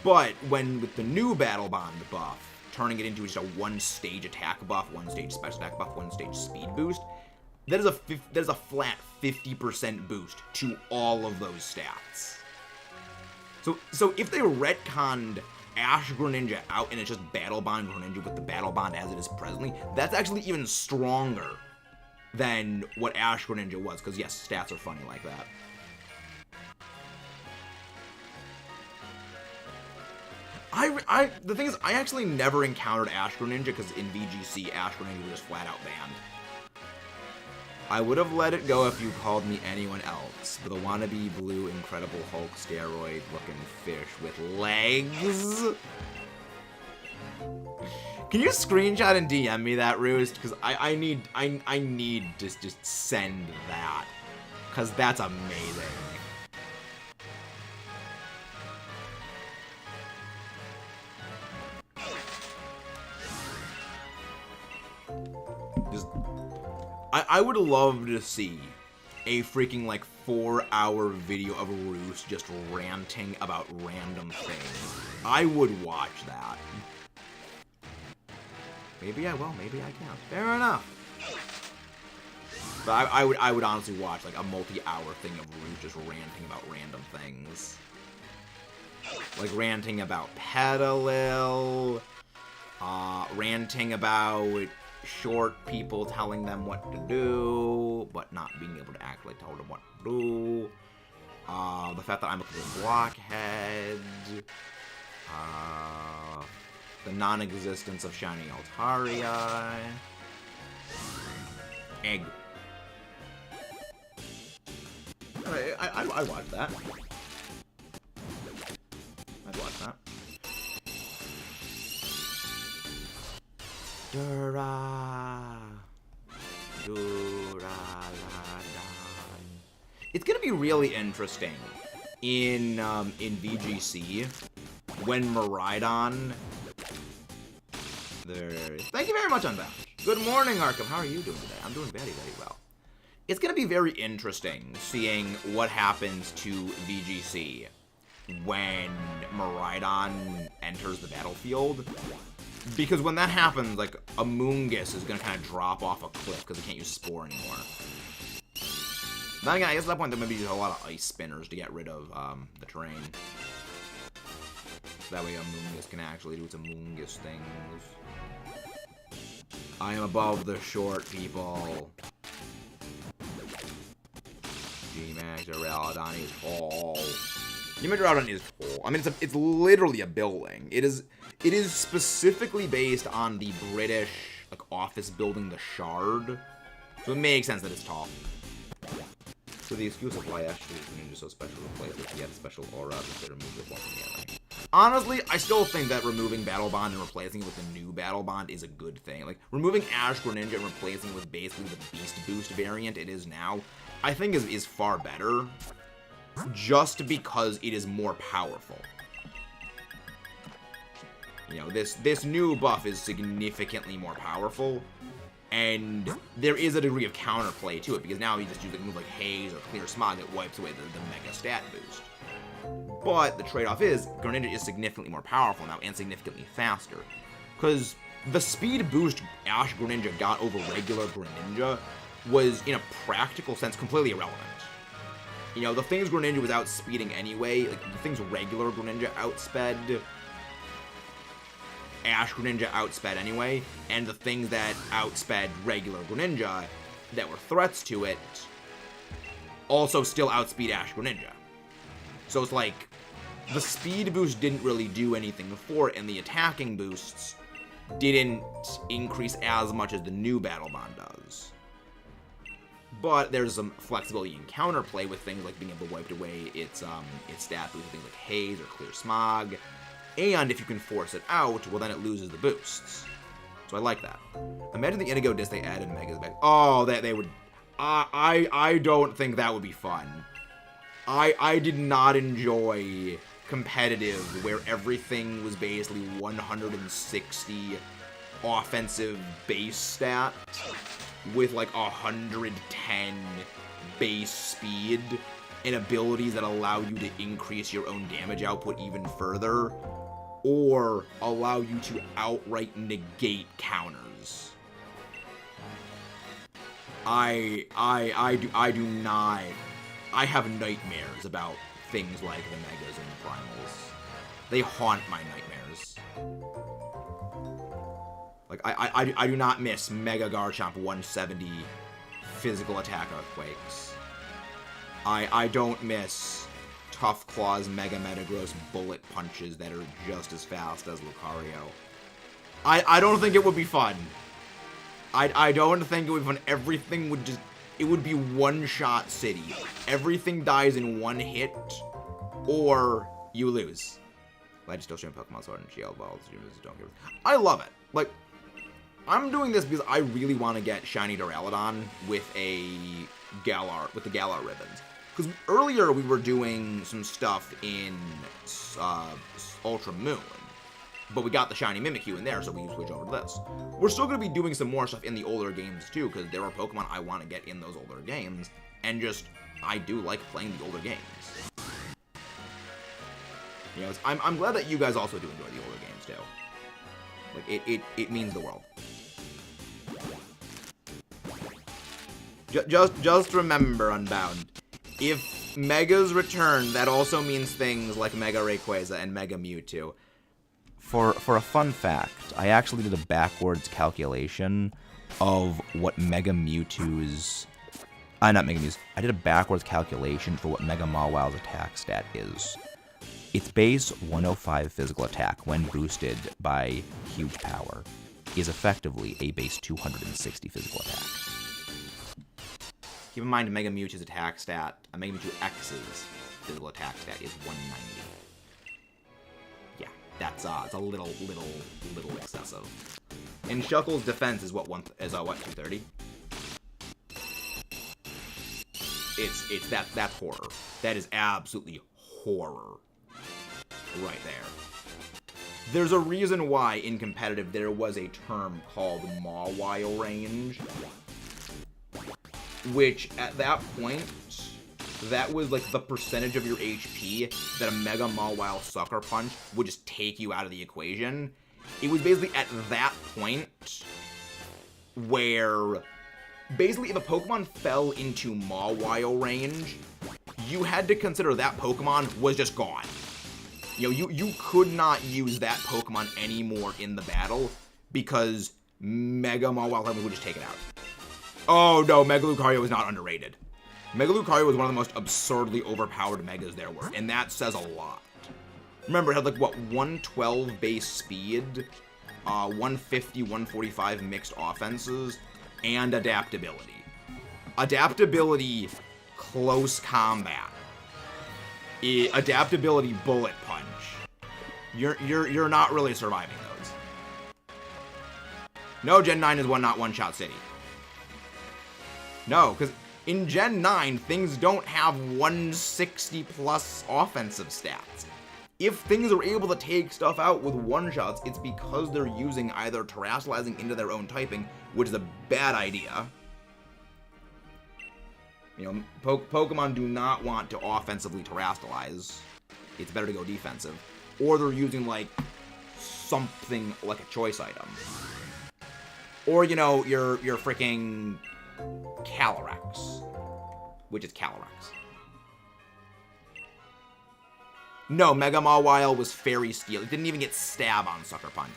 But when, with the new Battle Bond buff, turning it into just a one-stage attack buff, one-stage special attack buff, one-stage speed boost, that is a flat 50% boost to all of those stats. So if they retconned Ash Greninja out and it's just Battle Bond Greninja with the Battle Bond as it is presently, that's actually even stronger than what Ash Greninja was, because yes, stats are funny like that. The thing is, I actually never encountered Ash Greninja, because in VGC, Ash Greninja was just flat out banned. I would have let it go if you called me anyone else, but the wannabe blue Incredible Hulk steroid-looking fish with legs. Can you screenshot and DM me that, Roost? Because I need to just send that, because that's amazing. I would love to see a freaking, like, 4-hour video of Roost just ranting about random things. I would watch that. Maybe I will, maybe I can't. Fair enough. But I would honestly watch, like, a multi-hour thing of Roost just ranting about random things. Like, ranting about Petalil, ranting about short people telling them what to do, but not being able to actually tell them what to do. The fact that I'm a complete blockhead. The non-existence of Shiny Altaria. Egg. I watched that. I'd watch that. It's gonna be really interesting in VGC when Miraidon. Thank you very much, Unbound. Good morning, Arkham. How are you doing today? I'm doing very, very well. It's gonna be very interesting seeing what happens to VGC when Miraidon enters the battlefield. Because when that happens, like, Amoonguss is going to kind of drop off a cliff because it can't use Spore anymore. Then again, I guess at that point there may be a lot of Ice Spinners to get rid of the terrain. So that way Amoonguss can actually do its Amoonguss things. I am above the short people. G-Max Archaludon is tall. G-Max Archaludon is tall. I mean, it's literally a building. It is specifically based on the British, like, office building, the Shard. So it makes sense that it's tall. So the excuse of why Ash Greninja is so special to replace with, he had a special aura because they removed it from the enemy. Honestly, I still think that removing Battle Bond and replacing it with the new Battle Bond is a good thing. Like, removing Ash Greninja and replacing it with basically the Beast Boost variant it is now, I think is far better. Just because it is more powerful. You know, this new buff is significantly more powerful, and there is a degree of counterplay to it, because now you just use a move like Haze or Clear Smog that wipes away the Mega Stat boost. But the trade-off is, Greninja is significantly more powerful now, and significantly faster. Because the speed boost Ash Greninja got over regular Greninja was, in a practical sense, completely irrelevant. You know, the things Greninja was outspeeding anyway, like, the things regular Greninja outsped, Ash Greninja outsped anyway, and the things that outsped regular Greninja that were threats to it also still outspeed Ash Greninja. So it's like, the speed boost didn't really do anything for it, and the attacking boosts didn't increase as much as the new Battle Bond does. But there's some flexibility in counterplay with things like being able to wipe away its stat boost with things like Haze or Clear Smog. And if you can force it out, well then it loses the boosts. So I like that. Imagine the Indigo disc they added Megas back. Oh, they would... I don't think that would be fun. I did not enjoy competitive where everything was basically 160 offensive base stat with like 110 base speed and abilities that allow you to increase your own damage output even further, or allow you to outright negate counters. I do not. I have nightmares about things like the Megas and the Primals. They haunt my nightmares. Like, I do not miss Mega Garchomp 170 physical attack earthquakes. I don't miss Tough Claws Mega Metagross bullet punches that are just as fast as Lucario. I don't think it would be fun. I don't think it would be fun. Everything would just... It would be one-shot city. Everything dies in one hit, or you lose. I just still showing Pokemon Sword and Shield balls. Don't give. I love it. Like, I'm doing this because I really want to get Shiny Duraludon with the Galar ribbons. Because earlier we were doing some stuff in Ultra Moon, but we got the Shiny Mimikyu in there, so we switch over to this. We're still going to be doing some more stuff in the older games too, because there are Pokemon I want to get in those older games, and just, I do like playing the older games. You know, I'm glad that you guys also do enjoy the older games too. Like, it means the world. Just remember, Unbound, if Megas return, that also means things like Mega Rayquaza and Mega Mewtwo. For a fun fact, I actually did a backwards calculation of what Mega Mewtwo's... not Mega Mewtwo's. I did a backwards calculation for what Mega Mawil's attack stat is. Its base 105 physical attack, when boosted by huge power, is effectively a base 260 physical attack. Keep in mind, Mega Mewtwo's attack stat, Mega Mewtwo X's physical attack stat is 190. Yeah, that's it's a little excessive. And Shuckle's defense is what 230. It's that's horror. That is absolutely horror. Right there. There's a reason why in competitive there was a term called Mawile range, which at that point, that was like the percentage of your HP that a Mega Mawile Sucker Punch would just take you out of the equation. It was basically at that point where basically if a Pokemon fell into Mawile range, you had to consider that Pokemon was just gone. You know, you could not use that Pokemon anymore in the battle because Mega Mawile would just take it out. Oh no, Mega Lucario is not underrated. Mega Lucario was one of the most absurdly overpowered Megas there were, and that says a lot. Remember, it had like, what, 112 base speed, 150, 145 mixed offenses, and adaptability. Adaptability, close combat. Adaptability, bullet punch. You're not really surviving those. No, Gen 9 is not one-shot city. No, because in Gen 9, things don't have 160 plus offensive stats. If things are able to take stuff out with one-shots, it's because they're using either terrestrializing into their own typing, which is a bad idea. You know, Pokemon do not want to offensively terrestrialize. It's better to go defensive. Or they're using, like, something like a choice item. Or, you know, your freaking Calyrex, which is Calyrex. No, Mega Mawile was Fairy Steel. It didn't even get stab on Sucker Punch.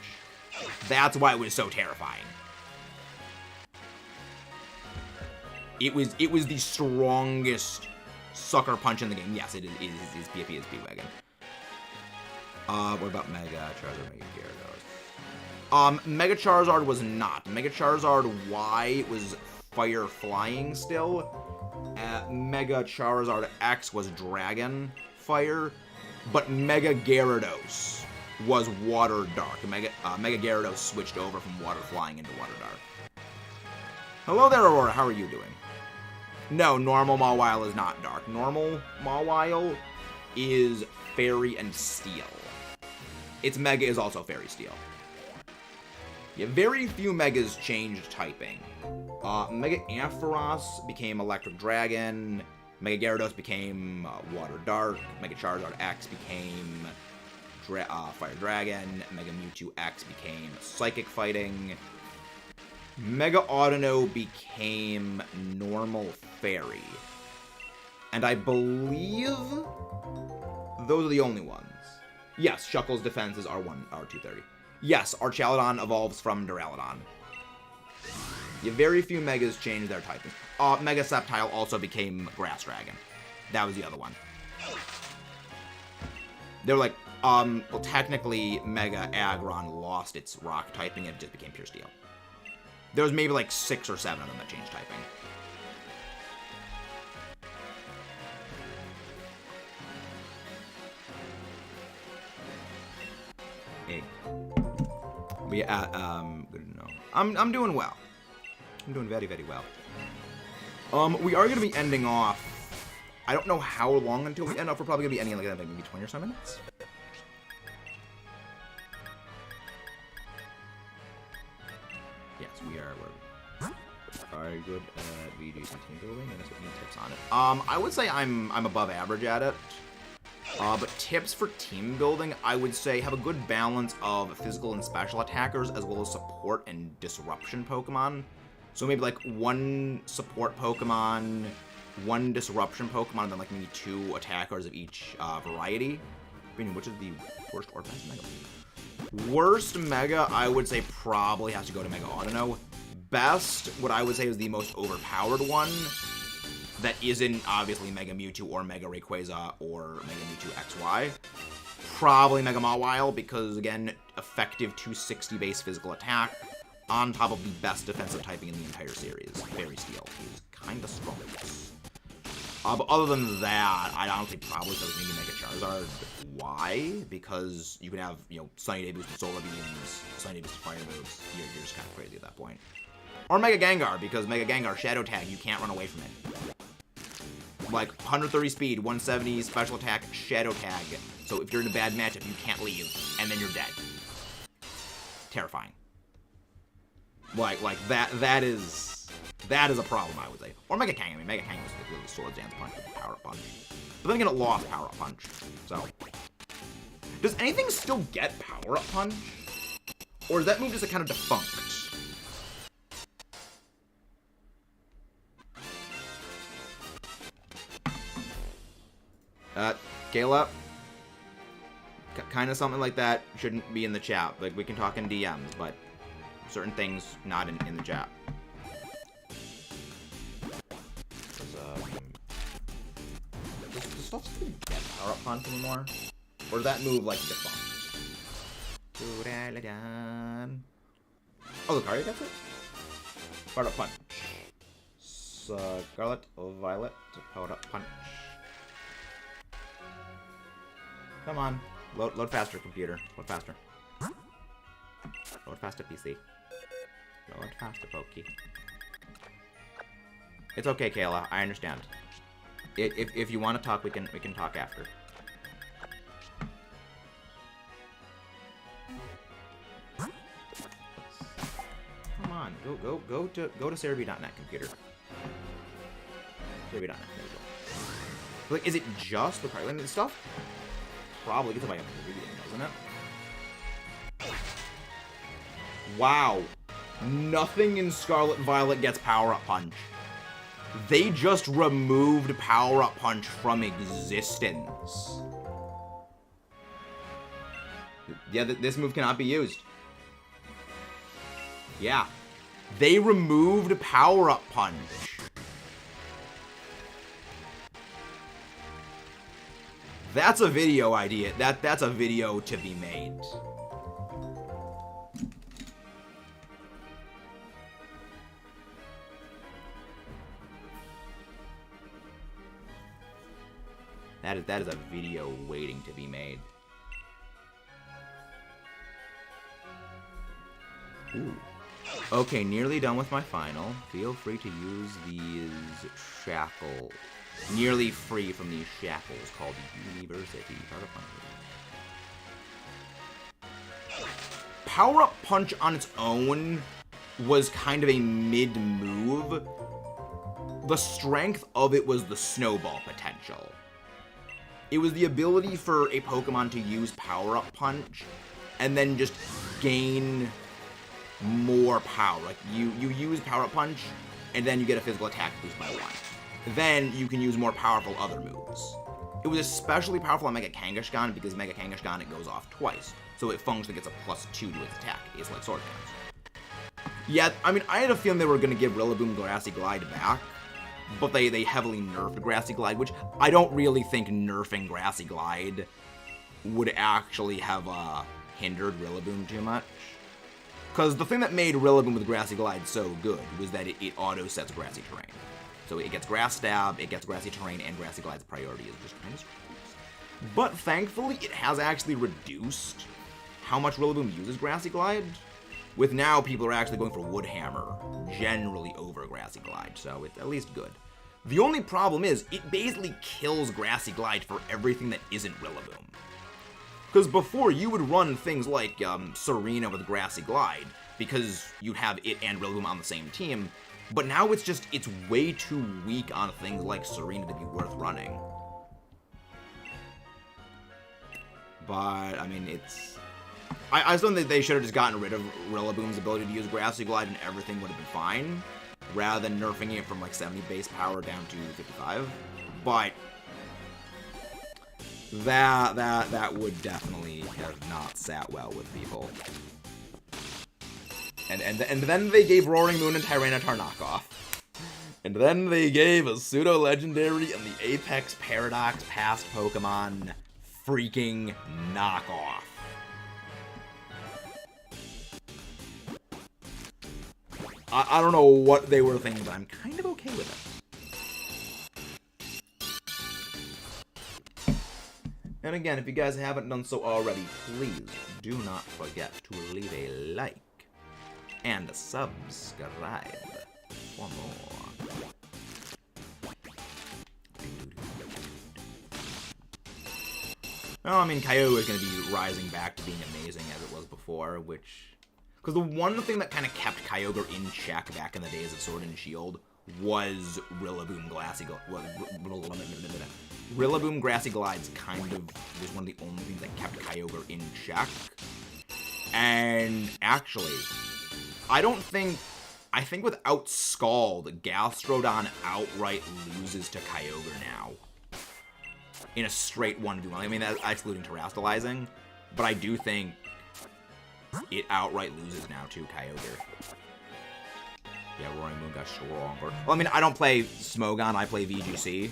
That's why it was so terrifying. It was the strongest sucker punch in the game. Yes, it is PFP is P-Wagon. What about Mega Charizard, Mega Gyarados? Mega Charizard was not. Mega Charizard Y was Fire Flying still. Mega Charizard X was Dragon Fire. But Mega Gyarados was Water Dark. Mega Gyarados switched over from Water Flying into Water Dark. Hello there, Aurora. How are you doing? No, normal Mawile is not dark. Normal Mawile is Fairy and Steel. Its Mega is also Fairy Steel. Yeah, very few Megas changed typing. Mega Ampharos became Electric Dragon. Mega Gyarados became Water Dark. Mega Charizard X became Fire Dragon. Mega Mewtwo X became Psychic Fighting. Mega Audino became Normal Fairy. And I believe those are the only ones. Yes, Shuckle's defenses are 230. Yes, Archaludon evolves from Duraludon. Yeah, very few Megas change their typing. Mega Sceptile also became Grass Dragon. That was the other one. They were like, well, technically, Mega Aggron lost its rock typing and it just became pure steel. There was maybe like 6 or 7 of them that changed typing. Hey. But yeah, good to know. I'm doing well. I'm doing very, very well. We are gonna be ending off. I don't know how long until we end off. We're probably gonna be ending like maybe 20 or so minutes. Yes, we are. We're good at VG team building, and that's what need tips on it. I would say I'm above average at it. But tips for team building, I would say have a good balance of physical and special attackers, as well as support and disruption Pokemon. So maybe like 1 support Pokemon, 1 disruption Pokemon, and then like maybe 2 attackers of each variety. I mean, which is the worst or best Mega? Worst Mega, I would say probably has to go to Mega Audino. Best, what I would say is the most overpowered one. That isn't obviously Mega Mewtwo or Mega Rayquaza or Mega Mewtwo XY. Probably Mega Mawile because, again, effective 260 base physical attack on top of the best defensive typing in the entire series. Fairy Steel is kind of strong. But other than that, I'd honestly probably say maybe Mega Charizard. Why? Because you can have, Sunny Day boost with Solar Beams, Sunny Day boost with Fire moves. You're just kind of crazy at that point. Or Mega Gengar, because Mega Gengar Shadow Tag, you can't run away from it. Like 130 speed, 170 special attack, Shadow Tag. So if you're in a bad matchup, you can't leave, and then you're dead. Terrifying. Like that is a problem, I would say. Or Mega Kang. I mean, Mega Kang was like really Sword Dance Punch with Power Up Punch. But then again, it lost Power Up Punch. So, does anything still get Power Up Punch, or is that move just kind of defunct? Kayla, kind of something like that shouldn't be in the chat. Like, we can talk in DMs, but certain things not in the chat. Does stuff still get Power Up Punch anymore? Or does that move, like, defunct? Oh, Lucario gets it? Power Up Punch. Scarlet, Violet, Power Up Punch. Come on. Load faster, computer. Load faster. Load faster, PC. Load faster, Pokey. It's okay, Kayla. I understand. If you want to talk, we can talk after. Come on. Go to Cerebi.net, computer. Cerebi.net. There we go. Like, is it just the Kylan stuff? Probably gets it by a billion, doesn't it? Wow. Nothing in Scarlet Violet gets Power Up Punch. They just removed Power Up Punch from existence. Yeah, this move cannot be used. Yeah. They removed Power Up Punch. That's a video idea. That's a video to be made. That is a video waiting to be made. Ooh. Okay, nearly done with my final. Feel free to use these shackles. Nearly free from these shackles called University. Power-up punch on its own was kind of a mid-move. The strength of it was the snowball potential. It was the ability for a Pokemon to use Power-up punch and then just gain more power. Like, you use Power-up punch, and then you get a physical attack boost by 1. Then you can use more powerful other moves. It was especially powerful on Mega Kangaskhan because Mega Kangaskhan, it goes off twice. So it functionally gets a +2 to its attack. It's like Sword Hands. Yeah, I mean, I had a feeling they were going to give Rillaboom Grassy Glide back, but they heavily nerfed Grassy Glide, which I don't really think nerfing Grassy Glide would actually have hindered Rillaboom too much. Because the thing that made Rillaboom with Grassy Glide so good was that it auto-sets Grassy Terrain. So it gets Grass Stab, it gets Grassy Terrain, and Grassy Glide's priority is just kind of screwed. But thankfully, it has actually reduced how much Rillaboom uses Grassy Glide. With now, people are actually going for Wood Hammer, generally over Grassy Glide, so it's at least good. The only problem is, it basically kills Grassy Glide for everything that isn't Rillaboom. Because before, you would run things like Serena with Grassy Glide, because you'd have it and Rillaboom on the same team, but now it's way too weak on things like Serena to be worth running. But, I mean, I still think they should have just gotten rid of Rillaboom's ability to use Grassy Glide and everything would have been fine, rather than nerfing it from like 70 base power down to 55. But that would definitely have not sat well with people. And then they gave Roaring Moon and Tyranitar knockoff. And then they gave a pseudo-legendary and the Apex Paradox past Pokemon freaking knockoff. I don't know what they were thinking, but I'm kind of okay with it. And again, if you guys haven't done so already, please do not forget to leave a like and subscribe for more. Well, I mean, Kyogre is going to be rising back to being amazing as it was before, which... Because the one thing that kind of kept Kyogre in check back in the days of Sword and Shield was Rillaboom Rillaboom Grassy Glides kind of was one of the only things that kept Kyogre in check. And actually, I think without Scald, Gastrodon outright loses to Kyogre now. In a straight 1v1. I mean, that's excluding Terastallizing, but I do think it outright loses now to Kyogre. Yeah, Roaring Moon got stronger. Well, I mean, I don't play Smogon, I play VGC.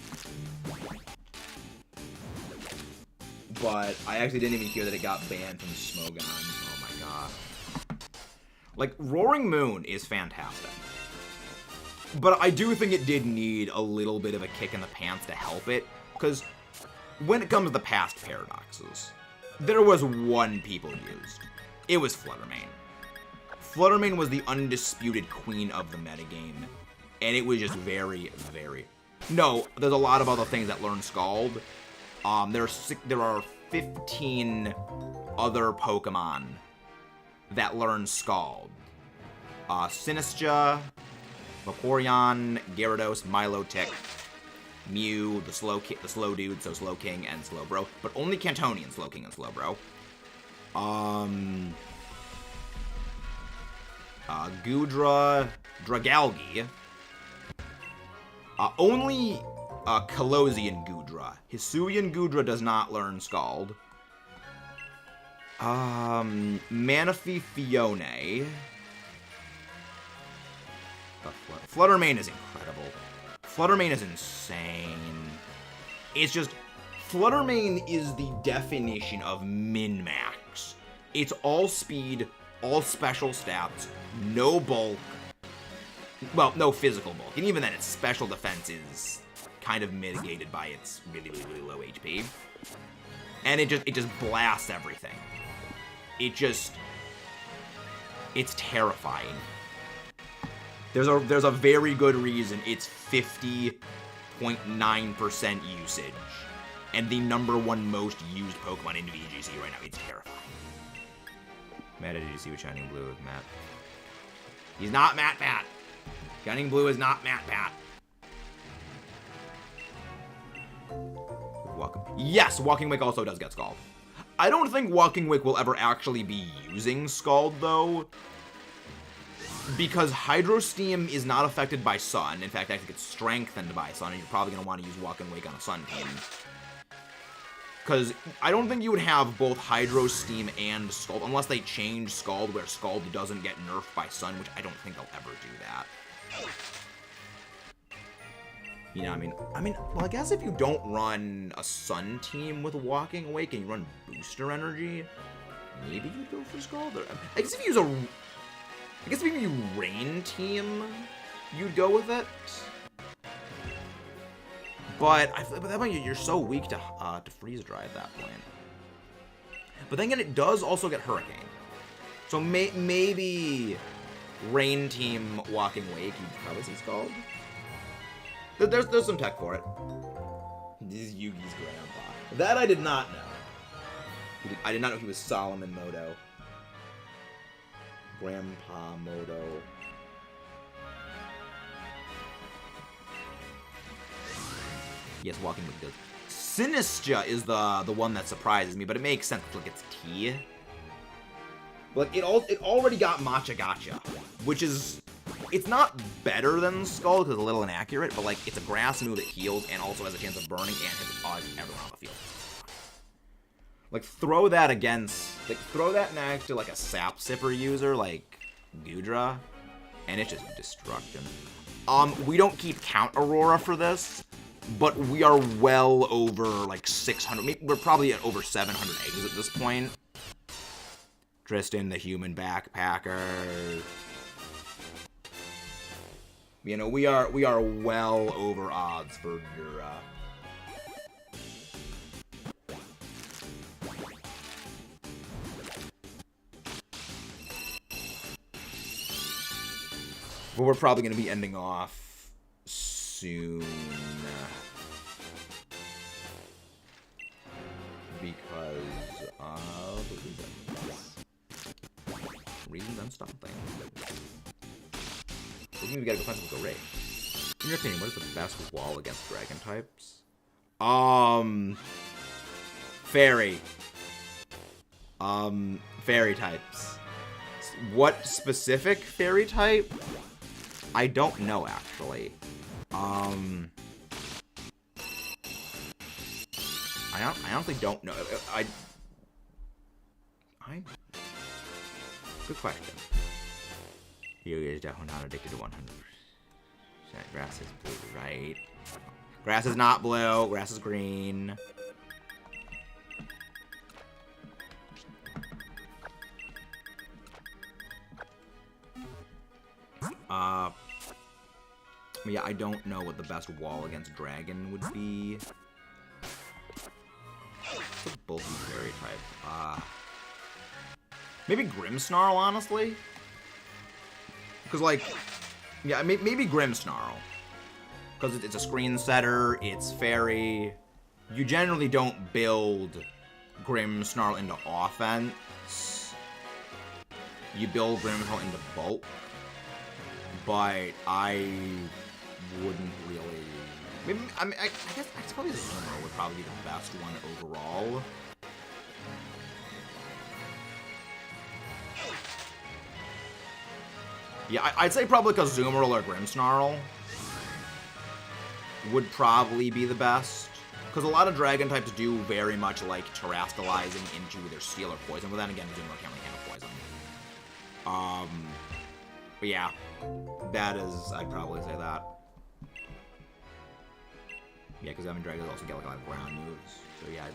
But I actually didn't even hear that it got banned from Smogon. Oh my god. Like, Roaring Moon is fantastic. But I do think it did need a little bit of a kick in the pants to help it. Because when it comes to the past paradoxes, there was one people used. It was Fluttermane. Fluttermane was the undisputed queen of the metagame, and it was just very, very... No, there's a lot of other things that learn Scald. There are 15 other Pokemon that learn Scald. Sinistcha, Vaporeon, Gyarados, Milotic, Mew, the slow dude, so Slowking and Slowbro, but only Cantonian Slowking and Slowbro. Goodra, Dragalge. Only Kalosian Goodra. Hisuian Goodra does not learn Scald. Manaphy Fione. Fluttermane is incredible. Fluttermane is insane. It's just Fluttermane is the definition of min-max. It's all speed, all special stats, no bulk. Well, no physical bulk. And even then, its special defense is kind of mitigated by its really, really, really low HP. And it just blasts everything. It's terrifying. There's a very good reason it's 50.9% usage. And the #1 most used Pokemon in VGC right now. It's terrifying. Matt, did you see what Shining Blue is, Matt? He's not Matt Pat. Shining Blue is not Matt Pat. Yes, Walking Wick also does get Scald. I don't think Walking Wick will ever actually be using Scald, though. Because Hydro Steam is not affected by Sun. In fact, I think it's strengthened by Sun, and you're probably going to want to use Walking Wick on a Sun team. Because I don't think you would have both Hydro Steam and Scald, unless they change Scald where Scald doesn't get nerfed by Sun, which I don't think they'll ever do that. You know, I mean, well, I guess if you don't run a Sun team with Walking Awake and you run Booster Energy, maybe you'd go for Scald. Or, I guess if you use I guess if you Rain team, you'd go with it. But I feel like at that point you're so weak to Freeze Dry at that point. But then again, it does also get Hurricane. So maybe Rain team Walking Wake, you'd probably see Scald. There's some tech for it. This is Yugi's grandpa. That I did not know. I did not know he was Solomon Moto. Grandpa Moto. Yes, Walking Wick does. Sinistra is the one that surprises me, but it makes sense. Look, it's T. But it already got Matcha Gotcha, which is... It's not better than Skull because it's a little inaccurate, but like it's a grass move that heals and also has a chance of burning and hits everyone on the field. Like throw that next to like a Sap Sipper user like Gudra, and it's just destruction. We don't keep count Aurora for this, but we are well over like 600. We're probably at over 700 eggs at this point. Tristan, the human backpacker. You know, we are well over odds for Dura. But we're probably going to be ending off soon. Because of reasons I'm stopping. We gotta go find some Go-Ray. In your opinion, what is the best wall against dragon types? Fairy. Fairy types. What specific fairy type? I don't know, actually. I honestly don't know. Good question. Yugi is definitely not addicted to 100%. Grass is blue, right? Grass is not blue. Grass is green. Yeah, I don't know what the best wall against dragon would be. What's a bulky fairy type? Maybe Grimmsnarl, honestly? Because, like, yeah, maybe Grimmsnarl. Because it's a screen setter, it's fairy. You generally don't build Grimmsnarl into offense. You build Grimmsnarl into bulk. But I wouldn't really... Maybe, I guess probably Zoomer would probably be the best one overall. Yeah, I'd say probably Azumarill or Grimmsnarl would probably be the best. Because a lot of dragon types do very much like terastallizing into either steel or poison, but then again, Azumarill can't really handle poison. But yeah, that is, I'd probably say that. Yeah, because Diamond Dragons also get like a lot of ground moves. So yeah,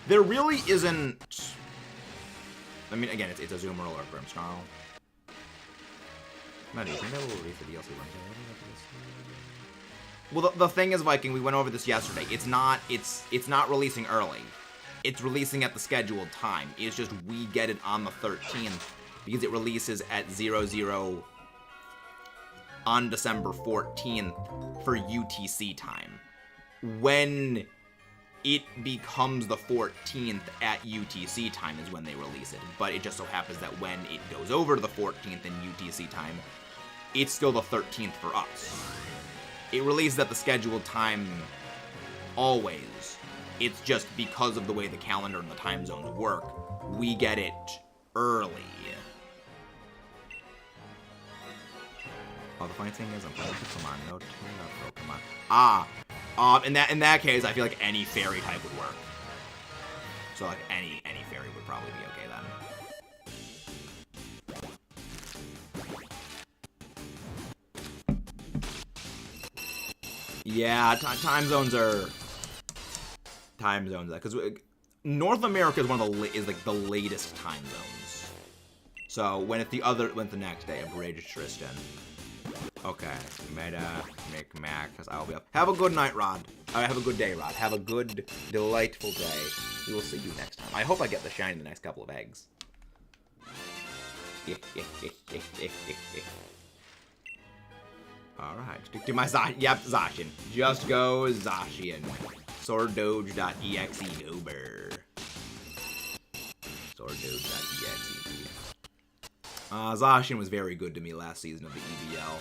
there really isn't. I mean, again, it's a Zoomer or a Grimmsnarl. Matt, do you think that will release the DLC Wednesday? Well, the thing is, Viking, we went over this yesterday. It's not releasing early. It's releasing at the scheduled time. It's just we get it on the 13th because it releases at 00 on December 14th for UTC time. When it becomes the 14th at UTC time is when they release it. But it just so happens that when it goes over to the 14th in UTC time, it's still the 13th for us. It releases at the scheduled time always. It's just because of the way the calendar and the time zones work, we get it early. Oh, the funny thing is, I'm playing Pokemon. No Pokemon. In that case, I feel like any fairy type would work. So like any fairy would probably be okay then. Yeah, time zones because North America is is like the latest time zones. So when it's the next day, Abridged Tristan. Okay, Meta, Micmac, because I'll be up. Have a good night, Rod. Have a good day, Rod. Have a good, delightful day. We will see you next time. I hope I get the shine in the next couple of eggs. Alright, stick to my Zacian. Just go Zacian. Sworddoge.exe Uber. Sworddoge.exe. Zacian was very good to me last season of the EVL.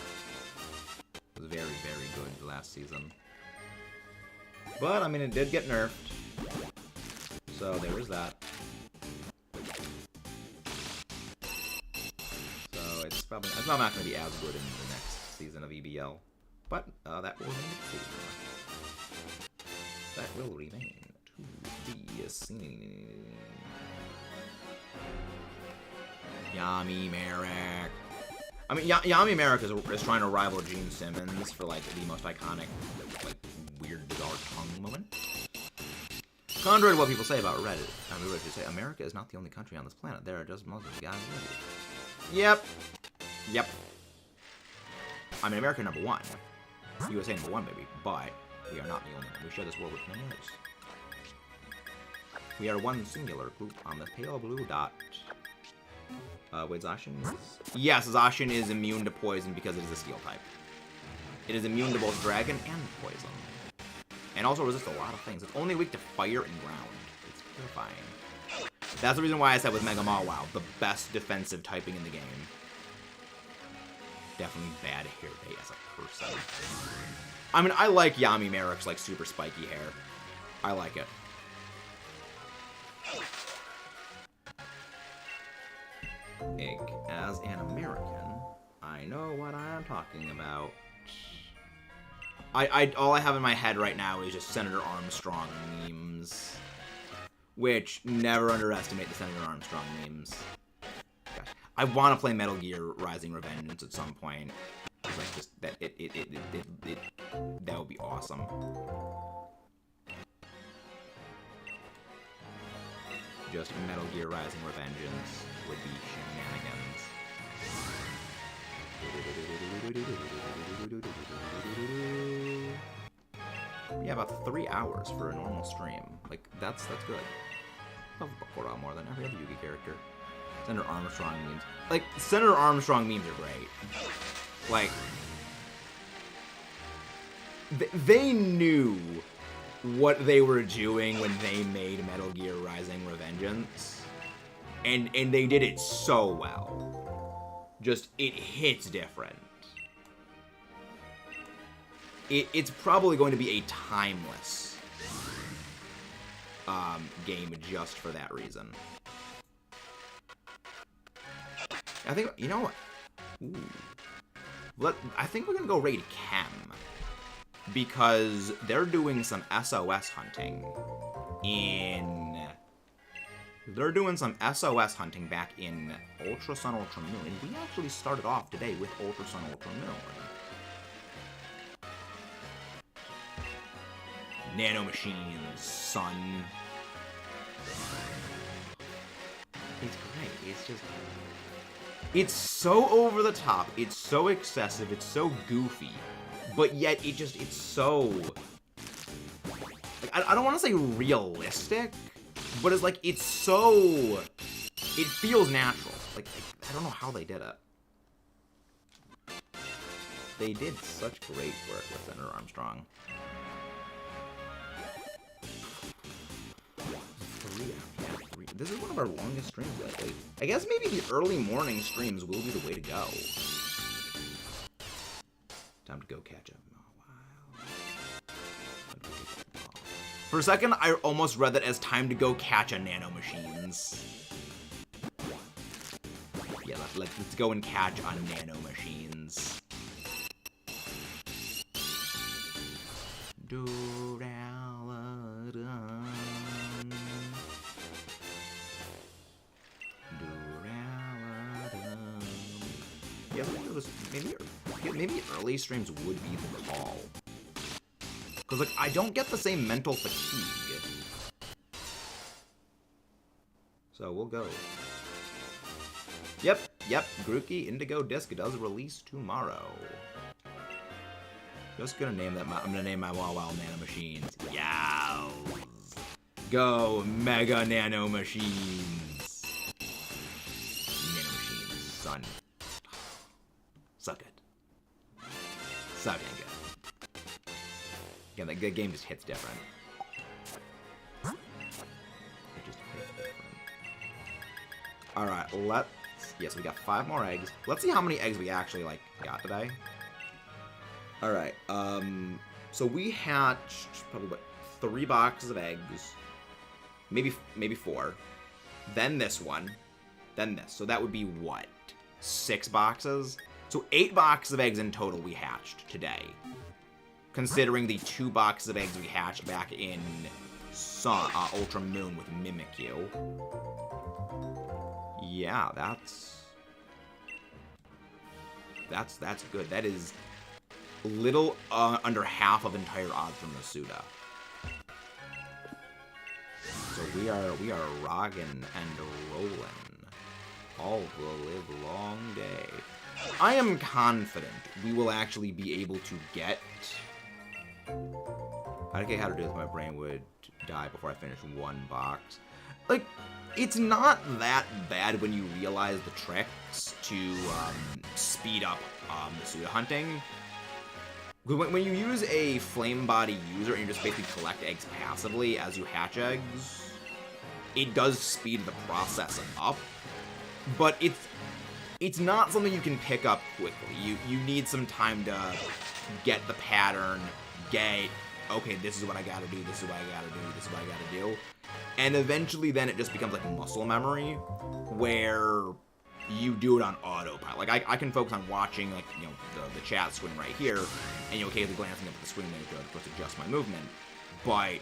It was very, very good last season. But, I mean, it did get nerfed. So, there was that. So, it's not going to be as good in the next season of EVL. But, that will remain to be seen. That will remain to be seen. Yami Merrick. I mean, Yami Merrick is trying to rival Gene Simmons for, like, the most iconic, like, weird, bizarre tongue moment. Contrary to what people say about Reddit, I mean, Reddit say, America is not the only country on this planet. There are just Muslims, guys. Yep. I mean, America #1. USA #1, baby. But we are not the only one. We share this world with many others. We are one singular group on the pale blue dot. Wait, Zacian is... Yes, Zacian is immune to poison because it is a steel type. It is immune to both dragon and poison. And also resists a lot of things. It's only weak to fire and ground. It's terrifying. That's the reason why I said with Mega Mawile, the best defensive typing in the game. Definitely bad hair day as a person. I mean, I like Yami Merrick's, like, super spiky hair. I like it. As an American, I know what I'm talking about. All I have in my head right now is just Senator Armstrong memes. Which, never underestimate the Senator Armstrong memes. Gosh, I want to play Metal Gear Rising Revengeance at some point. It's like just that that would be awesome. Just Metal Gear Rising Revengeance would be shenanigans. Yeah, about 3 hours for a normal stream. Like, that's good. I love Bakura more than every other Yugi character. Senator Armstrong memes. Like, Senator Armstrong memes are great. Like, they knew what they were doing when they made Metal Gear Rising Revengeance. And they did it so well. Just, it hits different. It's probably going to be a timeless game just for that reason. I think, you know what? Ooh. I think we're going to go raid Chem. Because they're doing some SOS hunting They're doing some SOS hunting back in Ultra Sun, Ultra Moon. And we actually started off today with Ultra Sun, Ultra Moon. Nanomachines, son. It's great. It's just... It's so over the top. It's so excessive. It's so goofy. But yet, it's so... Like, I don't want to say realistic, but it's like, it's so... It feels natural. Like, I don't know how they did it. They did such great work with Senator Armstrong. 3 hours. This is one of our longest streams lately. I guess maybe the early morning streams will be the way to go. Time to go catch up. For a second, I almost read that as time to go catch a nanomachines. Yeah, let's go and catch a nanomachines. Duraludon. Duraludon. Yeah, maybe early streams would be the call. Because, like, I don't get the same mental fatigue. So, we'll go. Yep, Grookey Indigo Disc does release tomorrow. Just gonna name that, I'm gonna name my Wow Nanomachines. Yows! Go, Mega Nanomachines! Nanomachines, son. So good. So dang good. Yeah, the game just hits different. It just hits different. Alright, yes, we got 5 more eggs. Let's see how many eggs we actually, like, got today. Alright, so we hatched probably, what, 3 boxes of eggs. Maybe 4. Then this one. Then this. So that would be, what, 6 boxes? So 8 boxes of eggs in total we hatched today. Considering the 2 boxes of eggs we hatched back in Ultra Moon with MIMIKYU. Yeah, that's good. That is little under half of entire odds from Masuda. So we are rocking and rolling all the live long day. I am confident we will actually be able to get... I don't know how to do this. My brain would die before I finish 1 box. Like, it's not that bad when you realize the tricks to speed up Masuda hunting. When you use a flame body user and you just basically collect eggs passively as you hatch eggs, it does speed the process up. But it's not something you can pick up quickly. You need some time to get the pattern, okay, this is what I gotta do, this is what I gotta do, this is what I gotta do. And eventually then it just becomes like muscle memory, where you do it on autopilot. Like, I can focus on watching, like, you know, the chat screen right here, and, you know, occasionally glancing up at the screen to adjust my movement. But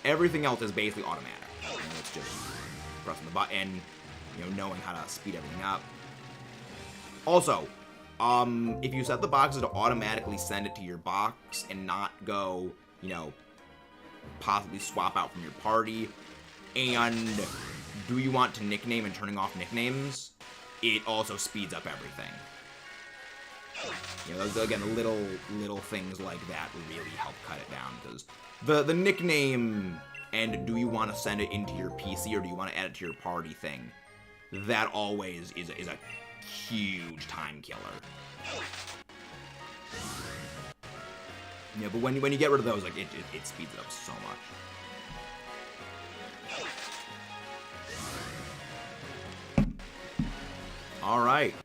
everything else is basically automatic. You know, it's just pressing the button, you know, knowing how to speed everything up. Also, if you set the boxes to automatically send it to your box and not go, you know, possibly swap out from your party, and do you want to nickname and turning off nicknames, it also speeds up everything. You know, those, again, little things like that really help cut it down, because the nickname and do you want to send it into your PC or do you want to add it to your party thing, that always is a huge time killer. Yeah, but when you get rid of those, like, it speeds it up so much. Alright.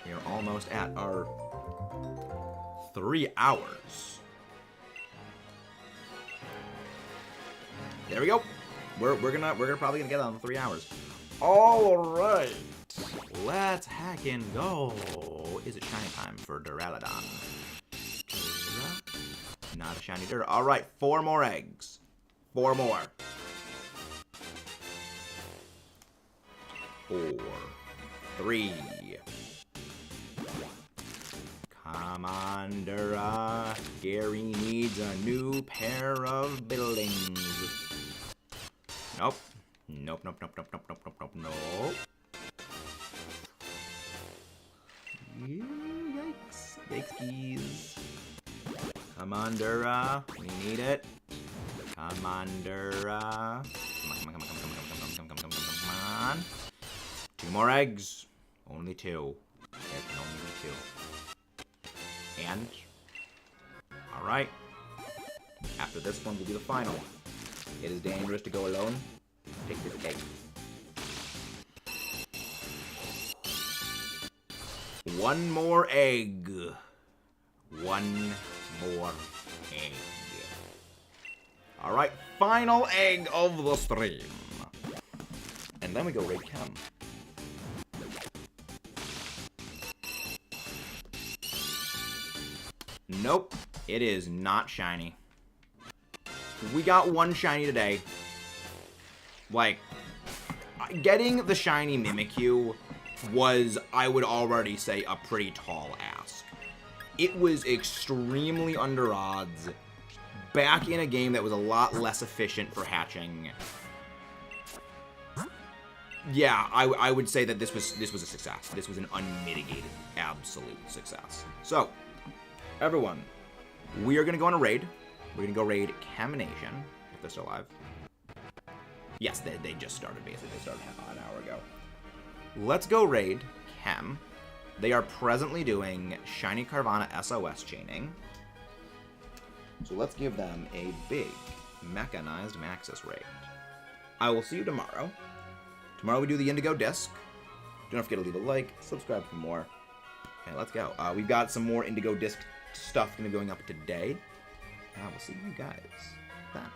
We're almost at our 3 hours. There we go. We're probably gonna get on 3 hours. Alright. Let's hack and go. Is it shiny time for Duraludon? Not a shiny Dur. Alright, 4 more eggs. 4 more. 4. 3. Commander, Gary needs a new pair of buildings. Nope. Nope, nope, nope, nope, nope, nope, nope, nope, nope. Yikes. Yikes. Commander, we need it. Commander, come on. 2 more eggs. Only 2. There can only be 2. And, alright. After this one will be the final. It is dangerous to go alone. Take this egg. 1 more egg. 1 more egg. Alright, final egg of the stream. And then we go raid Chem. Nope, it is not shiny. We got 1 shiny today. Like, getting the shiny Mimikyu was, I would already say, a pretty tall ask. It was extremely under odds. Back in a game that was a lot less efficient for hatching. Yeah, I would say that this was a success. This was an unmitigated, absolute success. So, everyone, we are going to go on a raid. We're going to go raid Chemination, if they're still alive. Yes, they just started, basically. They started an hour ago. Let's go raid Chem. They are presently doing Shiny Carvana SOS chaining. So let's give them a big mechanized Maxis raid. I will see you tomorrow. Tomorrow we do the Indigo disc. Don't forget to leave a like, subscribe for more. Okay, let's go. We've got some more Indigo disc stuff going to be going up today. And I will see you guys then.